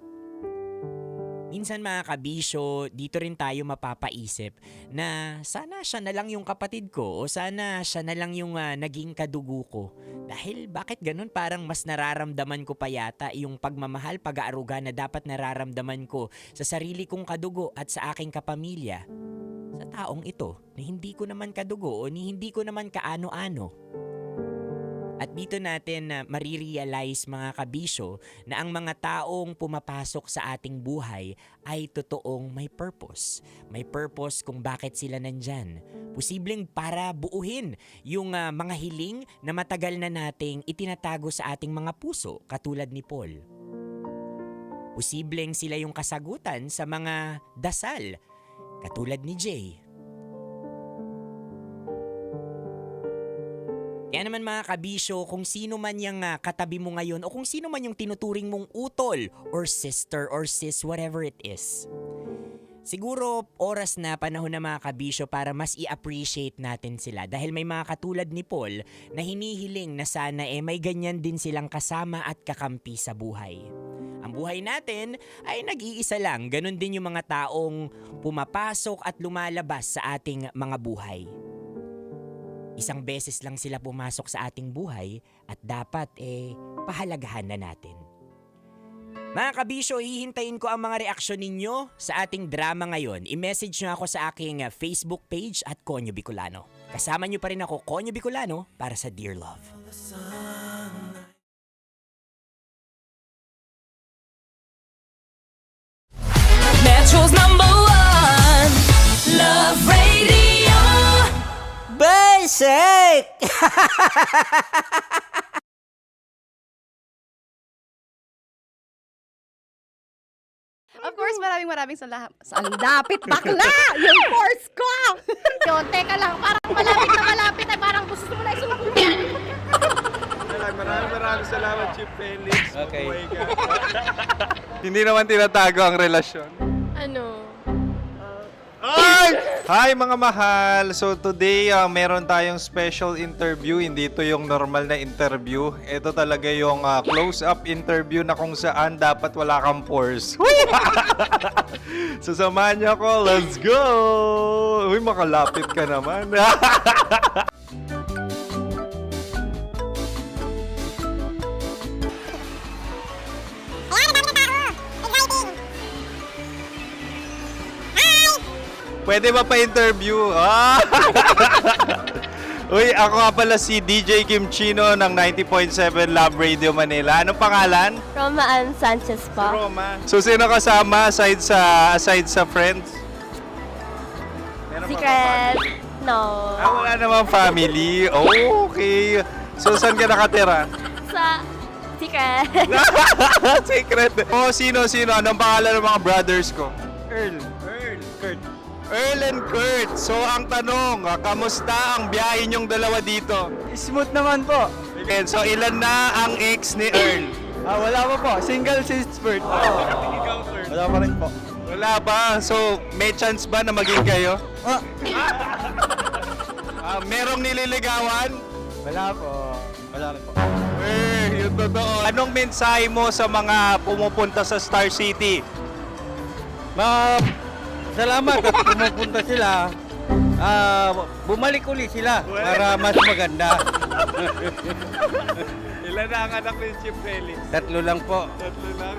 S19: Minsan mga kabisyo, dito rin tayo mapapaisip na sana siya na lang yung kapatid ko o sana siya na lang yung naging kadugo ko. Dahil bakit ganun, parang mas nararamdaman ko pa yata yung pagmamahal, pag-aaruga na dapat nararamdaman ko sa sarili kong kadugo at sa aking kapamilya. Sa taong ito na hindi ko naman kadugo o ni hindi ko naman kaano-ano. At dito natin marirealize mga kabisyo na ang mga taong pumapasok sa ating buhay ay totoong may purpose. May purpose kung bakit sila nandyan. Posibleng para buuhin yung mga hiling na matagal na nating itinatago sa ating mga puso, katulad ni Paul. Posibleng sila yung kasagutan sa mga dasal, katulad ni Jay. Kaya naman mga kabisyo, kung sino man yung katabi mo ngayon o kung sino man yung tinuturing mong utol or sister or sis, whatever it is. Siguro oras na, panahon na mga kabisyo para mas i-appreciate natin sila dahil may mga katulad ni Paul na hinihiling na sana may ganyan din silang kasama at kakampi sa buhay. Ang buhay natin ay nag-iisa lang, ganun din yung mga taong pumapasok at lumalabas sa ating mga buhay. Isang beses lang sila pumasok sa ating buhay at dapat pahalagahan na natin. Mga kabisyo, hihintayin ko ang mga reaksyon ninyo sa ating drama ngayon. I-message nyo ako sa aking Facebook page at Konyo Bicolano. Kasama nyo pa rin ako, Konyo Bicolano, para sa Dear Love.
S20: Metro's #1 Love Radio.
S1: Basic!
S8: Of course, maraming salamat. Ang lapit bakla! Yung force ko! Yun, teka lang, parang malapit na parang gusto mo na isulat.
S7: Maraming salamat, Chief Felix.
S9: Okay.
S7: Hindi naman tinatago ang relasyon.
S8: Ano?
S7: Hi mga mahal! So today, meron tayong special interview. Hindi ito yung normal na interview. Ito talaga yung close-up interview na kung saan dapat wala kang pores. So samahan niyo ako. Let's go! Uy, makalapit ka naman. Pwede ba pa-interview? Uy, ako nga pala si DJ Kim Chino ng 90.7 Love Radio Manila. Anong pangalan?
S18: Roma Ann Sanchez po.
S7: Roma. So, sino kasama aside sa friends? Meron pa ba
S18: Secret.
S7: family?
S18: No.
S7: Wala namang family. Oh, okay. So, saan ka nakatira?
S18: Sa secret.
S7: Secret. Oh, sino? Anong pangalan ng mga brothers ko? Kurt. Earl and Kurt. So, ang tanong, kamusta ang biyahe niyong dalawa dito?
S11: Smooth naman po.
S7: Okay, so ilan na ang ex ni Earl?
S11: Wala pa po. Single since birth. Wala pa rin po.
S7: Wala ba? So, may chance ba na maging kayo? Merong nililigawan?
S11: Wala po. Wala rin po.
S7: Yung totoo. Anong mensahe mo sa mga pumupunta sa Star City?
S9: Salamat at pumupunta sila. Bumalik uli sila para mas maganda.
S7: Ilan na ang anak ni Chief Felix?
S9: 3 lang po.
S7: 3 lang?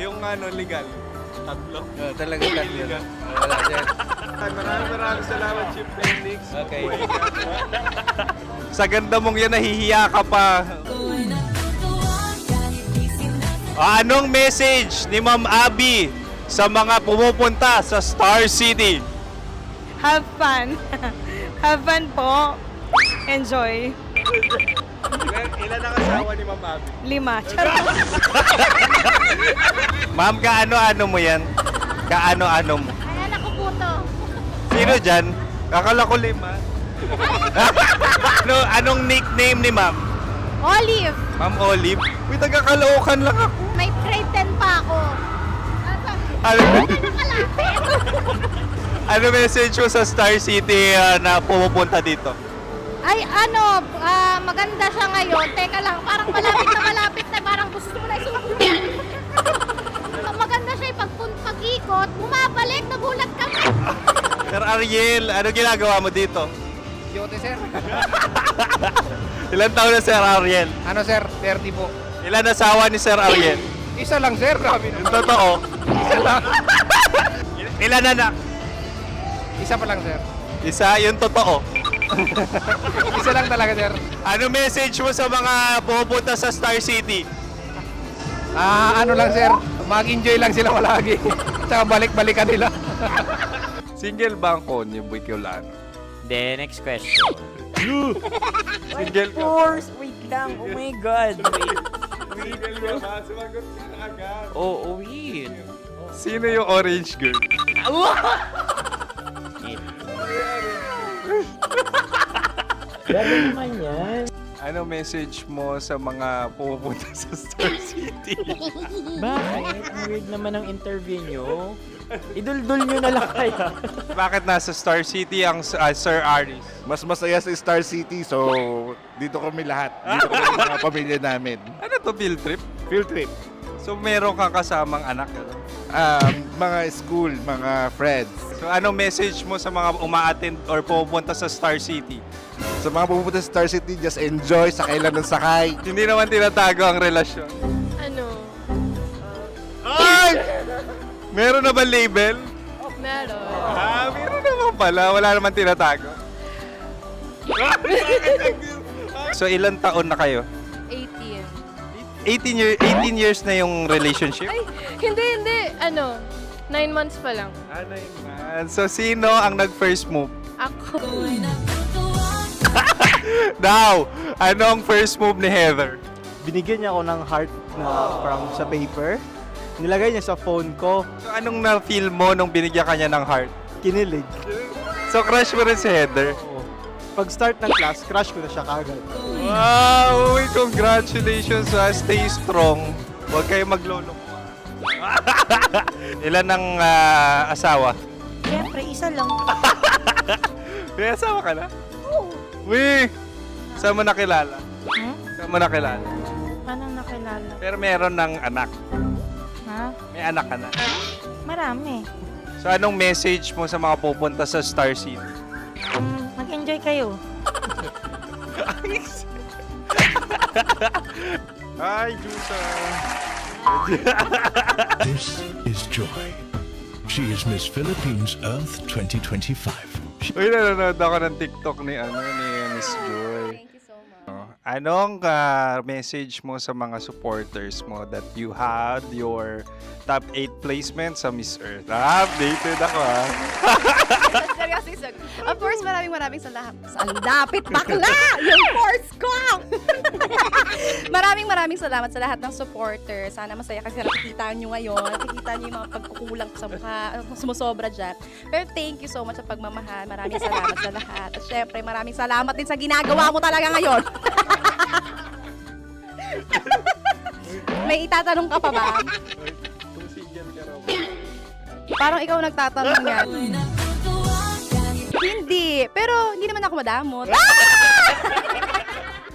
S7: Yung legal? 3?
S9: Talaga 3 lang. Wala sir.
S7: Maraming salamat, Chief Felix.
S9: Okay.
S7: Sa ganda mong yan, nahihiya ka pa. Anong message ni Ma'am Abby sa mga pumupunta sa Star City?
S8: Have fun. Have fun po. Enjoy.
S7: Ilan ang asawa ni Ma'am Abby?
S8: 5.
S7: Ma'am, kaano-ano mo yan? Kaano-ano mo?
S18: Ay, anak ko po to.
S7: Sino dyan? Akala ko 5. Anong nickname ni Ma'am?
S18: Olive.
S7: Ma'am Olive? Uy, taga-Caloocan lang ako.
S18: May grade 10 pa ako.
S7: Ano message mo sa Star City na pumupunta dito?
S18: Ay, maganda siya ngayon. Teka lang, parang malapit na, parang gusto mo na isulat. Maganda siya pag-ikot, bumabalik, nagulat ka.
S7: Sir Ariel, ano ginagawa mo dito?
S11: Yote sir.
S7: Ilan taon na Sir Ariel?
S11: Ano sir? 30 po.
S7: Ilan asawa ni Sir Ariel?
S11: Isa lang sir. Grabe
S7: Yung totoo?
S11: Isa lang.
S7: Ilan anak?
S11: Isa pa lang sir.
S7: Isa, yung totoo.
S11: Isa lang talaga sir.
S7: Ano message mo sa mga pumupunta sa Star City?
S11: Ano lang sir. Mag-enjoy lang sila palagi. Tsaka balik-balikan nila.
S7: Single ba ang Konyo Bicolano?
S6: Then, next question.
S7: Single ka?
S6: Wait lang. Oh my God.
S7: Single ka ba? Sumagot ka na agad.
S6: Oh, wait.
S7: Sino yung orange girl?
S6: Gano'n naman yan.
S7: Ano message mo sa mga pumupunta sa Star City?
S6: Bakit? Ang weird naman ang interview nyo. Iduldul nyo na lang kaya.
S7: Bakit nasa Star City ang Sir Aris?
S10: Mas masaya sa Star City, so dito kami lahat. Dito kami mga pamilya namin.
S7: Ano to, field trip?
S10: Field trip.
S7: So meron kang kasamang anak?
S10: Mga school, mga friends.
S7: So anong message mo sa mga uma-attend or pumupunta sa Star City?
S10: Sa mga pupunta sa Star City, just enjoy, sakay lang ng sakay.
S7: Hindi naman tinatago ang relasyon.
S16: Ano?
S7: Ay! Meron na ba label?
S16: Meron.
S7: Meron naman pala. Wala naman tinatago. So, ilang taon na kayo?
S16: 18.
S7: 18 years na yung relationship?
S16: Ay, hindi. 9 months pa lang.
S7: 9 months. So, sino ang nag-first move?
S16: Ako.
S7: Now, ano ang first move ni Heather?
S11: Binigyan niya ako ng heart na from sa paper. Nilagay niya sa phone ko.
S7: So, anong na-feel mo nung binigyan ka niya ng heart?
S11: Kinilig.
S7: So, crush mo rin si Heather?
S11: Oo. Pag-start ng class, crush ko na siya kagad.
S7: Wow! Uy, congratulations ha. Stay strong. Huwag kayo maglolo. Ilan ang asawa?
S23: Siyempre, isa lang.
S7: May asawa ka na? Oo. Uy! Saan mo nakilala? Saan mo nakilala?
S23: Paano nakilala?
S7: Pero meron ng anak.
S23: Ha?
S7: May anak ka na.
S23: Marami.
S7: So, anong message mo sa mga pupunta sa Star City?
S23: Mag-enjoy kayo.
S7: Hi, Jusa!
S13: This is Joy. She is Miss Philippines Earth 2025.
S7: Uy, nanonood ako ng TikTok ni Miss Joy.
S16: Thank you so much.
S7: Anong message mo sa mga supporters mo that you had your top 8 placement sa Miss Earth? Updated ako
S8: Seryoso. Of course, maraming salamat. Sa lapit bakla! Yung course ko! maraming salamat sa lahat ng supporters. Sana masaya kasi nakikita nyo ngayon. Nakikita nyo yung mga pagkukulang sa mukha, sumusobra dyan. Pero thank you so much sa pagmamahal. Maraming salamat sa lahat. At syempre, maraming salamat din sa ginagawa mo talaga ngayon. May itatanong ka pa ba? Parang ikaw nagtatanong yan. Hindi. Pero hindi naman ako madamot.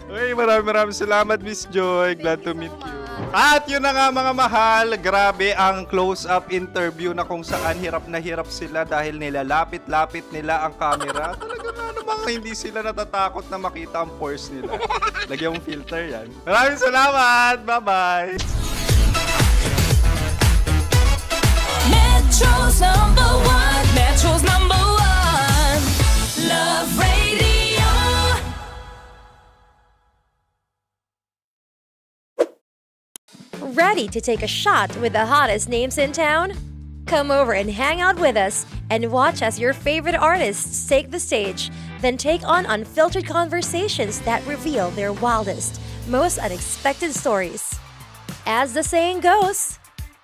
S7: Uy, maraming salamat, Miss Joy. Glad to meet you. At yun na nga mga mahal, grabe ang close-up interview na kung saan hirap na hirap sila dahil nilalapit-lapit nila ang camera. Talagang ano bang hindi sila natatakot na makita ang pores nila. Lagyan mong filter yan. Maraming salamat! Bye-bye!
S20: Metro's #1, Metro's #1, Love Radio.
S12: Ready to take a shot with the hottest names in town? Come over and hang out with us and watch as your favorite artists take the stage, then take on unfiltered conversations that reveal their wildest, most unexpected stories. As the saying goes,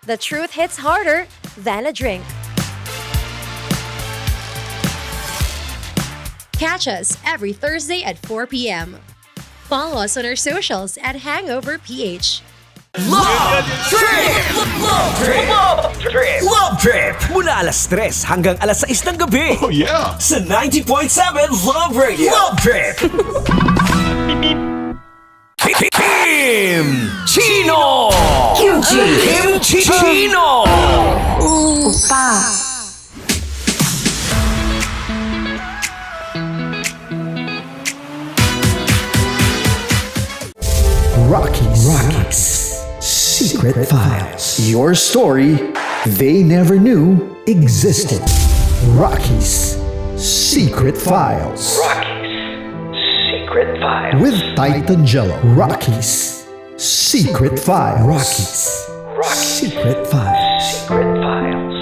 S12: the truth hits harder than a drink. Catch us every Thursday at 4 p.m. Follow us on our socials at Hangover PH.
S13: Love Trip! Love Trip! Love Trip! Love Trip! Mula alas 3 hanggang alas 6 ng gabi. Oh yeah! Sa 90.7 Love Radio. Love Trip! Kim Chino! Kim Chino!
S18: Opa.
S13: Rockies. Secret Files. Your story they never knew existed. Rockies. Secret Files. Secret Files. With Titan Jello. Rockies. Secret Files. Rockies. Secret Files. Secret Files.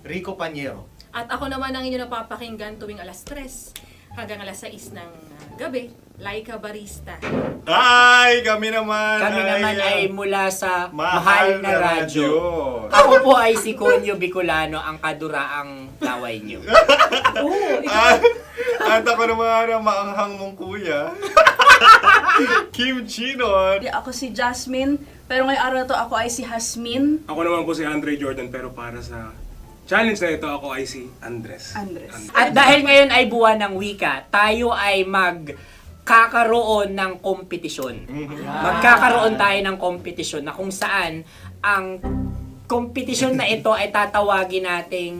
S14: Rico Panyero.
S16: At ako naman ang inyo napapakinggan tuwing alas 3 hanggang alas 6 ng gabi, Laika Barista.
S7: Hi! Kami naman
S6: ay mula sa Mahal na Radyo. Ako po ay si Conyo Bicolano, ang kaduraang laway nyo.
S7: At ako naman ang maanghang mong kuya. Kim Chino.
S15: Ako si Jasmine, pero ngayong araw na to ako ay si Hasmin.
S17: Ako naman po si Andre Jordan, pero para sa challenge na ito, ako ay si Andres.
S6: At dahil ngayon ay buwan ng wika, tayo ay magkakaroon ng kompetisyon. Magkakaroon tayo ng kompetisyon na kung saan ang kompetisyon na ito ay tatawagin nating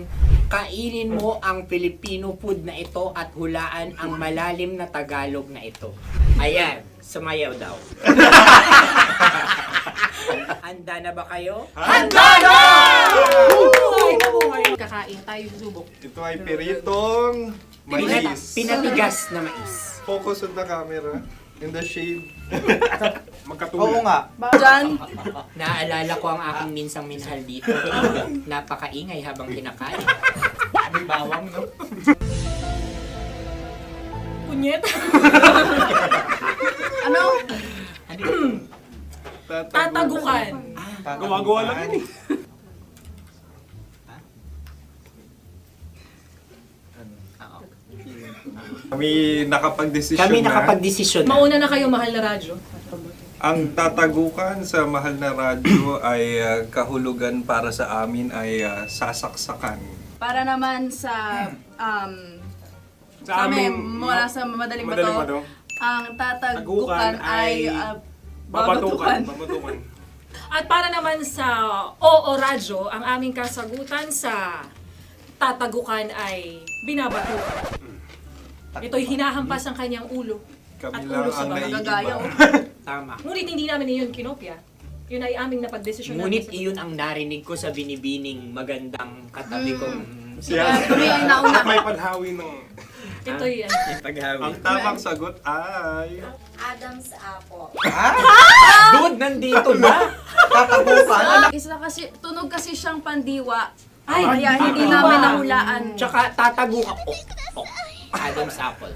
S6: kainin mo ang Filipino food na ito at hulaan ang malalim na Tagalog na ito. Ayan, sumayaw daw. Handa na ba kayo?
S7: Handa na!
S16: Buhay na buhay. Kakain tayo susubok.
S7: Ito ay piritong mais.
S6: Pinatigas na mais.
S7: Focus on the camera. In the shade.
S11: Oo nga.
S16: Diyan.
S6: Naaalala ko ang aking minsang minahal dito. Napakaingay habang kinakain. May bawang, no?
S16: Punyet. Ano? Tatagukan.
S17: Gawa-gawa lang yun eh.
S7: Kami nakapag-desisyon
S6: Kami nakapag-desisyon na.
S16: Mauna na kayo, mahal na radyo.
S7: Ang tatagukan sa mahal na radyo ay kahulugan para sa amin ay sasaksakan.
S15: Para naman sa
S17: Sa amin,
S15: mula sa madaling
S17: Madaling
S15: bato,
S17: Bato.
S15: ang tatagukan ay
S17: babatukan.
S15: babatukan.
S16: At para naman sa Oo Radyo, ang aming kasagutan sa tatagukan ay binabatukan. Ito'y hinahampas ang kanyang ulo.
S7: Kami
S16: At
S7: lang
S16: ulo sa
S7: ang
S16: mga
S7: naiiba.
S16: gagayaw.
S6: Tama.
S16: Ngunit hindi namin iyon kinopya. Yun ay aming napagdesisyon
S6: Ngunit iyon ang narinig ko sa binibining magandang katabi kong
S15: Kami ang nauna.
S17: May panhawi ng...
S16: Ito'y
S7: Ang tamang sagot ay...
S12: Adam's apple.
S6: Dude, nandito ba?
S15: Isa kasi, tunog kasi siyang pandiwa.
S16: Ay,
S15: Kaya hindi namin nahulaan.
S6: Tsaka tatagukan. Adam's apple.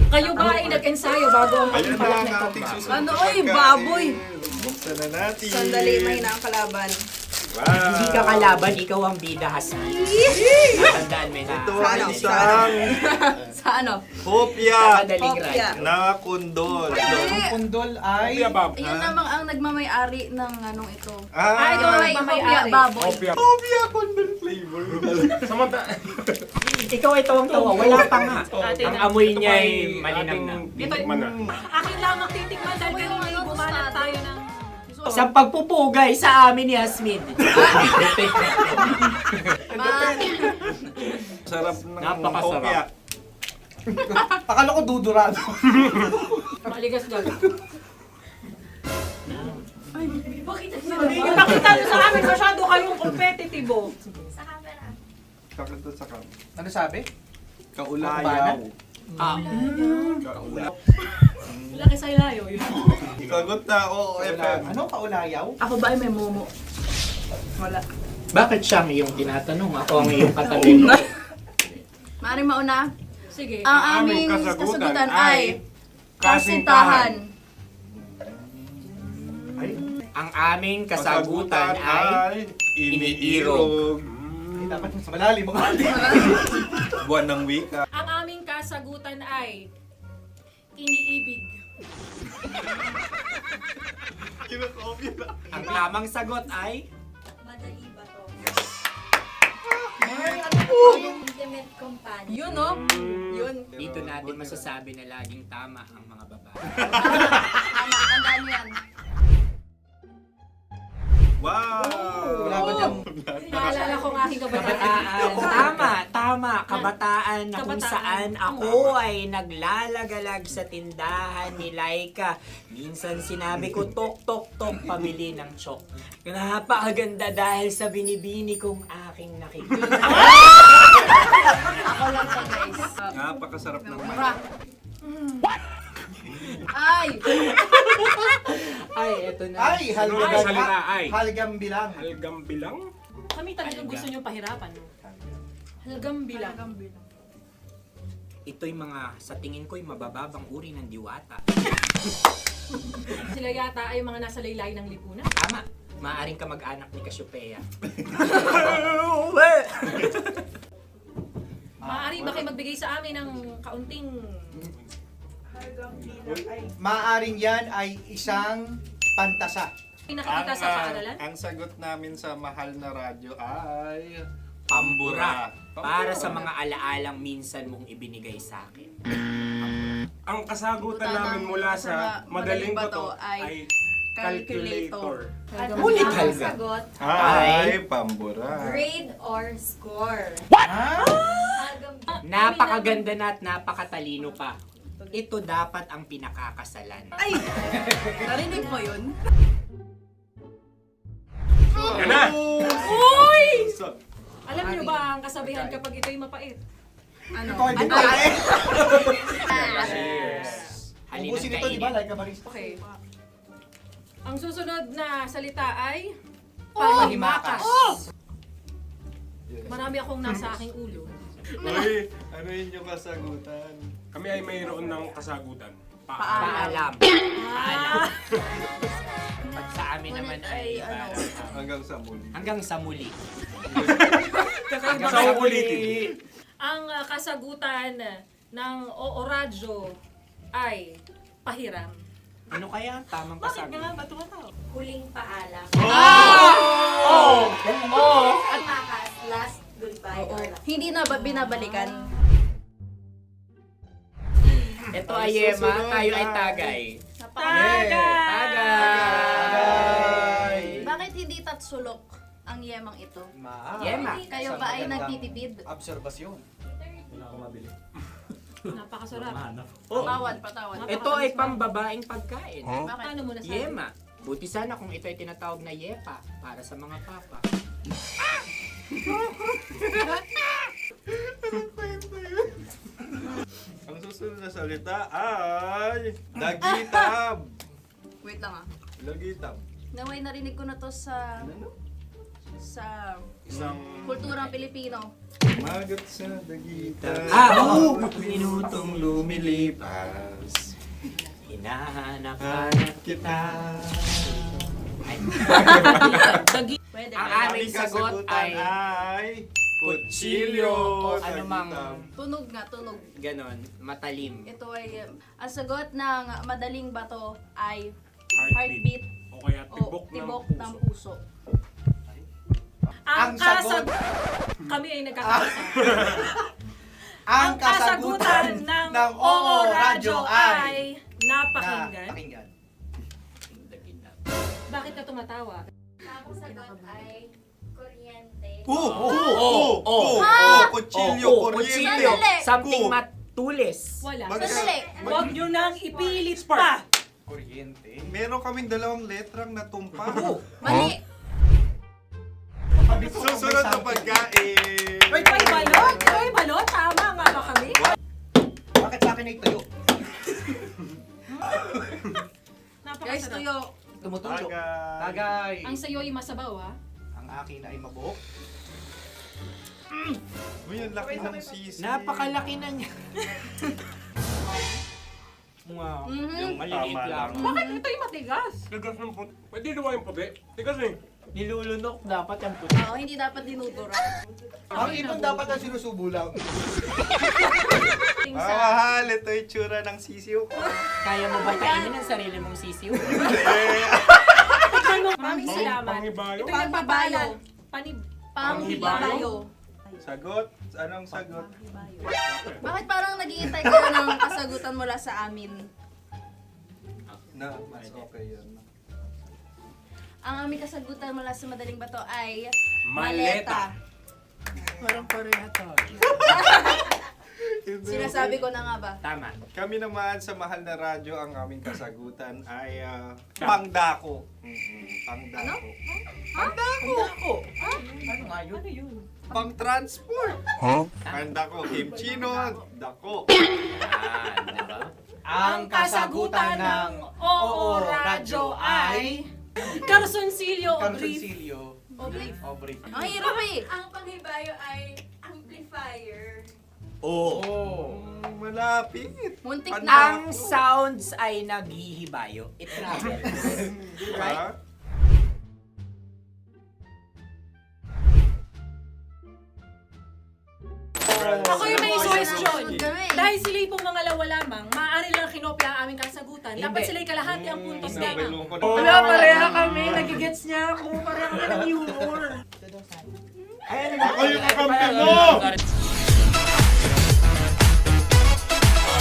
S16: Kayo ba ay nag-ensayo bago ang
S7: Ayan na
S16: pagpalat
S7: ang
S16: nito?
S7: ating susunod
S15: Ano,
S7: na
S15: oy,
S7: pagkain.
S15: baboy.
S7: Buksan na natin.
S15: Sandali, may na ang kalaban.
S7: Wow.
S6: Hindi ka kalaban, ikaw ang bida, Hasmi. Natandaan mo na.
S7: Ito ay isang
S15: Sa ano?
S7: hopya
S6: Madaling
S15: Hopya.
S6: radyo.
S7: na kundol.
S11: Ang pundol ay...
S15: Yun namang ang nagmamayari ng anong ito.
S7: Ah,
S15: Ito ay hopya baboy.
S7: hopya kundol flavor.
S6: Ikaw ay tawang-tawa, wala pa nga.
S16: Ate
S6: Ang
S16: na.
S6: amoy niya ay malinang na.
S17: Titikman na.
S16: Akin lamang titikman dahil kayo ngayon bumanat tayo ng...
S6: Sa pagpupugay sa amin ni Hasmin.
S7: Sarap ng
S6: Napakasarap.
S7: hopya.
S11: Akala ko dudurado.
S16: Maligas gag. Ipakita nyo sa amin, masyado kayong competitive.
S7: Kakanta sa kam.
S11: Ano sabi?
S7: Kaulayaw.
S16: Laki sa ilayo yun.
S7: Sagot na, oo, FM.
S11: Ano kaulayaw?
S15: Ako ba ay may momo? Wala.
S6: Bakit siya ang iyong tinatanong? Ako ang iyong katabi.
S15: Maaaring mauna.
S16: Sige.
S15: Ang aming kasagutan ay kasintahan.
S6: Ang aming kasagutan ay iniirog.
S11: Dapat sa malalim mga
S7: Buwan ng wika.
S16: Ang aming kasagutan ay iniibig.
S6: Ang tamang sagot ay
S12: Madali ba to?
S18: Intimate companion.
S15: Yun, no? Yun.
S6: dito natin masasabi na laging tama ang mga babae.
S15: Tama, tandaan mo yan.
S7: Wow!
S11: Wala ba dyan?
S16: Naalala ko ang aking kabataan.
S6: Tama. Kabataan na kung
S16: Kabataan.
S6: saan ako ay naglalagalag sa tindahan ni Laika. Minsan sinabi ko, tok, pamili ng chok. Napakaganda dahil sa binibini kong aking nakikita.
S15: Ako lang siya, guys.
S7: Napakasarap ng
S15: Mura. Ay!
S6: Ay, eto na.
S11: Ay,
S17: Ay, salita, ay.
S11: halgam bilang.
S17: Halgam bilang?
S16: Kami talagang gusto nyo pahirapan. Halgam bilang.
S6: Ito'y mga, sa tingin ko'y mabababang uri ng diwata.
S16: Sila yata ay mga nasa laylay ng lipunan.
S6: Tama. Maaring ka mag-anak ni Cassiopeia.
S16: Maaari ba kayo magbigay sa amin ng kaunting...
S11: Maaring yan ay isang pantasa.
S16: Nakikita sa paaralan?
S7: Ang sagot namin sa mahal na radyo ay...
S6: Pambura. Para sa mga alaalang minsan mong ibinigay sa akin.
S17: Ang kasagutan namin mula sa Madaling Bato ay
S15: Calculator.
S18: At ang
S7: Ulit
S18: tamang
S7: ka.
S18: sagot,
S7: Ay, pambura.
S18: grade or score.
S19: Napakaganda na at napakatalino pa. Ito dapat ang pinakakasalan.
S15: Ay! Narinig mo yun?
S17: Yan na!
S16: Uy! Alam niyo ba ang kasabihan kapag ito'y mapait?
S15: Ano?
S19: Ubusin ito, di ba?
S16: Okay. Ang susunod na salita ay panghimakas. Marami akong nasa aking ulo.
S7: Uy, ano yun yung kasagutan?
S17: Kami ay mayroon ng kasagutan.
S19: Paalam. Pag sa amin naman ay
S7: Hanggang sa muli.
S19: hanggang sa muli.
S17: Sa ulitin.
S16: Ang kasagutan ng Oo Radyo ay pahiram.
S19: Ano kaya ang tamang kasagutan?
S18: Huling paalam.
S19: Oh!
S18: Panghimakas, last goodbye or last.
S15: Hindi na ba binabalikan?
S19: Ito ay Yema, tayo ay Tagay.
S16: Tagay!
S15: Bakit hindi tatsulok ang yemang ito?
S19: Yema.
S15: Kayo ba ay nagtitipid?
S11: Obserbasyon.
S16: Napakasarap.
S15: Patawan.
S19: Ito ay pambabaeng pagkain.
S16: Paano mo nasabi?
S19: Yema. Buti sana kung ito ay tinatawag na Yepa para sa mga papa.
S7: Ang susunod na salita ay dagitab.
S15: Wait lang ah.
S7: Dagitab.
S15: Naway narinig ko na to sa
S7: Isang
S15: kulturang Pilipino.
S7: magat sa dagitab.
S19: Oo!
S7: Minutong lumilipas.
S19: Hinahanap-hanap kita.
S15: Pwede.
S19: Ang aming sagot ay kutsilyo o anumang
S15: Tunog nga, tunog.
S19: ganon, matalim.
S15: Ito ay, ang sagot ng madaling bato ay
S17: Heartbeat.
S15: heartbeat
S17: O kaya
S15: o
S17: tibok
S15: tibok
S17: ng
S15: ng
S17: puso.
S15: puso.
S16: Ang kasagutan... Kami ay nagkakasa. Ang kasagutan ng Oo Radyo ay napakinggan. Bakit ka tumatawa?
S18: Tamang sagot ay kuryente.
S7: Kutsilyo, kuryente.
S15: Sandali.
S19: Something matulis.
S16: Wala.
S15: Sandali.
S16: Huwag nyo nang ipilit pa.
S11: Kuryente.
S7: Meron kaming dalawang letrang natumpa.
S15: Mali.
S7: Susunod na pagkain.
S16: May balot? May balot? Tama nga ba kami?
S11: Bakit sa akin ay tuyo?
S15: Guys,
S16: Napakasarap.
S15: tuyo.
S11: Tumutulo.
S7: Tagay.
S11: Tagay.
S16: Ang sayo ay masabaw, ha?
S11: Ang akin ay mabuhok.
S7: Uy, ang laki ng sisi.
S19: Napakalaki na niya. Wow. Yung maliliit
S7: Tama
S19: lang.
S7: lang.
S16: Bakit ito'y matigas?
S17: Tigas ng puti. Pwede naman yung puti. Tigas eh.
S19: Nilulunok dapat yung puti.
S15: Oo, hindi dapat dinudura.
S11: Ang ibon dapat ang sinusubo lang.
S7: Mahal, ito yung tsura ng sisiw ko.
S19: Kaya mo ba kainin ang sarili mong sisiw?
S16: Maraming salamat.
S17: Panghibayo.
S16: Ito'y nagpapalan.
S15: Panghibayo.
S7: Sagot? Anong sagot?
S15: Bakit parang nag-iintay ka na ng kasagutan mula sa amin?
S7: Na, mas okay yun.
S15: Ang aming kasagutan mula sa Madaling Bato ay
S17: Maleta.
S19: Parang pareha to.
S15: Sinasabi ko na nga ba?
S19: Tama.
S7: Kami naman sa Mahal na Radyo, ang aming kasagutan ay pangdako. Pangdako.
S19: Pangdako. Ano nga yun? Ano yun?
S7: Pang-transport. Pangdako, kimchino, dako.
S19: Diba?
S16: Ang kasagutan ng Oo Radyo ay... Carsoncillo o brief.
S11: Obrief.
S15: Ang hirap eh.
S18: Ang panghibayo ay amplifier.
S7: Malapit.
S15: Muntik
S7: Pangdako.
S15: na.
S19: Ang sounds ay naghihibayo. It travels.
S7: Diba?
S16: Ako yung may suggestion.
S15: Kami.
S16: Dahil sila pong mga lawa lamang, maaari lang kinopya ang aming kasagutan. Dapat
S19: Hindi.
S16: sila'y kalahati ang puntos lamang.
S19: Wala, pareha kami. Nagigets niya ako. Pareha kami ng humor.
S7: Ako yung kakampi mo!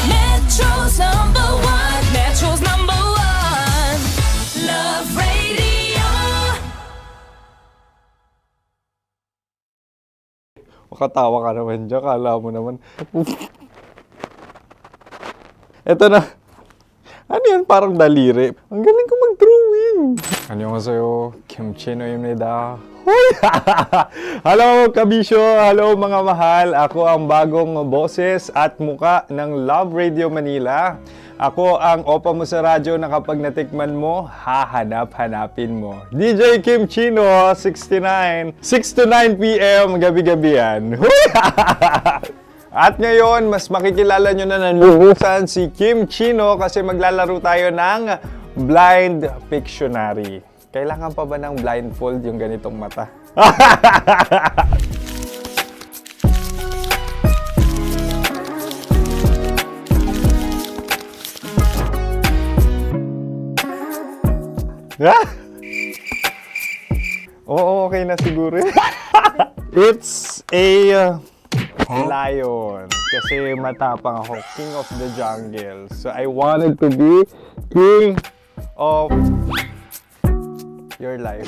S20: Metro's number one. Metro's number one. Love
S7: Makatawa ka naman dyan. Kala mo naman. Ito na. Ano yan? Parang daliri. Ang galing ko mag-drawing. 안녕하세요. 김치노입니다. Hello, kabisyo! Hello, mga mahal! Ako ang bagong boses at muka ng Love Radio Manila. Ako ang opa mo sa radyo na kapag natikman mo, hahanap-hanapin mo. DJ Kim Chino, 69. 6 to 9 p.m. gabi-gabi yan. At ngayon, mas makikilala nyo na ng lubusan si Kim Chino kasi maglalaro tayo ng Blind Pictionary. Kailangan pa ba ng blindfold yung ganitong mata? Oo, okay na siguro. It's a lion. Kasi matapang ako. King of the jungle. So I wanted to be king of your life.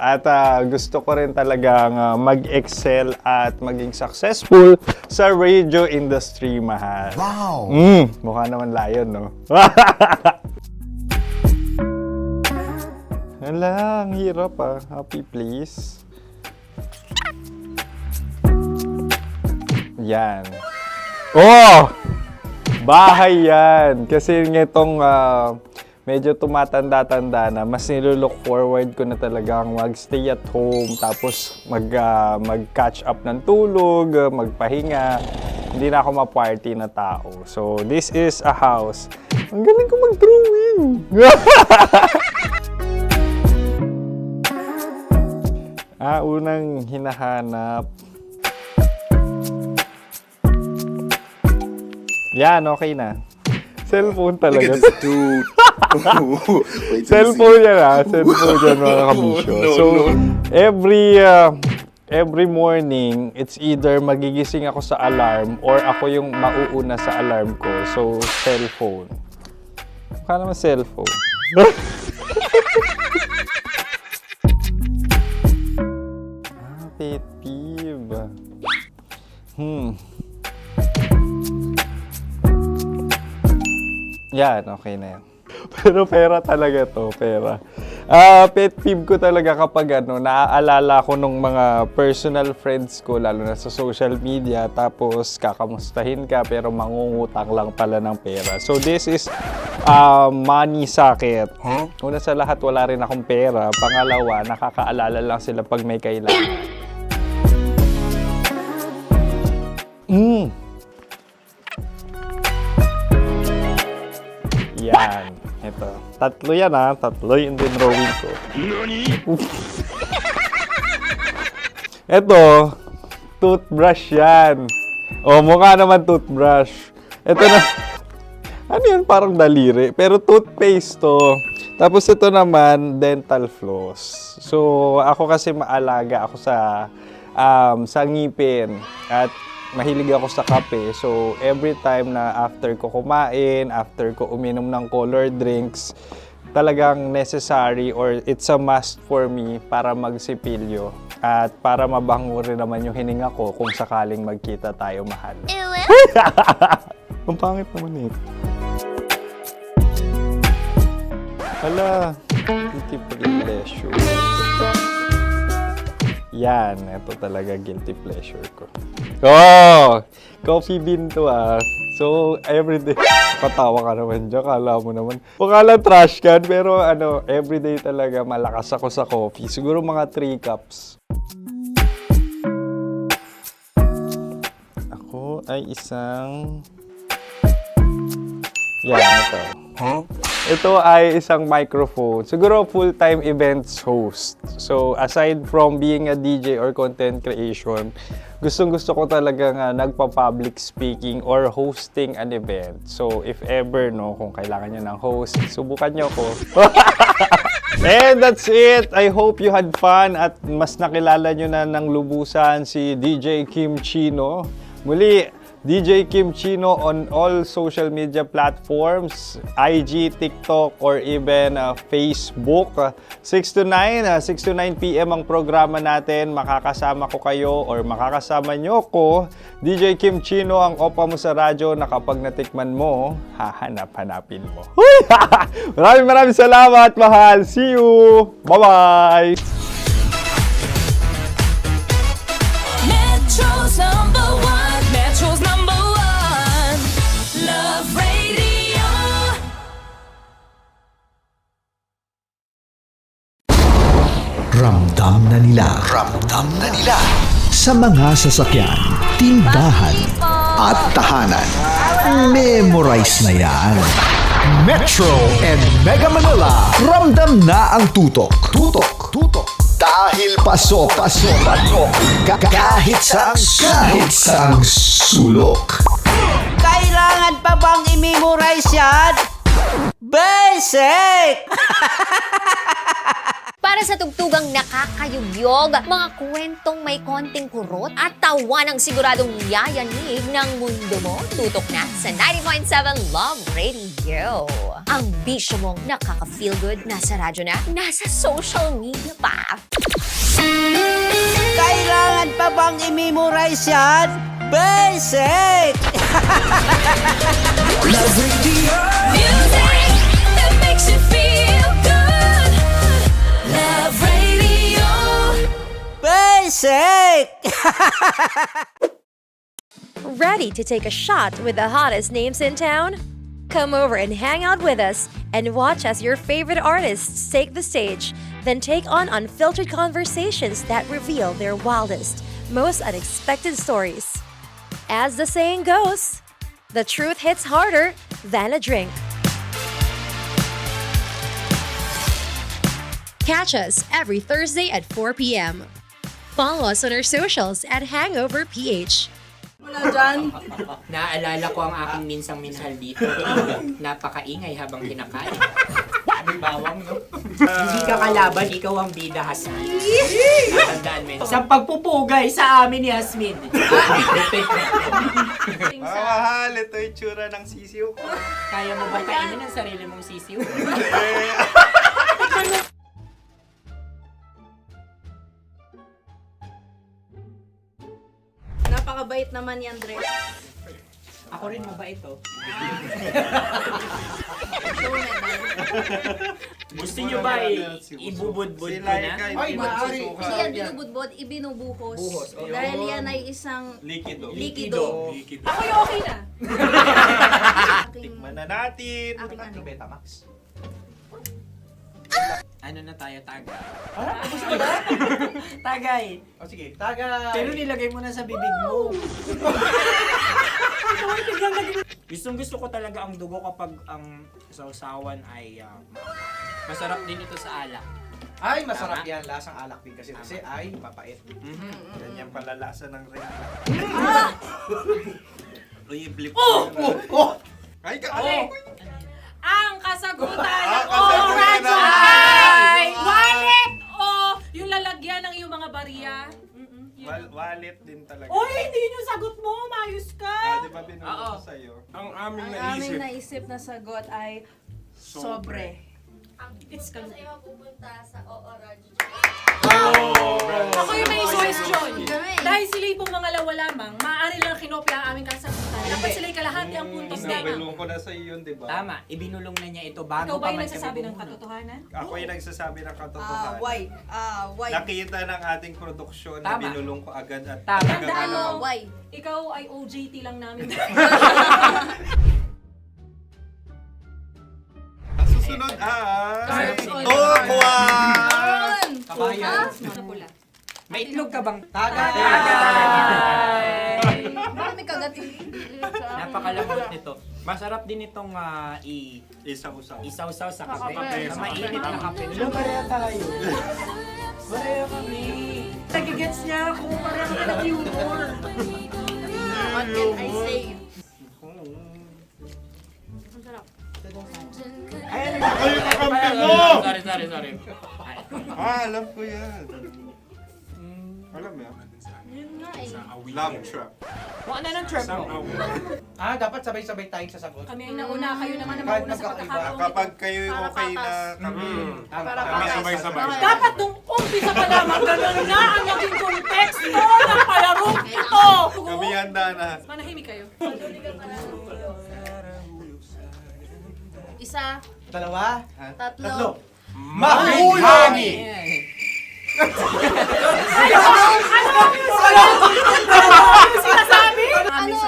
S7: At gusto ko rin talagang mag-excel at maging successful sa radio industry, mahal. Wow! Mukha naman lion, no? Hala, ang hirap Happy place. Yan. Oh! Bahay yan. Kasi nitong medyo tumatanda-tanda na, mas nilulook forward ko na talagang mag-stay at home, tapos mag-catch up ng tulog, magpahinga. Hindi na ako ma-party na tao. So, this is a house. Ang galing ko mag-drawing! Unang hinahanap. Yan, okay na. Cellphone talaga.
S22: Dude.
S7: Cellphone yan Cellphone yan, mga kabisyo. So, every morning, it's either magigising ako sa alarm or ako yung mauuna sa alarm ko. So, cellphone. Mukha naman cellphone. Pet peeve. Yan, okay na yan. Pero pera talaga to, pera. Pet peeve ko talaga kapag naaalala ko nung mga personal friends ko, lalo na sa social media, tapos kakamustahin ka pero mangungutang lang pala ng pera. So this is money sakit. Una sa lahat, wala rin akong pera. Pangalawa, nakakaalala lang sila pag may kailangan. Yan. Ito. Tatlo yan Tatlo yung drawing ko. Ito. Toothbrush yan. Mukha naman toothbrush. Ito na. Ano yan? Parang daliri. Pero toothpaste to. Tapos ito naman, dental floss. So, ako kasi maalaga ako sa ngipin. At mahilig ako sa kape. So, every time na after ko kumain, after ko uminom ng colored drinks, talagang necessary or it's a must for me para magsipilyo. At para mabango rin naman yung hininga ko kung sakaling magkita tayo, mahal. Ang pangit naman ito. Hala, guilty pleasure. Yan, ito talaga guilty pleasure ko. Coffee bean to So, everyday, patawa ka naman dyan, kala mo naman. Mukha lang trash can, pero everyday talaga malakas ako sa coffee. Siguro mga 3 cups. Ako ay isang... Yan, ito. Ito ay isang microphone. Siguro full-time events host. So, aside from being a DJ or content creation, gustong-gusto ko talagang nagpa-public speaking or hosting an event. So, if ever, kung kailangan nyo ng host, subukan nyo ko. And that's it. I hope you had fun at mas nakilala nyo na ng lubusan si DJ Kim Chino. Muli, DJ Kim Chino on all social media platforms, IG, TikTok, or even Facebook. 6 to 9 p.m. ang programa natin. Makakasama ko kayo or makakasama nyo ko. DJ Kim Chino, ang opa mo sa radyo na kapag natikman mo, hahanap-hanapin mo. Maraming salamat, mahal. See you! Bye-bye!
S20: Metro's number one. Metro's number one. Love Radio.
S13: Ramdam na nila sa mga sasakyan, tindahan at tahanan. Memorize na yan. Metro and Mega Manila, ramdam na ang tutok. Dahil pasok. Kahit saang sulok.
S1: Kailangan pa bang i-memorize yan? Basic!
S12: Para sa tugtugang nakakayugyog, mga kwentong may konting kurot at tawa ng siguradong yayanig ng mundo mo, tutok na sa 90.7 Love Radio. Ang bisyo mong nakaka-feel good, nasa radyo na, nasa social media pa.
S1: Kailangan pa bang i-memorize yan? Basic!
S20: Love Radio. Music that makes you feel good. Love Radio.
S1: Basic!
S12: Ready to take a shot with the hottest names in town? Come over and hang out with us and watch as your favorite artists take the stage, then take on unfiltered conversations that reveal their wildest, most unexpected stories. As the saying goes, the truth hits harder than a drink. Catch us every Thursday at 4 p.m. Follow us on our socials at Hangover PH.
S15: Wala dyan.
S6: Naalala ko ang aking minsang minahal dito. Napakaingay habang kinakain. May bawang, no? Hindi ka kalaban, ikaw ang bida, Hasmin. Tandaan mo yun. Sa pagpupugay sa amin ni Hasmin.
S7: Mahal, ito yung tsura ng sisiw ko.
S6: Kaya mo ba kainin ang sarili mong sisiw?
S15: Napakabait naman yan, Dre.
S6: Ako rin mabait, oh. Gusto nyo ba ibubudbud ko na?
S15: Ay, maaari. Hindi yan binubudbod, ibinubuhos.
S6: Buhos, oh.
S15: Dahil yan ay isang
S7: Likido.
S15: Ako yung okay na.
S7: Tikman na natin.
S15: Aking ano?
S7: Betamax.
S6: Ano na tayo, tagay?
S15: Gusto mo na?
S6: Tagay!
S7: O sige, tagay!
S6: Pero nilagay mo na sa bibig mo. Gustong gusto ko talaga ang dugo kapag ang sausawan ay masarap din ito sa alak.
S14: Ay, masarap yan. Lasang alak din kasi ay mapait.
S7: Ganyan pala lasa ng ring. Uy, blip. Ay,
S16: Ang kasagutan ng
S7: kasagutan
S16: Oradyo ay wallet o yung lalagyan ng iyong mga barya.
S7: Wallet din talaga.
S16: Oy, hindi yun yung sagot mo. Mayos ka.
S7: Di ba binulong ko sa'yo?
S17: Ang aming
S15: Ang aming naisip na sagot ay sobre.
S16: It's ka.
S15: pupunta sa Oradyo.
S16: Ako yung may question. Dahil sila yung mangalawa lamang, maaari lang kinopya ang aming kasagutan. Dapat sila yung kalahati ang puntos lamang.
S7: Binulong ko na sa'yo yun, di ba?
S6: Tama, ibinulong na niya ito bago
S16: Ikaw ba
S6: pa
S16: yung
S6: man
S16: nagsasabi
S6: kami
S16: ng katotohanan?
S7: Ako yung nagsasabi ng katotohanan.
S15: Why?
S7: Nakita ng ating produksyon na
S6: Tama.
S7: binulong ko agad at
S6: Tama.
S16: Tandaan mo,
S15: Why?
S16: ikaw ay OJT lang namin.
S7: Ang susunod ay...
S6: Kabayan. May itlog ka bang?
S15: Bakit may kagat?
S6: Napakalambot nito. Masarap din itong
S7: Isaw-saw
S6: sa kape.
S7: kape.
S6: Sa mainit na kape. Ano, pareha tayo. Pareha kami. Nagigets niya ako. Pareha kami ng humor.
S15: What can I say?
S7: Ay, kakampi mo!
S6: Sorry.
S7: Alam ko yan. Alam mo yan?
S15: Yun nga eh.
S7: Love trap.
S16: Kung ano ng trip mo?
S14: Dapat sabay-sabay tayong sasagot.
S16: Kami ay nauna, kayo naman ang
S14: Kahit
S16: mauna sa
S14: magkakaiba.
S16: pagkakataon.
S7: Kapag kayo okay na kami, kami sabay-sabay.
S16: Dapat nung umpisa pa lamang, ganun na ang naging konteksto ng palarong ito.
S7: Kami handa na.
S16: Manahimik kayo.
S15: Isa,
S14: Dalawa.
S15: tatlo.
S14: Mahulani!
S16: Ano sinasabi?
S15: Ano?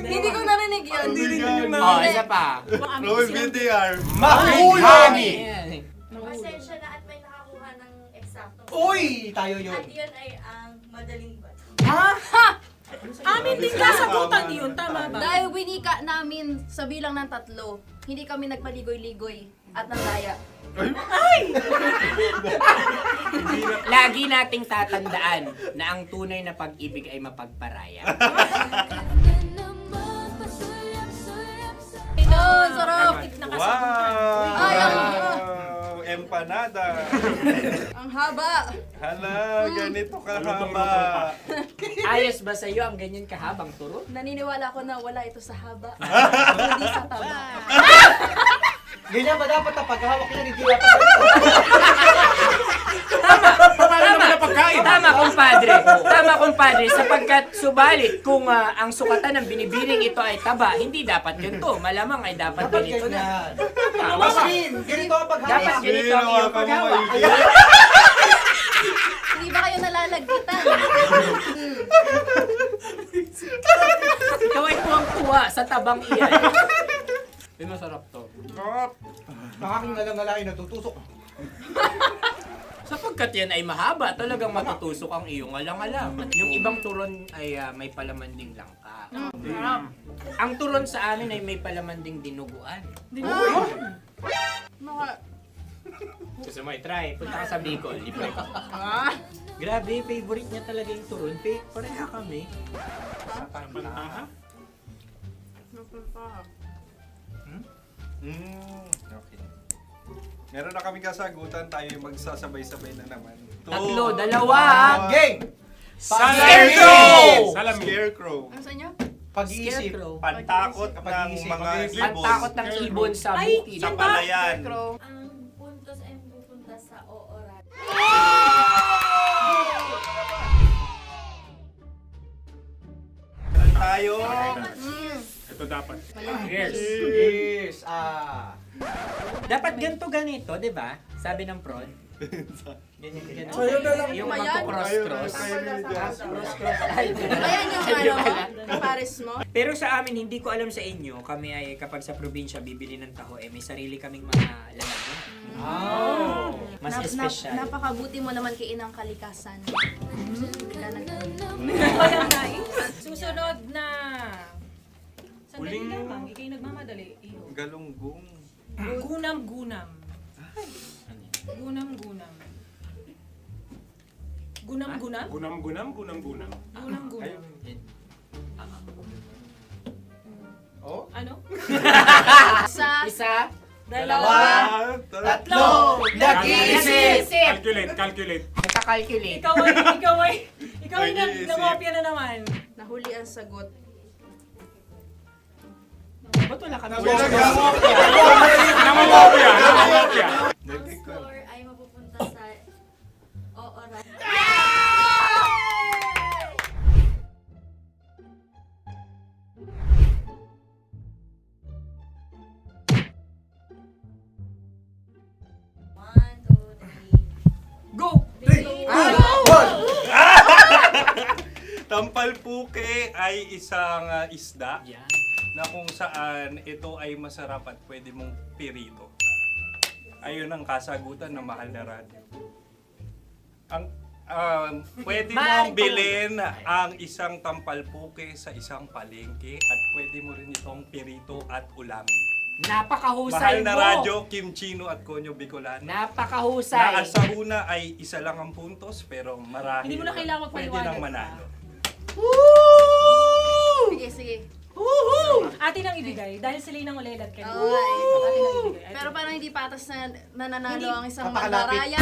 S15: Hindi ko narinig yun.
S19: Oh, isa pa.
S7: Roll VTR.
S14: Mahulani!
S15: Pasensya na at may nakakuha ng eksakto.
S14: Uy! Tayo yun.
S15: At yun ay ang madaling ba?
S16: Amin din kasagutan yun, tama ba?
S15: Dahil winika namin sa bilang ng 3, hindi kami nagpaligoy-ligoy at nandaya.
S19: Lagi nating tatandaan na ang tunay na pag-ibig ay mapagparaya.
S15: Ayun, sarap!
S7: Wow! Empanada!
S15: Ang haba!
S7: Hala, ganito kahaba.
S19: Ayos ba sa'yo ang ganyan kahabang turo?
S15: Naniniwala ko na wala ito sa haba. Hindi sa taba.
S14: Ganyan ba dapat ang paghahawak na hindi dapat
S19: Tama, kumpadre. Sapagkat subalit kung ang sukatan ng binibining ito ay taba, hindi dapat ganito. Malamang ay dapat ganito na.
S14: Ganito ang paghahawak.
S19: Dapat ganito ang iyong paghawak.
S15: Hindi ba kayo nalalagkitan?
S19: Ikaw ay tuwang-tuwa sa tabang iyan. Ay, masarap to.
S14: Nakaking nalang-nalain natutusok.
S19: Sapagkat yan ay mahaba, talagang matutusok ang iyong alang-alang. Yung ibang turon ay may palaman ding langka. Ang turon sa amin ay may palaman ding dinuguan. Gusto mo i-try? Punta ka sa Bicol, libre ko. Grabe, favorite niya talaga yung turon. Pareha kami.
S7: Okay. Meron na kami kasagutan, tayo yung magsasabay-sabay na naman.
S19: 3, 2.
S14: Game!
S7: Scarecrow! Scarecrow.
S15: Ano sa inyo?
S14: Pag-iisip.
S7: Pantakot ng mga ibon.
S19: Pantakot ng ibon sa bukid.
S7: Sa palayan.
S15: Ang puntos ay pupunta sa ooran.
S7: Tayo.
S17: Ito dapat.
S14: Yes.
S19: Dapat ganito, di ba? Sabi ng prod. Ganyan. Yung magpo-cross-cross. Cross-cross.
S15: Ayan yung pares mo.
S19: Pero sa amin, hindi ko alam sa inyo, kami ay kapag sa probinsya bibili ng taho, may sarili kaming mga lalagyan. Mas espesyal.
S15: Napakabuti mo naman kay Inang Kalikasan.
S16: Ayan, nice. Susunod na. Sandali lamang, ikay nagmamadali. Iyo.
S7: Galunggong.
S16: Gunam-gunam. Gunam-gunam. Gunam-gunam?
S17: Gunam-gunam.
S16: Gunam-gunam.
S14: Oh?
S16: Ano?
S19: Isa.
S16: Dalawa.
S14: Tatlo. Nag-iisip.
S17: Calculate.
S19: Nagka-calculate.
S16: Ikaw ay nangopya na naman.
S15: Nahuli ang sagot.
S19: Ba't wala kami?
S17: Nangongopya.
S15: Ang score ay mapupunta sa ooran.
S16: Go!
S7: Tampalpuke ay isang isda na kung saan ito ay masarap at pwede mong pirito. Ayun ang kasagutan ng mahal na radyo. Ang pwede mong bilhin ang isang tampalpuke sa isang palengke at pwede mo rin itong pirito at ulamin.
S19: Napakahusay
S7: Mahal na
S19: mo.
S7: radyo, Kim Chino at Konyo Bicolano.
S19: Napakahusay.
S7: Na sa una ay isa lang ang puntos pero marahil
S16: Hindi mo na kailangan
S7: pwede
S16: magpaliwanag
S7: nang manalo.
S15: Sige.
S16: Atin ang ibigay dahil sila yung nangulelat kayo.
S15: Oo nga eh.
S16: Atin ang ibigay.
S15: Pero parang hindi patas na nananalo
S16: Hindi.
S15: ang isang
S14: Napakalapit.
S15: mandaraya.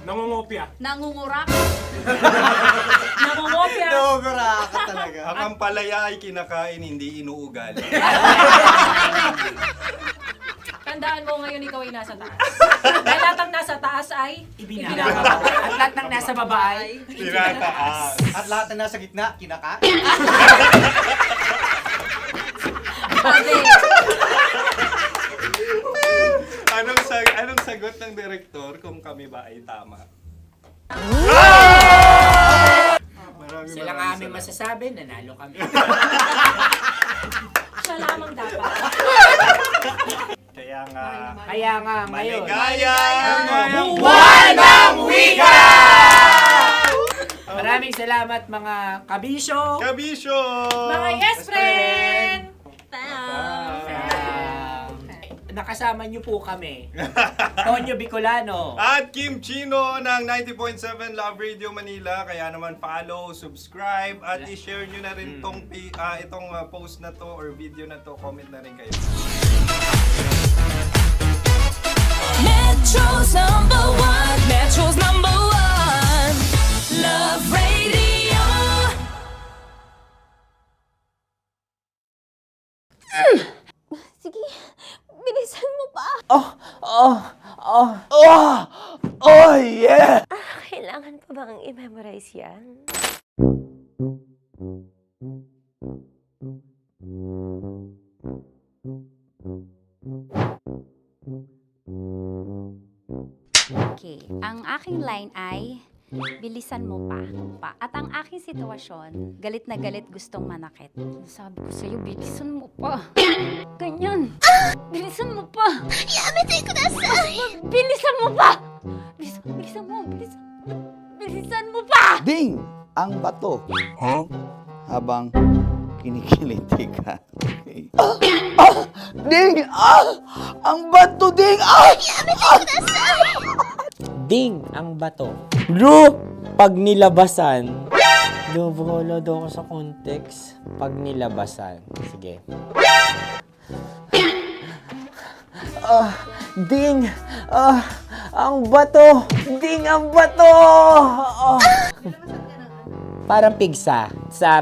S17: Nangongopya.
S15: Nangungurak.
S16: Nangungopya
S7: Ang ampalaya ay kinakain, hindi inuugali.
S16: Tandaan mo ngayon ikaw ay nasa taas. Dahil lahat ng nasa taas ay
S19: Ibinababa. At lahat ng nasa baba ay
S7: Tinataas.
S14: At lahat na nasa gitna, kinakain.
S7: Anong sagot ng direktor kung kami ba ay tama?
S19: Sila nga aming masasabi, nanalo kami.
S16: siya lamang dapat.
S7: Kaya nga,
S19: ngayon.
S7: maligaya!
S19: Buwan ng Wika! Maraming salamat mga kabisyo.
S7: Kabisyo!
S16: Mga yes friend!
S19: Nakasama niyo po kami. Tonyo Bicolano.
S7: At Kim Chino ng 90.7 Love Radio Manila. Kaya naman follow, subscribe, at i-share nyo na rin itong post na to or video na to. Comment na rin kayo.
S20: Metro's #1, Metro's #1, Love Radio.
S18: Sige, bilisan mo pa.
S11: Oh, yeah!
S12: Kailangan pa bang i-memorize yan?
S18: Okay, ang aking line ay, bilisan mo pa. At ang aking sitwasyon, galit na galit gustong manakit. Sabi ko sa'yo, bilisan mo pa. Ganyan. Bilisan mo pa. Yamitay ko na sa... Bilisan mo pa! Bilisan mo pa!
S3: Ding! Ang bato. Habang kinikiliti ka. Okay. Ding! Ang bato, Ding!
S19: Ding ang bato. Bro! Pag nilabasan. Wala daw ako sa context. Pag nilabasan. Sige. Ding! Ang bato! Ding ang bato! Parang pigsa.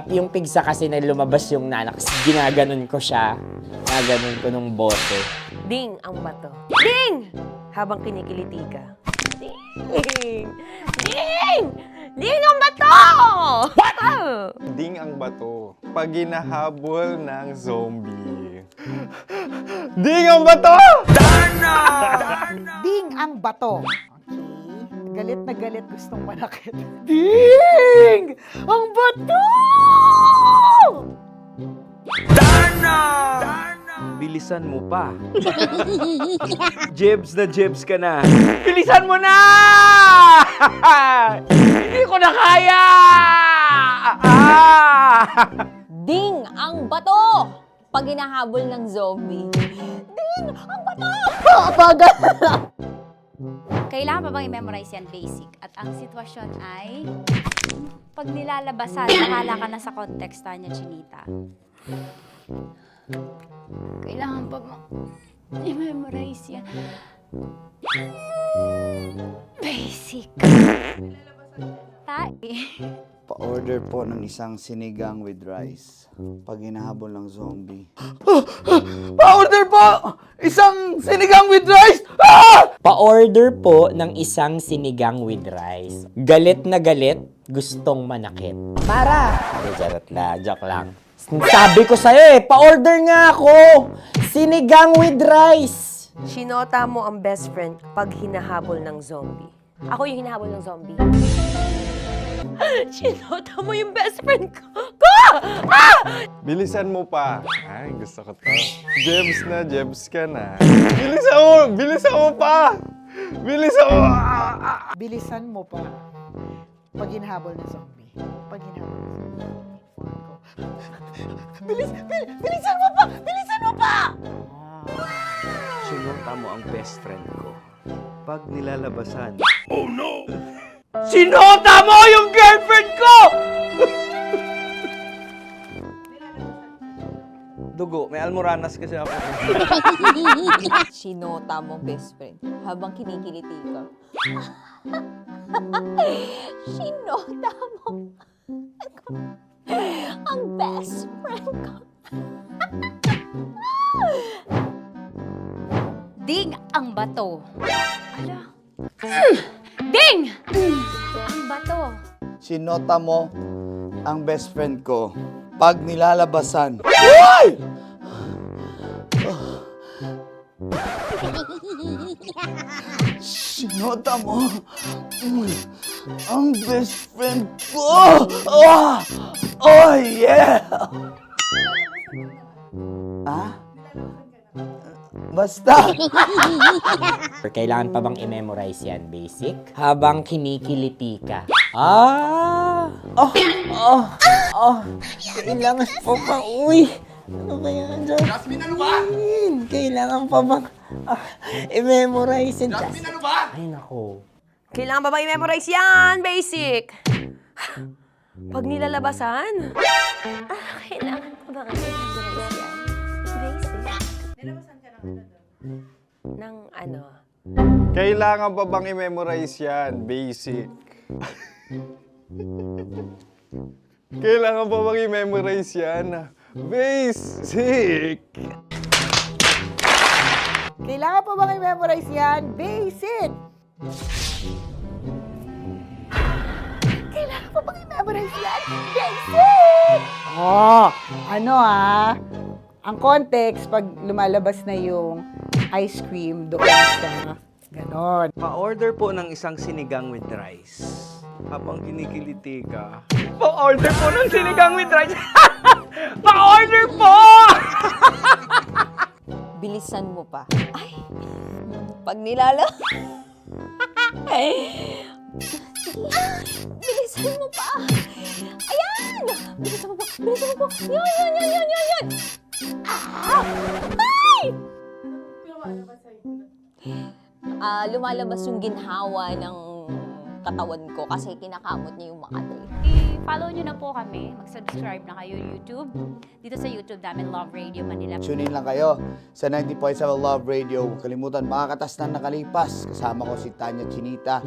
S19: Yung pigsa kasi na lumabas yung nanak. Ginaganon ko siya. Ginaganon ko nung bote.
S12: Ding ang bato. Ding! Habang kinikiliti ka. Ding! Ding! Ding ang bato! What?
S7: Ding ang bato. Pag hinahabol ng zombie. Ding ang bato!
S4: Ding ang bato. Okay. Galit na galit gustong manakit.
S12: Ding! Ang bato!
S11: Bilisan mo pa. Jebs ka na. Bilisan mo na! Hindi ko na kaya!
S18: Ding ang bato! Pag hinahabol ng zombie. Ding ang bato! Kailangan pa bang i-memorize yan basic? At ang sitwasyon ay, pag nilalabasan, nakala ka na sa konteksta niya, Chinita. Kailangan pa bang i-memorize yan? Basic.
S3: Pa-order po ng isang sinigang with rice. Pag hinahabol ng zombie.
S11: Pa-order po! Isang sinigang with rice!
S19: Pa-order po ng isang sinigang with rice. Galit na galit, gustong manakit. Para! Joke lang. Sabi ko sa'yo pa-order nga ako! Sinigang with rice!
S12: Sinota mo ang best friend pag hinahabol ng zombie. Ako yung hinahabol ng zombie. Sinota mo yung best friend ko!
S7: Bilisan mo pa. Ay, gusto ko to. Jebs ka na. Bilisan mo pa!
S4: Bilisan mo pa. Pag hinahabol ng zombie. Bilisan mo pa! Bilisan mo pa!
S11: Sinota mo ang best friend ko. Pag nilalabasan. Oh no! Sinota mo yung girlfriend ko! Dugo, may almoranas kasi ako.
S18: Sinota mo best friend habang kinikiliti ka. Sinota mo Ang best friend ko. Ding ang bato. Ala. Ding! Ang bato.
S3: Sinota mo ang best friend ko pag nilalabasan. Uy! Sinota mo ang best friend ko. Oh yeah! Ah? Basta!
S6: Kailangan pa bang i-memorize yan, basic? Habang kinikiliti ka. Ah! Kailangan pa ba? Uy! Ano ba yan, Jasmine, ano ba? Kailangan pa bang i-memorize yan? Jasmine, ano ba? Ay, nako.
S12: Kailangan ba bang i-memorize yan, basic? Pag nilalabasan? Kailangan pa bang i-memorize yan? Basic? Nilabasan ka ng ano?
S7: Kailangan pa bang i-memorize yan? Basic. Kailangan pa bang i-memorize yan? Basic!
S4: Kailangan pa bang i-memorize yan? Basic! Kailangan pa bang i-memorize yan? Basic! Oh, ano ang context pag lumalabas na yung ice cream doon sa ganon.
S11: Pa-order po ng isang sinigang with rice. Habang kinikiliti ka. Pa-order po ng sinigang with rice! Pa-order po!
S12: Bilisan mo pa. Ay! Pag nilala... Bilisan mo pa! Ayan! Bilisan mo pa! Bilisan mo pa! Yan! Ay! Lumalabas yung ginhawa ng katawan ko kasi kinakamot niya yung Makati.
S18: I-follow nyo na po kami. Mag-subscribe na kayo YouTube. Dito sa YouTube namin, Love Radio Manila.
S3: Tune in lang kayo sa 90.7 Love Radio. Huwag kalimutan, makakatas na nakalipas. Kasama ko si Tanya Chinita.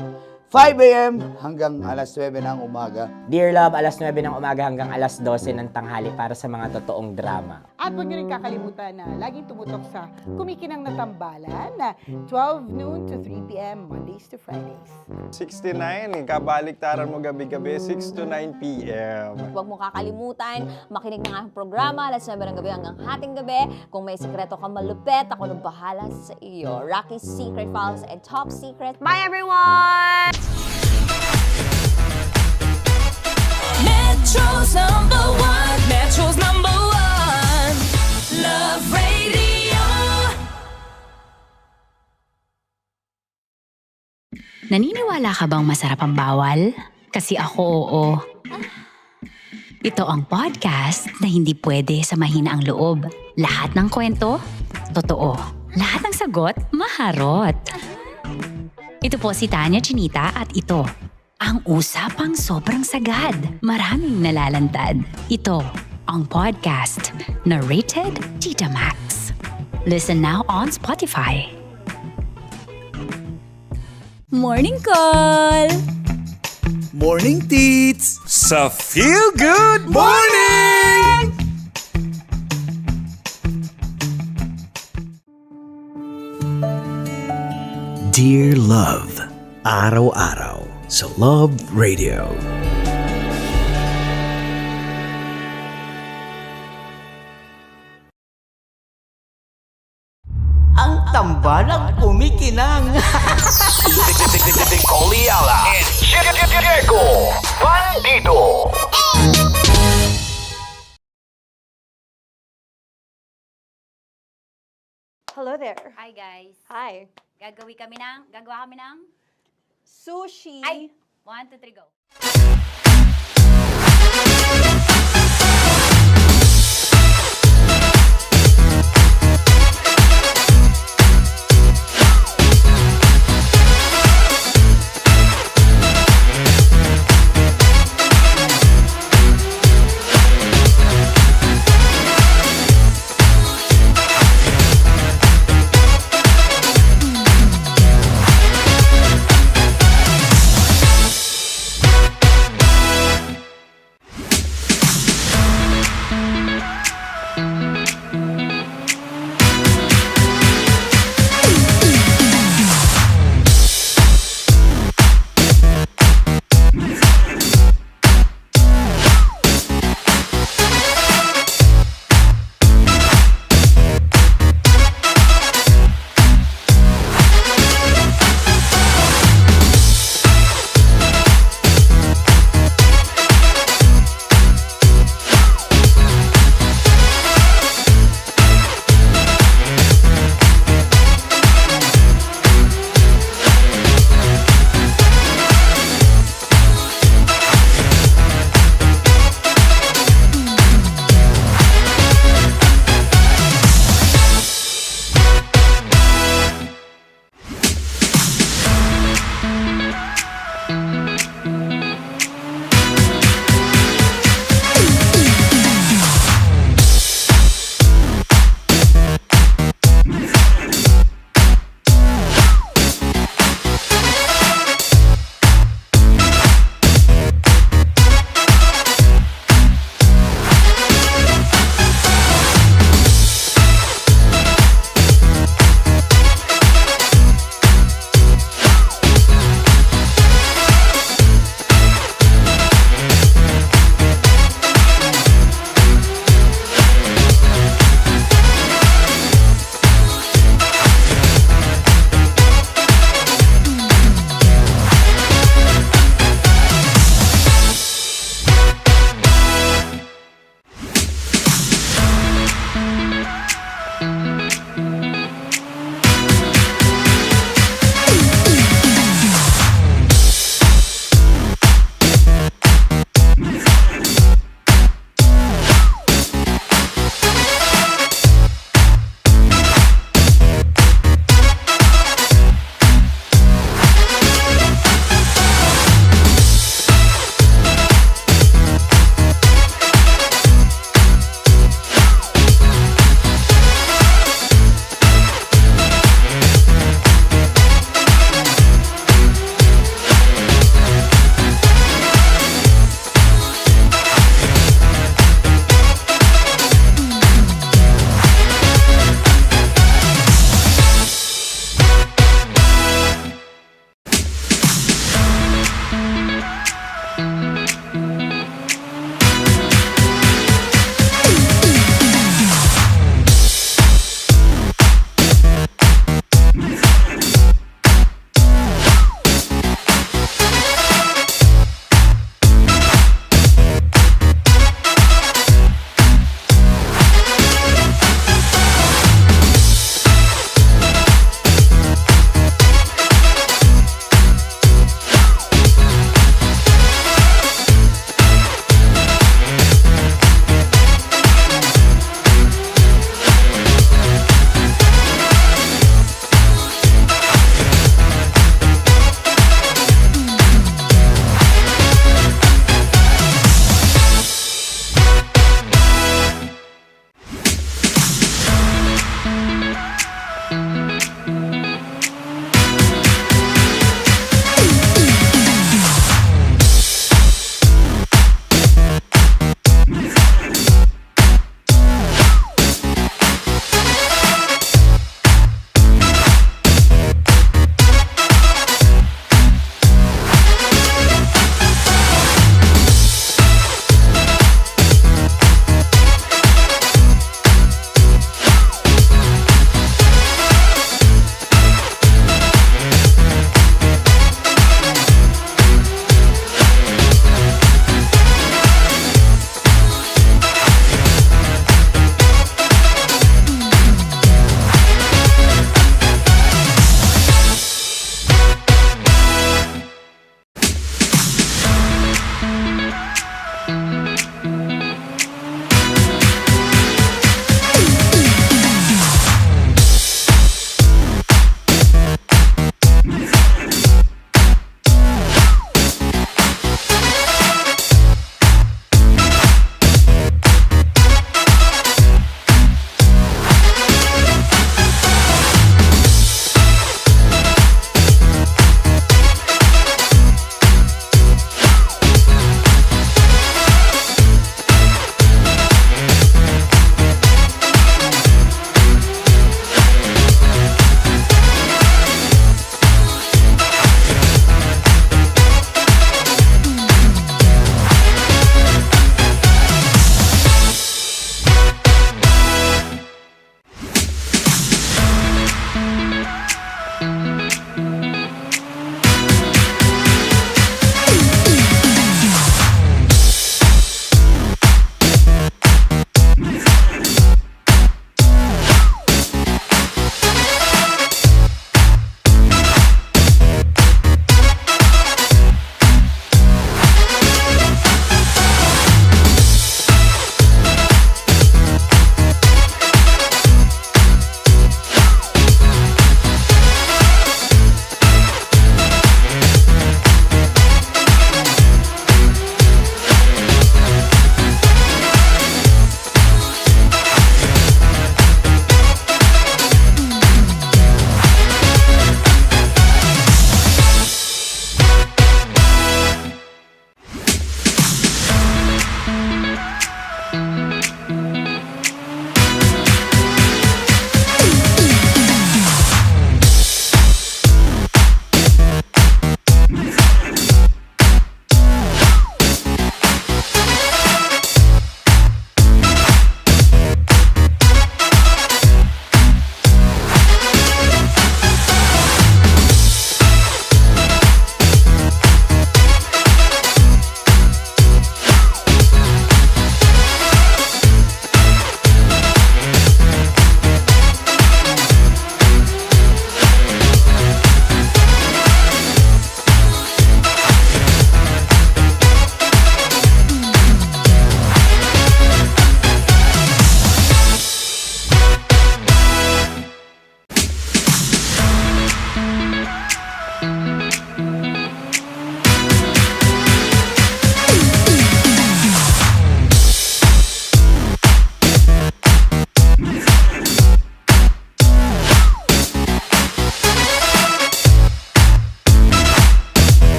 S3: 5 a.m. hanggang alas 9 ng umaga.
S6: Dear Love, alas 9 ng umaga hanggang alas 12 ng tanghali para sa mga totoong drama.
S4: At huwag niyo rin kakalimutan na laging tumutok sa Kumikinang na Tambalan na 12 noon to 3 p.m. Mondays to Fridays.
S7: 69, kabaliktaran mo gabi-gabi, 6 to 9 p.m.
S12: Huwag mo kakalimutan, makinig ng aking programa, alas 9 ng gabi hanggang hating gabi. Kung may sekreto kang malupet, ako nang bahala sa iyo. Rocky's Secret Files and Top Secret. Bye everyone!
S20: Metro's number one. Metro's number one. Love Radio.
S18: Naniniwala ka bang masarap ang bawal? Kasi ako, oo. Ito ang podcast na hindi pwede sa mahina ang loob. Lahat ng kwento, totoo. Lahat ng sagot, maharot. Ito po si Tanya Chinita at ito, ang usapang sobrang sagad. Maraming nalalantad. Ito, ang podcast na Rated Tita Max. Listen now on Spotify. Morning Call!
S13: Morning Tits! Sa Feel Good Morning! Dear Love, araw-araw sa Love Radio.
S1: Ang tambalang kumikinang.
S13: Oliala and Diego Bandido.
S12: Hello there.
S18: Hi guys.
S12: Hi.
S18: Gagawa kami ng
S4: Sushi.
S18: Ay! 1, 2, 3, go.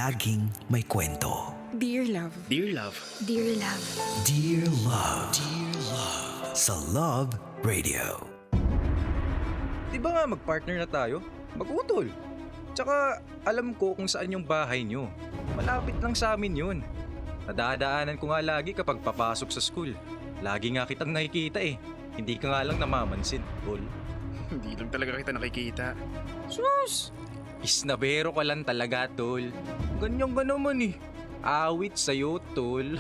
S13: laging may kwento.
S2: Dear Love.
S22: Dear Love.
S2: Dear Love.
S13: Dear Love. Dear Love. Sa Love Radio.
S5: Di ba nga mag-partner na tayo? Mag-utol. Tsaka alam ko kung saan yung bahay nyo. Malapit lang sa amin yun. Nadadaanan ko nga lagi kapag papasok sa school. Lagi nga kitang nakikita eh. Hindi ka nga lang namamansin, tol.
S22: Hindi lang talaga kita nakikita.
S5: Sus! Isnabero ka lang talaga, tol. Ganyan ka naman eh. Awit sa'yo, tol.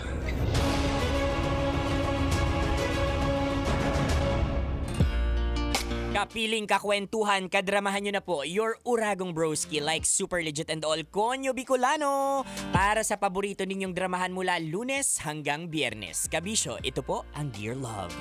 S19: Kapiling, kakwentuhan, kadramahan nyo na po your Uragong Broski like Super Legit and all Konyo Bicolano para sa paborito ninyong dramahan mula Lunes hanggang Biyernes. Kabisyo, ito po ang Dear Love.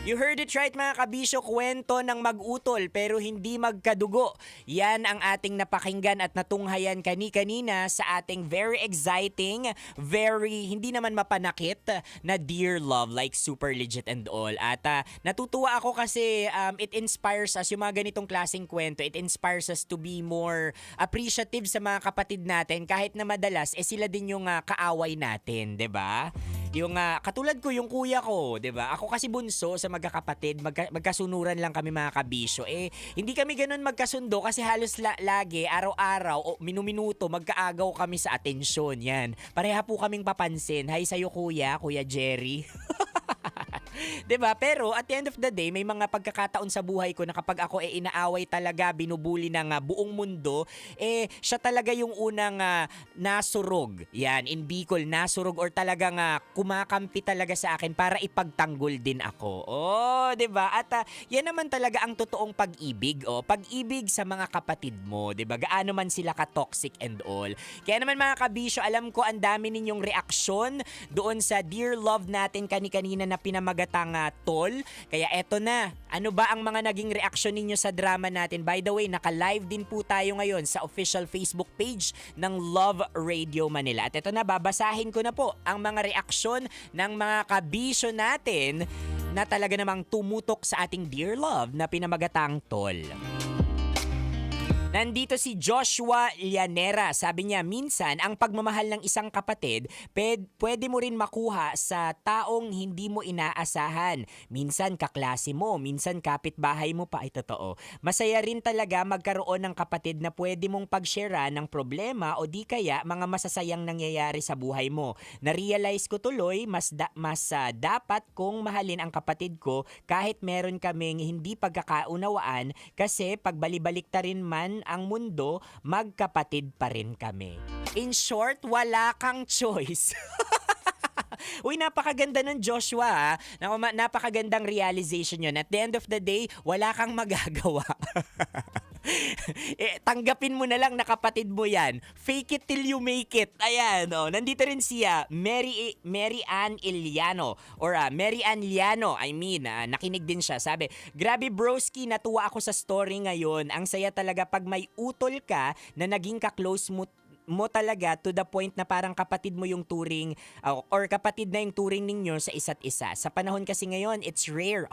S19: You heard it right mga kabisyo, kwento ng mag-utol pero hindi magkadugo. Yan ang ating napakinggan at natunghayan kani-kanina sa ating very exciting, very hindi naman mapanakit na Dear Love like Super Legit and all. At natutuwa ako kasi it inspires us, yung mga ganitong klaseng kwento, it inspires us to be more appreciative sa mga kapatid natin kahit na madalas sila din yung kaaway natin, 'di ba? Yung katulad ko, yung kuya ko, 'di ba? Ako kasi bunso sa magkakapatid, magkasunuran lang kami mga kabisyo. Hindi kami ganoon magkasundo kasi halos lagi, araw-araw o minuminuto magkaagaw kami sa atensyon. Yan. Pareha po kaming papansin. Hi sa'yo Kuya Jerry. 'Di ba? Pero at the end of the day, may mga pagkakataon sa buhay ko na kapag ako inaaway talaga, binubuli ng buong mundo, siya talaga yung unang nasurog. Yan, in Bicol, nasurog or talagang kumakampi talaga sa akin para ipagtanggol din ako. Oh, 'di ba? At yan naman talaga ang totoong pag-ibig, pag-ibig sa mga kapatid mo, 'di ba? Gaano man sila ka-toxic and all. Kaya naman mga kabisyo, alam ko ang dami ninyong reaksyon doon sa Dear Love natin kani-kanina na pinamagatang tol. Kaya eto na, ano ba ang mga naging reaksyon ninyo sa drama natin? By the way, naka-live din po tayo ngayon sa official Facebook page ng Love Radio Manila. At eto na, babasahin ko na po ang mga reaksyon ng mga kabisyo natin na talaga namang tumutok sa ating Dear Love na pinamagatang tol. Nandito si Joshua Llanera. Sabi niya, minsan ang pagmamahal ng isang kapatid, pwede mo rin makuha sa taong hindi mo inaasahan. Minsan kaklase mo, minsan kapitbahay mo pa. Ay, totoo. Masaya rin talaga magkaroon ng kapatid na pwede mong pag-sharean ng problema o di kaya mga masasayang nangyayari sa buhay mo. Na-realize ko tuloy, mas dapat kong mahalin ang kapatid ko kahit meron kaming hindi pagkakaunawaan kasi pagbalibalik-tarin man ang mundo, magkapatid pa rin kami. In short, wala kang choice. Uy, napakaganda nun, Joshua. Napakagandang realization yun. At the end of the day, wala kang magagawa. Tanggapin mo na lang na kapatid mo yan. Fake it till you make it. Ayan, nandito rin siya, Mary Ann Iliano. Or Mary Ann Liano, nakinig din siya. Sabi, grabe broski, natuwa ako sa story ngayon. Ang saya talaga pag may utol ka na naging ka-close mo talaga to the point na parang kapatid mo yung turing or kapatid na yung turing ninyo sa isa't isa. Sa panahon kasi ngayon, it's rare.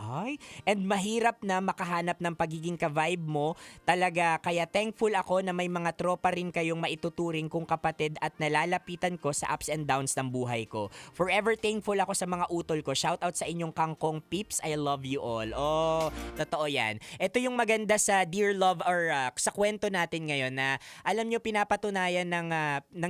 S19: And mahirap na makahanap ng pagiging ka-vibe mo talaga. Kaya thankful ako na may mga tropa rin kayong maituturing kong kapatid at nalalapitan ko sa ups and downs ng buhay ko. Forever thankful ako sa mga utol ko. Shout out sa inyong kangkong peeps. I love you all. Oh, totoo yan. Ito yung maganda sa Dear Love or sa kwento natin ngayon na alam nyo pinapatunayan ng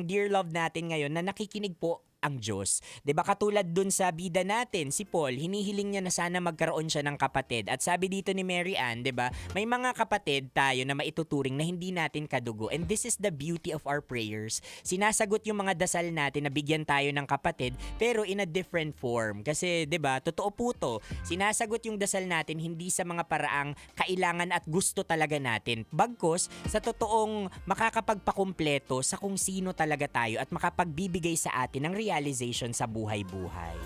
S19: Dear Love natin ngayon na nakikinig po ang Diyos. 'Di ba katulad dun sa bida natin, si Paul, hinihiling niya na sana magkaroon siya ng kapatid. At sabi dito ni Mary Ann, 'di ba? May mga kapatid tayo na maituturing na hindi natin kadugo. And this is the beauty of our prayers. Sinasagot yung mga dasal natin na bigyan tayo ng kapatid pero in a different form. Kasi 'di ba, totoo po 'to. Sinasagot yung dasal natin hindi sa mga paraang kailangan at gusto talaga natin. Bagkus sa totoong makakapagpakumpleto sa kung sino talaga tayo at makapagbibigay sa atin ng realization sa buhay-buhay.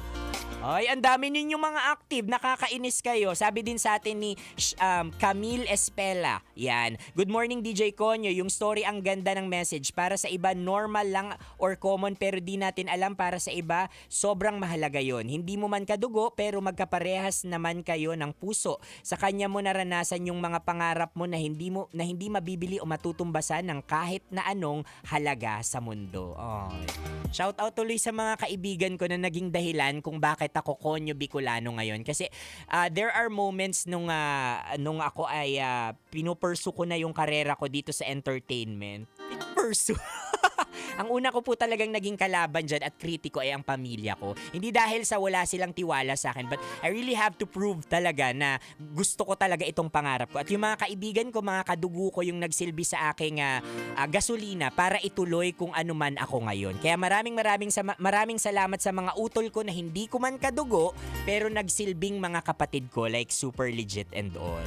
S19: Ay, ang dami ninyong mga active. Nakakainis kayo. Sabi din sa atin ni Camille Espela. Yan. Good morning, DJ Conyo. Yung story ang ganda ng message. Para sa iba, normal lang or common pero di natin alam. Para sa iba, sobrang mahalaga yon. Hindi mo man kadugo pero magkaparehas naman kayo ng puso. Sa kanya mo naranasan yung mga pangarap mo na hindi mabibili o matutumbasan ng kahit na anong halaga sa mundo. Ay. Shout out tuloy sa mga kaibigan ko na naging dahilan kung bakit ako Conyo Bicolano ngayon. Kasi there are moments nung ako ay pinupursu ko na yung karera ko dito sa entertainment. Pinupursu. Ang una ko po talagang naging kalaban dyan at kritiko ay ang pamilya ko. Hindi dahil sa wala silang tiwala sa akin, but I really have to prove talaga na gusto ko talaga itong pangarap ko. At yung mga kaibigan ko, mga kadugo ko yung nagsilbi sa aking gasolina para ituloy kung ano man ako ngayon. Kaya maraming salamat sa mga utol ko na hindi ko man kadugo, pero nagsilbing mga kapatid ko like super legit and all.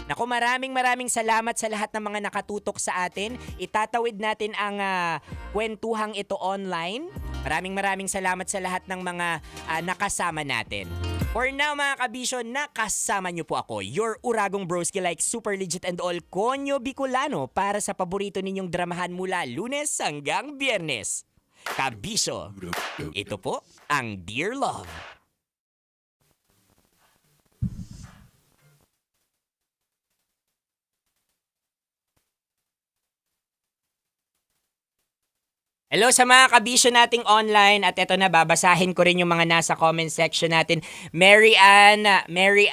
S19: Naku, maraming salamat sa lahat ng mga nakatutok sa atin. Itatawid natin ang kwentuhang ito online. Maraming salamat sa lahat ng mga nakasama natin. For now, mga kabisyo, nakasama niyo po ako, your Uragong Broski like super legit and all Conyo Bicolano para sa paborito ninyong dramahan mula Lunes hanggang Biyernes. Kabisyo, ito po ang Dear Love. Hello sa mga kabisyo nating online at eto na babasahin ko rin yung mga nasa comment section natin. Anne Mary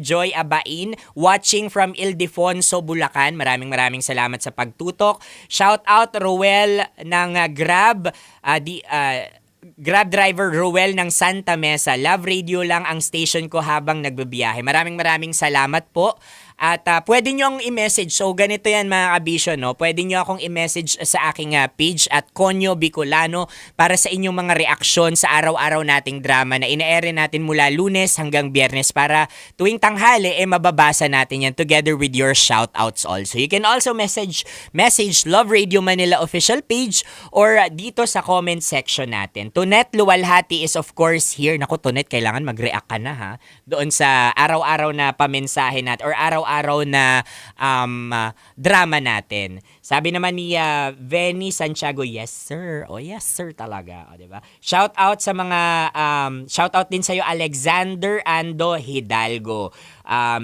S19: Joy Abain watching from Ildefonso, Bulacan. Maraming salamat sa pagtutok. Shout out Roel ng Grab driver Roel ng Santa Mesa. Love Radio lang ang station ko habang nagbabiyahe. Maraming salamat po. At pwede nyo i-message. So, ganito yan mga kabisyo, no? Pwede nyo akong i-message sa aking page at Conyo Bicolano para sa inyong mga reaksyon sa araw-araw nating drama na ina-air natin mula Lunes hanggang Biyernes para tuwing tanghali, mababasa natin yan together with your shoutouts also. You can also message Love Radio Manila official page or dito sa comment section natin. Tunet Luwalhati is of course here. Naku, Tunet, kailangan mag-react ka na ha. Doon sa araw-araw na pamensahe natin or araw-araw na drama natin. Sabi naman ni Venny Santiago, yes sir. Oh yes sir talaga, oh, 'di ba? Shout out din sa iyo Alexander Ando Hidalgo.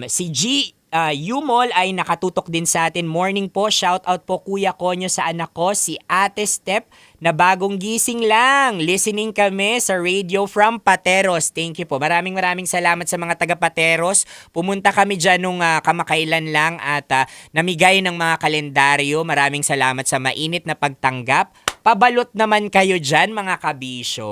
S19: Si G Yumol ay nakatutok din sa atin. Morning po, shout out po Kuya Conyo sa anak ko si Ate Step na bagong gising lang. Listening kami sa radio from Pateros. Thank you po. Maraming salamat sa mga taga Pateros. Pumunta kami dyan nung kamakailan lang at namigay ng mga kalendaryo. Maraming salamat sa mainit na pagtanggap. Pabalot naman kayo dyan mga kabisyo.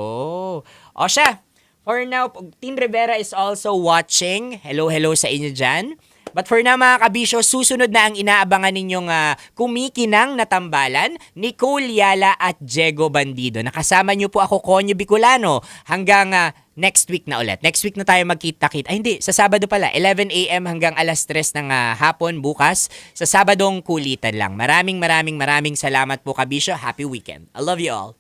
S19: O siya, for now, Tin Rivera is also watching. Hello sa inyo dyan. But for now mga kabisyo, susunod na ang inaabangan ninyong kumikinang na tambalan, Nicole Yala at Diego Bandido. Nakasama niyo po ako, Conyo Bicolano, hanggang next week na ulit. Next week na tayo magkita-kita. Ay hindi, sa Sabado pala, 11 a.m. hanggang alas 3 ng hapon bukas. Sa Sabadong kulitan lang. Maraming salamat po kabisyo. Happy weekend. I love you all.